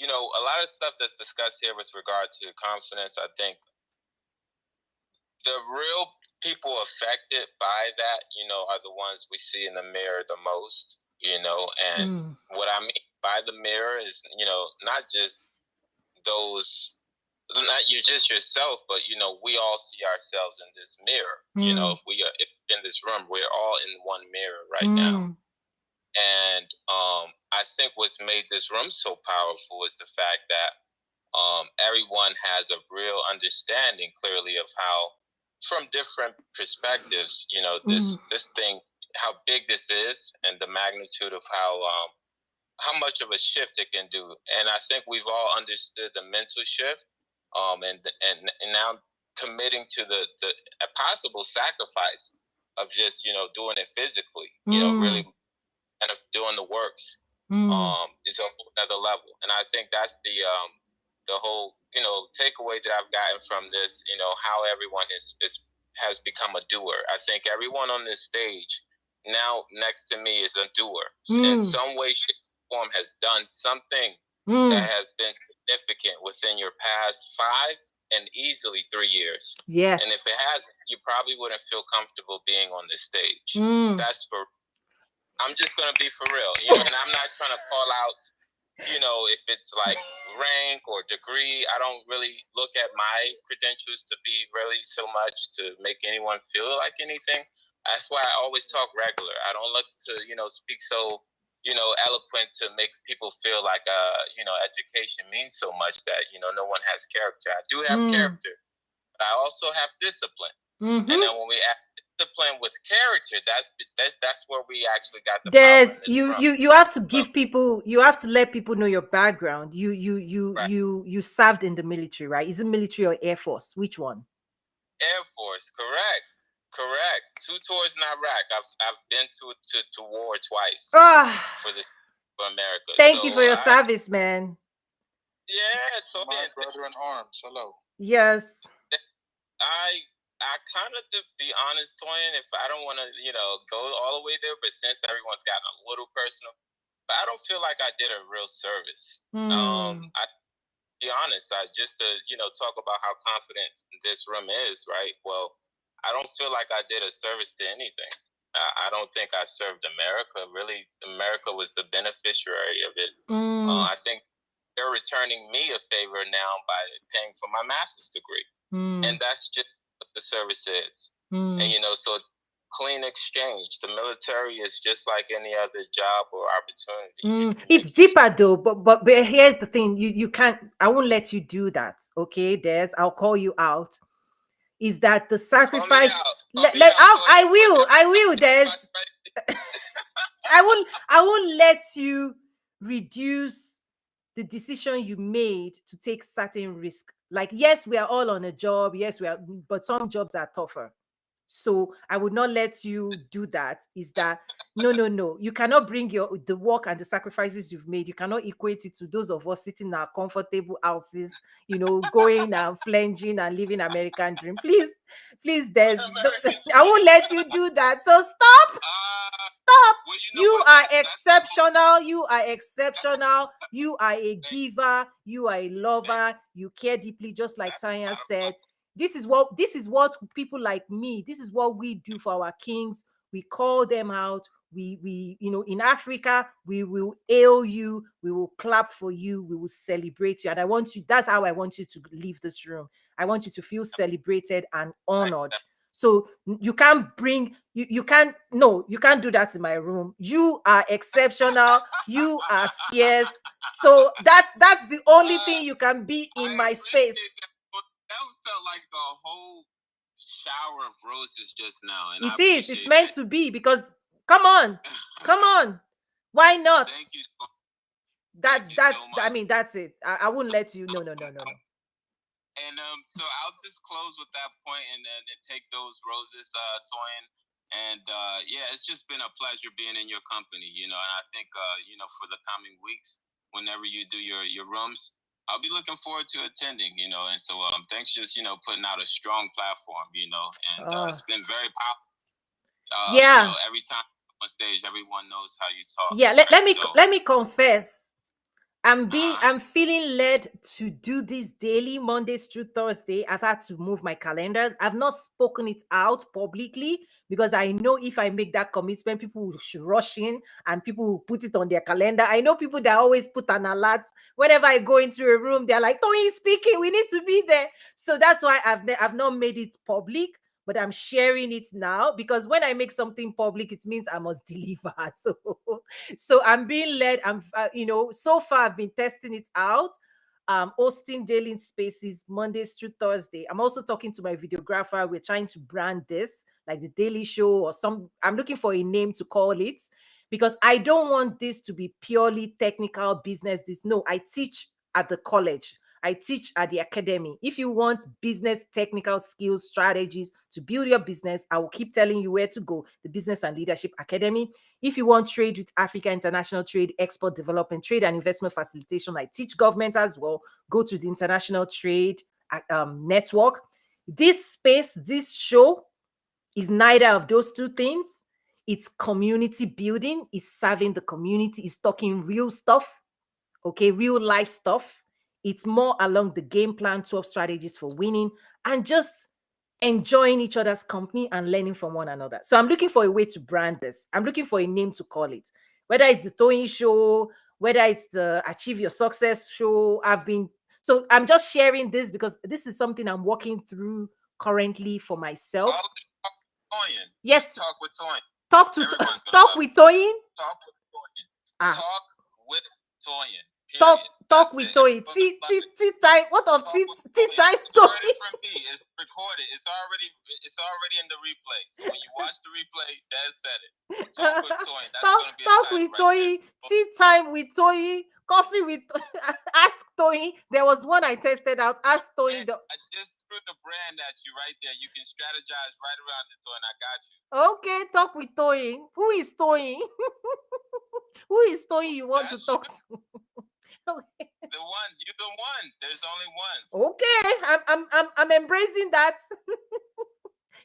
A lot of stuff that's discussed here with regard to confidence, I think the real people affected by that, are the ones we see in the mirror the most, and what I mean by the mirror is, not just those, not you just yourself, but, we all see ourselves in this mirror. If in this room, we're all in one mirror right now. And I think what's made this room so powerful is the fact that everyone has a real understanding clearly of how, from different perspectives, this thing, how big this is, and the magnitude of how much of a shift it can do. And I think we've all understood the mental shift, and now committing to the a possible sacrifice of just doing it physically, really kind of doing the works, is a whole other level. And I think that's the whole takeaway that I've gotten from this. How everyone has become a doer. I think everyone on this stage now next to me is a doer in some way, shape, or form, has done something that has been significant within your past 5 and easily 3 years. Yes. And if it hasn't, you probably wouldn't feel comfortable being on this stage. That's for. I'm just gonna be for real, and I'm not trying to call out, if it's like rank or degree. I don't really look at my credentials to be really so much to make anyone feel like anything. That's why I always talk regular. I don't look to, speak so, eloquent to make people feel like, education means so much that, no one has character. I do have character, but I also have discipline. And then when we add discipline with character, that's where we actually got the there's power you have to give people, you have to let people know your background. Right. You served in the military, right? Is it military or Air Force? Which one? Air Force, correct. 2 tours in Iraq. I've been to war twice for America. Thank you for your service, man. Yeah, so My brother in arms. Hello. Yes. I kind of, to be honest, Toyin, if I don't want to, go all the way there, but since everyone's gotten a little personal, but I don't feel like I did a real service. I be honest, I just to talk about how confident this room is, right? Well, I don't feel like I did a service to anything. I don't think I served America. Really, America was the beneficiary of it. I think they're returning me a favor now by paying for my master's degree, and that's just what the service is. And so clean exchange. The military is just like any other job or opportunity. It's deeper though, but here's the thing: you can't. I won't let you do that. Okay, Des, I'll call you out. Is that the sacrifice? I will, Des. I won't let you reduce the decision you made to take certain risk. Like, yes, we are all on a job. Yes, we are, but some jobs are tougher. So I would not let you do that. Is that no. You cannot bring the work and the sacrifices you've made. You cannot equate it to those of us sitting in our comfortable houses, going and flanging and living American dream. Please, Des. I won't let you do that. So stop. Well, you are exceptional. You are exceptional. You are a giver. You are a lover. You care deeply, just like Tanya said. This is what people like me, this is what we do for our kings. We call them out. We in Africa, we will hail you, we will clap for you, we will celebrate you. And that's how I want you to leave this room. I want you to feel celebrated and honored. So you can't you can't do that in my room. You are exceptional. You are fierce. So that's the only thing you can be in my space. That felt like a whole shower of roses just now. And it's meant to be, because come on. Why not? Thank you. That's I mean, that's it. I wouldn't let you. No. And so I'll just close with that point and then take those roses, Toyin. And yeah, it's just been a pleasure being in your company, and I think for the coming weeks, whenever you do your rooms, I'll be looking forward to attending, and so thanks just, putting out a strong platform, and it's been very powerful. Every time on stage, everyone knows how you talk. Yeah, let me confess. I'm feeling led to do this daily, Mondays through Thursday. I've had to move my calendars. I've not spoken it out publicly because I know if I make that commitment, people will rush in and people will put it on their calendar. I know people that always put an alert whenever I go into a room. They're like, "Toyin speaking, we need to be there." So that's why I've not made it public. But I'm sharing it now, because when I make something public, it means I must deliver. So I'm being led. So far I've been testing it out. hosting daily spaces Mondays through Thursday. I'm also talking to my videographer. We're trying to brand this like the Daily Show or some. I'm looking for a name to call it because I don't want this to be purely technical business. No, I teach at the college. I teach at the academy. If you want business technical skills, strategies to build your business, I will keep telling you where to go, the Business and Leadership Academy. If you want trade with Africa, international trade, export development, trade and investment facilitation, I teach government as well. Go to the International Trade Network. This space, this show is neither of those two things. It's community building, it's serving the community, it's talking real stuff, okay, real life stuff. It's more along the game plan, 12 strategies for winning, and just enjoying each other's company and learning from one another. So I'm looking for a way to brand this. I'm looking for a name to call it. Whether it's the Toyin Show, whether it's the Achieve Your Success Show, so I'm just sharing this because this is something I'm working through currently for myself. Toyin. Yes. Talk with Toyin. Talk with Toyin. Talk with Toyin. Talk with Toyin. Talk with Toyin. Tea time. What of tea time? It's recorded. It's already in the replay. So when you watch the replay, Des said it. Talk with Toyin. Talk with Toyin. Tea time with Toyin. Coffee with Ask Toyin. There was one I tested out. Ask Toyin. I just threw the brand at you right there. You can strategize right around it, Toyin. I got you. Okay, talk with Toyin. Who is Toyin? Who is Toyin you want to talk to? Okay. The one, you're the one. There's only one. Okay, I'm embracing that.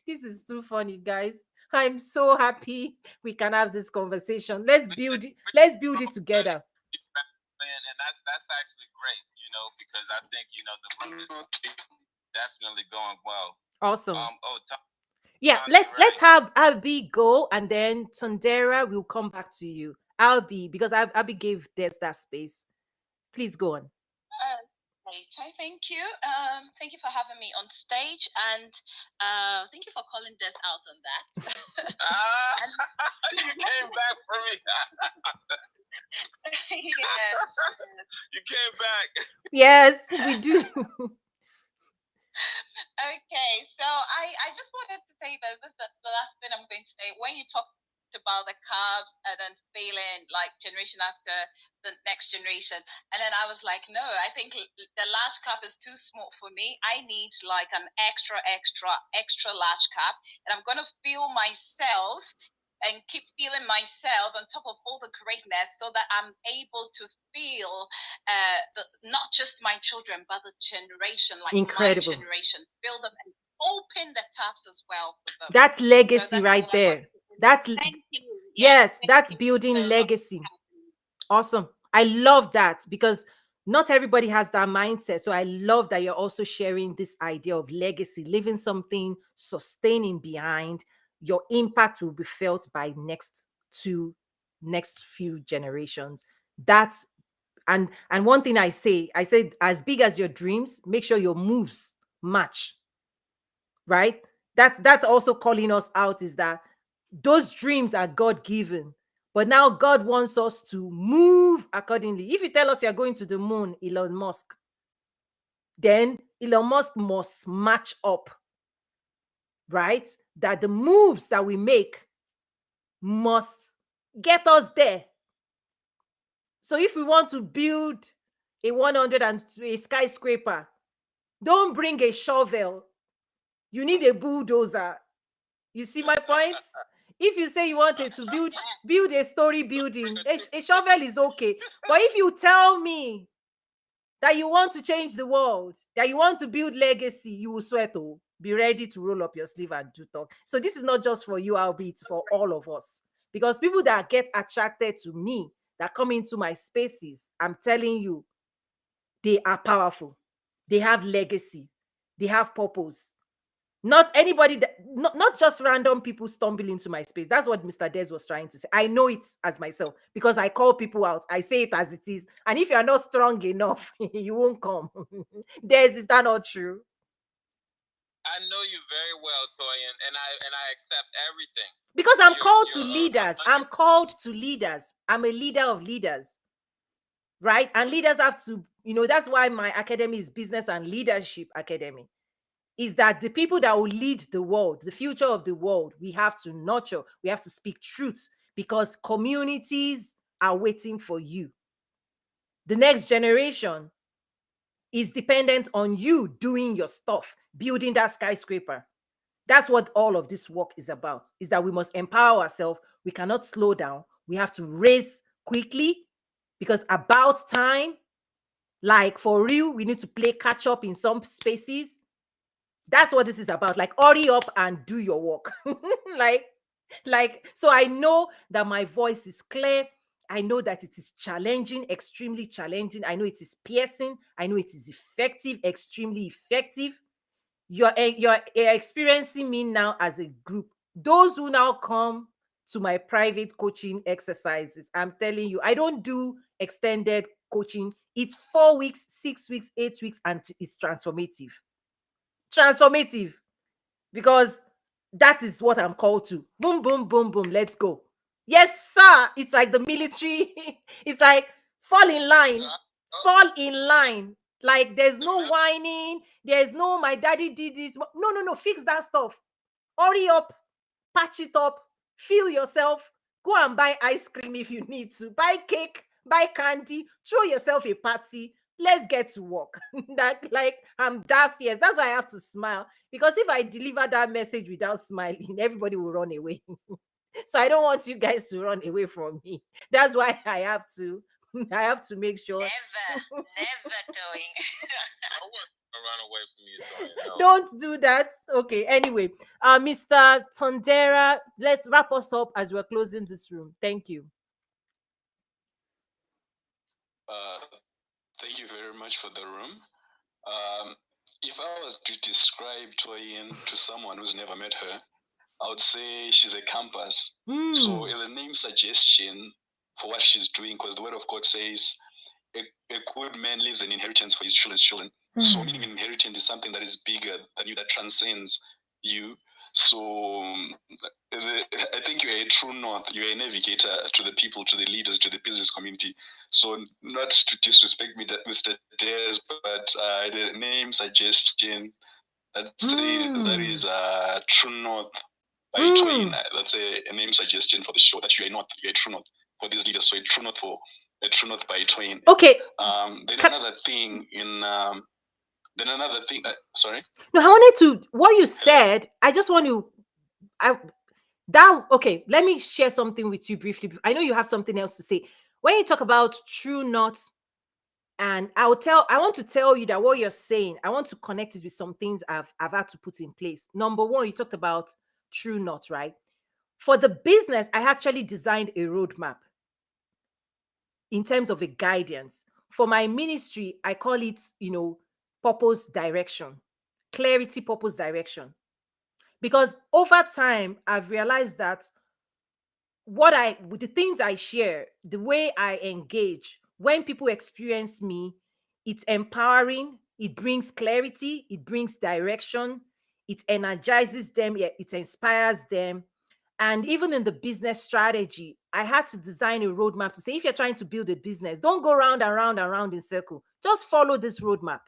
This is too funny, guys. I'm so happy we can have this conversation. Let's build it. Let's build it together. And that's actually great, because I think the room is definitely going well. Awesome. Yeah, let's have Albie go, and then Tondera will come back to you. Albie, because Albie gave Des that space. Please go on. Great. Thank you. Thank you for having me on stage, and thank you for calling Des out on that. You came back for me. Yes. You came back. Yes, we do. Okay, so I just wanted to say that this is the last thing I'm going to say. When you talk about the carbs and then failing like generation after the next generation, and then I was like, no, I think the large cap is too small for me. I need like an extra large cap, and I'm gonna feel myself and keep feeling myself on top of all the greatness, so that I'm able to feel not just my children but the generation, like incredible. My generation, feel them and open the taps as well for them. That's legacy right there. That's yes, that's building legacy. Awesome. I love that because not everybody has that mindset. So I love that you're also sharing this idea of legacy, leaving something sustaining behind. Your impact will be felt by next few generations. That's and one thing I said, as big as your dreams, make sure your moves match. Right? That's also calling us out, is that those dreams are God-given, but now God wants us to move accordingly. If you tell us you're going to the moon, Elon Musk, then Elon Musk must match up, right? That the moves that we make must get us there. So if we want to build a skyscraper, don't bring a shovel. You need a bulldozer. You see my point? If you say you wanted to build a story building, a shovel is okay. But if you tell me that you want to change the world, that you want to build legacy, you will sweat. Oh, be ready to roll up your sleeve and do talk. So this is not just for you, Albie, it's for all of us. Because people that get attracted to me, that come into my spaces, I'm telling you, they are powerful. They have legacy. They have purpose. Not anybody, not just random people stumble into my space. That's what Mr. Des was trying to say. I know it as myself because I call people out. I say it as it is. And if you're not strong enough, you won't come. Des, is that not true? I know you very well, Toyin, and I accept everything. Because I'm called to leaders. I'm called to leaders. I'm a leader of leaders. Right? And leaders have to That's why my academy is Business and Leadership Academy, is that the people that will lead the world, the future of the world, we have to nurture, we have to speak truth, because communities are waiting for you. The next generation is dependent on you doing your stuff, building that skyscraper. That's what all of this work is about, is that we must empower ourselves. We cannot slow down. We have to race quickly, because about time, like for real, we need to play catch up in some spaces. That's what this is about. Like, hurry up and do your work. So I know that my voice is clear. I know that it is challenging, extremely challenging. I know it is piercing. I know it is effective, extremely effective. You're experiencing me now as a group. Those who now come to my private coaching exercises, I'm telling you, I don't do extended coaching. It's 4 weeks, 6 weeks, 8 weeks, and it's transformative. Transformative, because that is what I'm called to. Boom, boom, boom, boom. Let's go. Yes, sir. It's like the military. It's like fall in line. Fall in line. Like, there's no whining. There's no my daddy did this. No. Fix that stuff. Hurry up. Patch it up. Feel yourself. Go and buy ice cream if you need to. Buy cake. Buy candy. Throw yourself a party. Let's get to work. I'm that fierce. That's why I have to smile. Because if I deliver that message without smiling, everybody will run away. So I don't want you guys to run away from me. That's why I have to make sure. Never doing. I wouldn't run away from you, Toyin. No. Don't do that. Okay. Anyway, Mr. Tondera, let's wrap us up as we're closing this room. Thank you. Thank you very much for the room. If I was to describe Toyin to someone who's never met her, I would say she's a compass. So as a name suggestion for what she's doing, because the word of God says a good man leaves an inheritance for his children's children. So meaning inheritance is something that is bigger than you, that transcends you. So I think you're a true north. You're a navigator to the people, to the leaders, to the business community. So not to disrespect me, that Mr. Dares, but the name suggestion, that is true north by Toyin. That's a name suggestion for the show, that you're a north, you're a true north for these leaders. So a true north by Toyin. Okay. Then another thing sorry. No, I wanted to, what you said, I just want to, okay, let me share something with you briefly. I know you have something else to say. When you talk about true north, and I want to tell you that what you're saying, I want to connect it with some things I've had to put in place. Number one, you talked about true north, right? For the business, I actually designed a roadmap in terms of a guidance. For my ministry, I call it, purpose direction, clarity, purpose direction. Because over time, I've realized that with the things I share, the way I engage, when people experience me, it's empowering, it brings clarity, it brings direction, it energizes them, it inspires them. And even in the business strategy, I had to design a roadmap to say, if you're trying to build a business, don't go round and round and round in circle. Just follow this roadmap.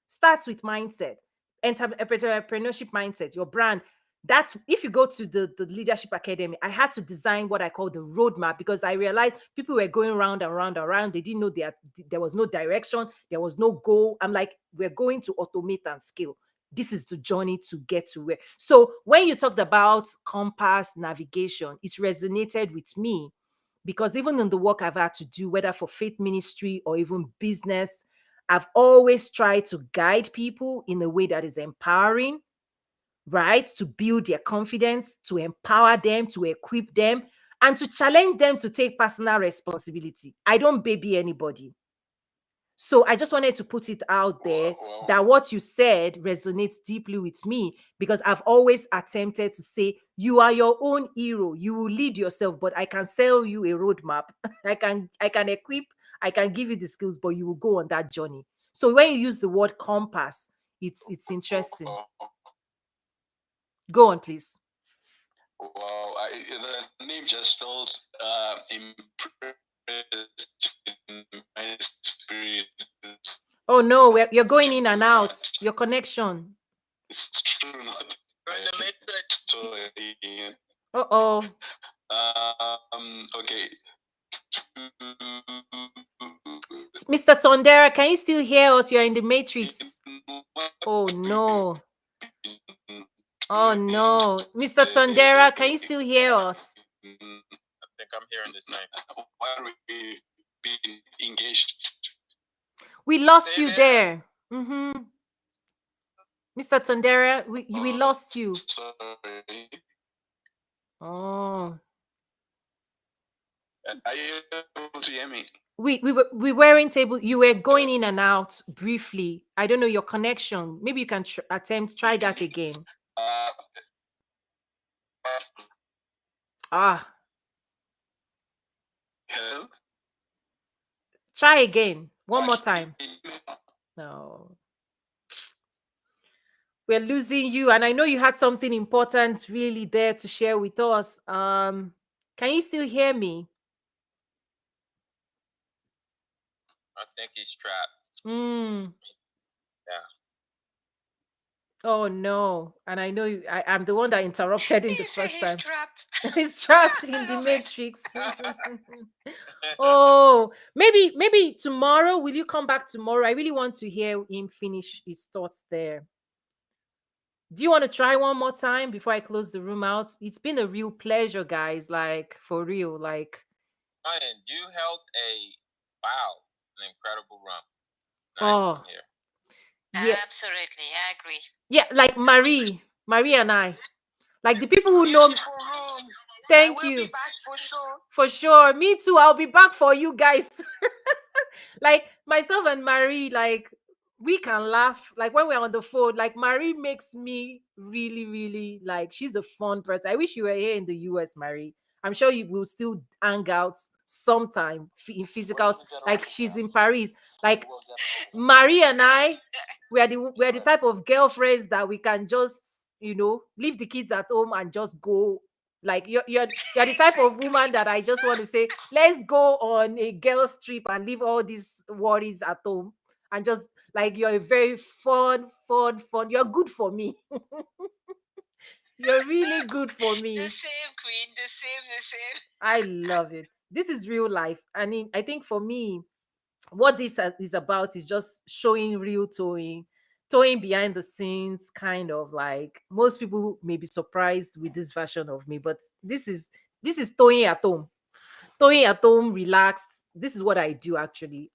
Starts with mindset, entrepreneurship mindset, your brand. That's, if you go to the Leadership Academy, I had to design what I call the roadmap, because I realized people were going round and round and round. They didn't know there was no direction. There was no goal. I'm like, we're going to automate and scale. This is the journey to get to where. So when you talked about compass navigation, it resonated with me, because even in the work I've had to do, whether for faith ministry or even business, I've always tried to guide people in a way that is empowering, right? To build their confidence, to empower them, to equip them, and to challenge them to take personal responsibility. I don't baby anybody. So I just wanted to put it out there that what you said resonates deeply with me, because I've always attempted to say, you are your own hero. You will lead yourself, but I can sell you a roadmap. I can equip, I can give you the skills, but you will go on that journey. So when you use the word compass, it's interesting. Go on, please. Wow, the name just felt impressed in my spirit. Oh no, you're going in and out. Your connection. It's true, not. Uh-oh. Okay. Mr. Tondera, can you still hear us? You're in the matrix. Oh no. Oh no. Mr. Tondera, can you still hear us? I think I'm hearing the same. Why are we being engaged? We lost you there. Mm-hmm. Mr. Tondera, we lost you. Sorry. Oh. Are you able to hear me? We weren't able. You were going in and out briefly. I don't know your connection. Maybe you can try that again. Hello? Try again. One more time. No. We're losing you. And I know you had something important really there to share with us. Can you still hear me? I think he's trapped. Yeah. Oh no. And I know I'm the one that interrupted him the first time. Trapped. He's trapped in the matrix. Oh, maybe tomorrow. Will you come back tomorrow? I really want to hear him finish his thoughts there. Do you want to try one more time before I close the room out? It's been a real pleasure, guys. Like, for real. Like, Ryan, you held an incredible run. Nice here. Yeah. Absolutely, I agree. Yeah, like Marie and I. Like the people who know. Thank you. Be back for sure. For sure. Me too. I'll be back for you guys. Like myself and Marie, like we can laugh. Like when we're on the phone, like Marie makes me really, really like she's a fun person. I wish you were here in the US, Marie. I'm sure you will still hang out sometime in physical. Like she's in Paris. Like Marie and I, we are the type of girlfriends that we can just, leave the kids at home and just go. Like you're the type of woman that I just want to say, let's go on a girls trip and leave all these worries at home and just like you're a very fun. You're good for me. You're really good for me. The same, Queen. The same. I love it. This is real life. I think for me, what this is about is just showing real towing behind the scenes, kind of like most people may be surprised with this version of me, but this is towing at home, relaxed. This is what I do actually.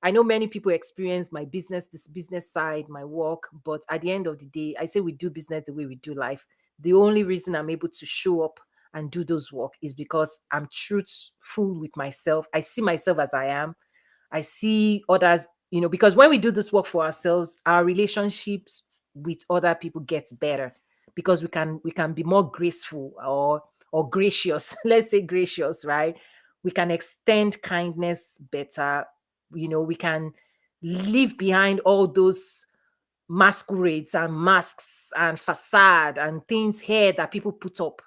I know many people experience this business side, my work, but at the end of the day, I say we do business the way we do life. The only reason I'm able to show up and do those work is because I'm truthful with myself. I see myself as I am. I see others, because when we do this work for ourselves, our relationships with other people gets better because we can be more graceful or gracious. Let's say gracious, right? We can extend kindness better. We can leave behind all those masquerades and masks and facade and things here that people put up.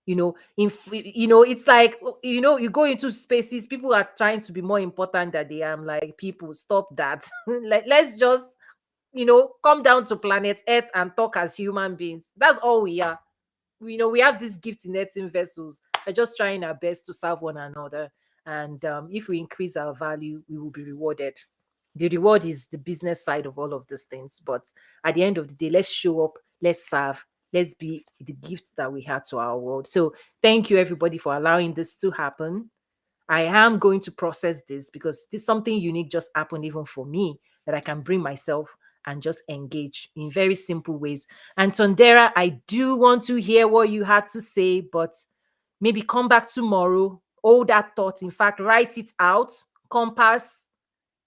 It's like, you go into spaces, people are trying to be more important than they are. I'm like, people, stop that. Let's just come down to planet Earth and talk as human beings. That's all we are. We have these gifts in earthen vessels. We're just trying our best to serve one another, and if we increase our value, we will be rewarded. The reward is the business side of all of these things, but at the end of the day, let's show up, let's serve, let's be the gift that we had to our world. So thank you everybody for allowing this to happen. I am going to process this because this something unique just happened even for me, that I can bring myself and just engage in very simple ways. And Tondera, I do want to hear what you had to say, but maybe come back tomorrow, hold that thought. In fact, write it out. Compass,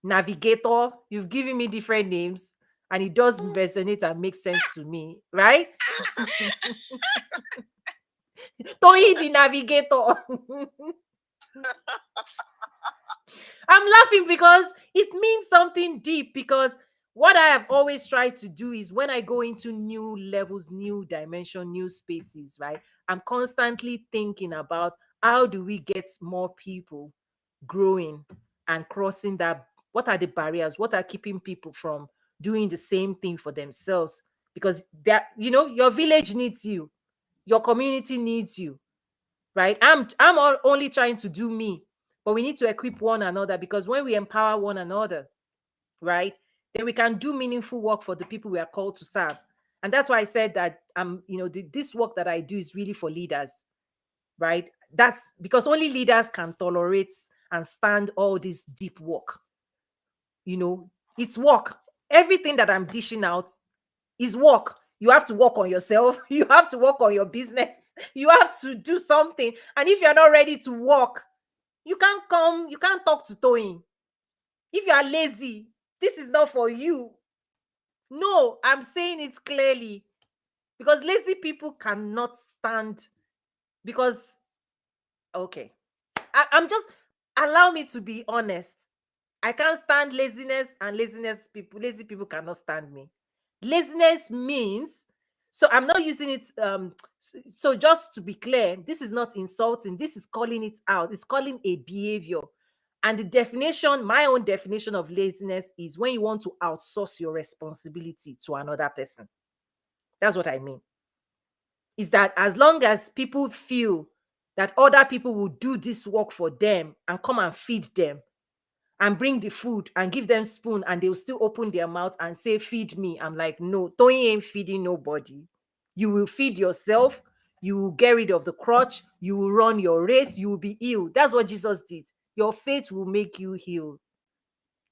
navigator, you've given me different names and it does resonate and make sense to me, right? Toyi the navigator. I'm laughing because it means something deep, because what I have always tried to do is when I go into new levels, new dimension, new spaces, right? I'm constantly thinking about how do we get more people growing and crossing that What are the barriers? What are keeping people from doing the same thing for themselves? Because that, your village needs you, your community needs you, right? I'm only trying to do me, but we need to equip one another, because when we empower one another, right, then we can do meaningful work for the people we are called to serve. And that's why I said that this work that I do is really for leaders, right? That's because only leaders can tolerate and stand all this deep work. It's work. Everything that I'm dishing out is work. You have to work on yourself. You have to work on your business. You have to do something. And if you're not ready to work, you can't talk to Toyin. If you are lazy, this is not for you. No, I'm saying it clearly, because lazy people cannot stand. Because, okay, I'm just, allow me to be honest. I can't stand laziness, and lazy people cannot stand me. Laziness means, so I'm not using it, so just to be clear, this is not insulting, this is calling it out. It's calling a behavior. And the definition, my own definition of laziness, is when you want to outsource your responsibility to another person. That's what I mean. Is that as long as people feel that other people will do this work for them and come and feed them and bring the food and give them spoon, and they will still open their mouth and say, feed me. I'm like, no, Toyin ain't feeding nobody. You will feed yourself. You will get rid of the crutch. You will run your race. You will be healed. That's what Jesus did. Your faith will make you healed.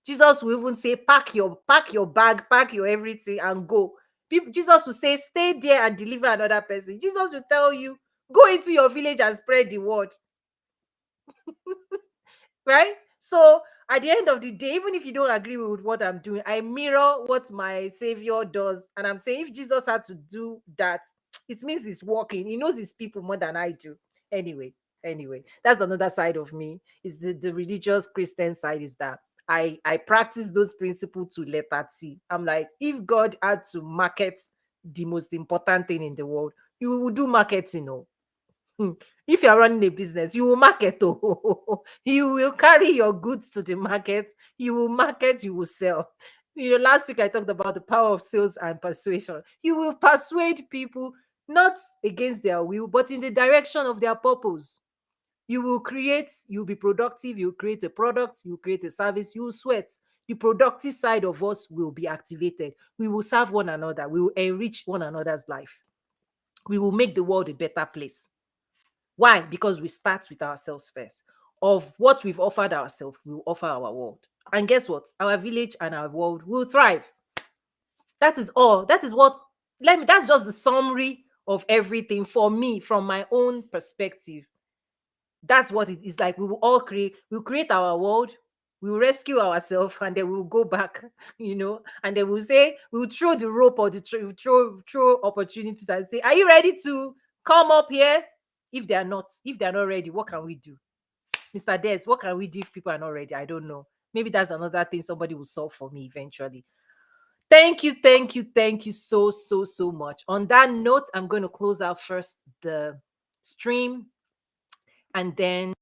Jesus will even say, pack your bag, pack your everything and go. Jesus will say, stay there and deliver another person. Jesus will tell you, go into your village and spread the word. Right? So at the end of the day, even if you don't agree with what I'm doing, I mirror what my Savior does. And I'm saying, if Jesus had to do that, it means he's working. He knows his people more than I do. Anyway, that's another side of me. Is the religious Christian side, is that I practice those principles to letter T. I'm like, if God had to market the most important thing in the world, you will do marketing. If you're running a business, you will market. You will carry your goods to the market. You will market, you will sell. Last week I talked about the power of sales and persuasion. You will persuade people, not against their will, but in the direction of their purpose. You will create, you'll be productive, you'll create a product, you'll create a service, you will sweat. The productive side of us will be activated. We will serve one another. We will enrich one another's life. We will make the world a better place. Why? Because we start with ourselves first. Of what we've offered ourselves, we will offer our world. And guess what? Our village and our world will thrive. That is all. That is what, that's just the summary of everything for me, from my own perspective. That's what it is like. We will all we'll create our world, we will rescue ourselves, and then we'll go back, and then we'll say, we'll throw the rope, or throw opportunities and say, are you ready to come up here? If they're not ready, what can we do? Mr. Des, what can we do if people are not ready? I don't know. Maybe that's another thing somebody will solve for me eventually. Thank you so much. On that note, I'm going to close out first the stream, and then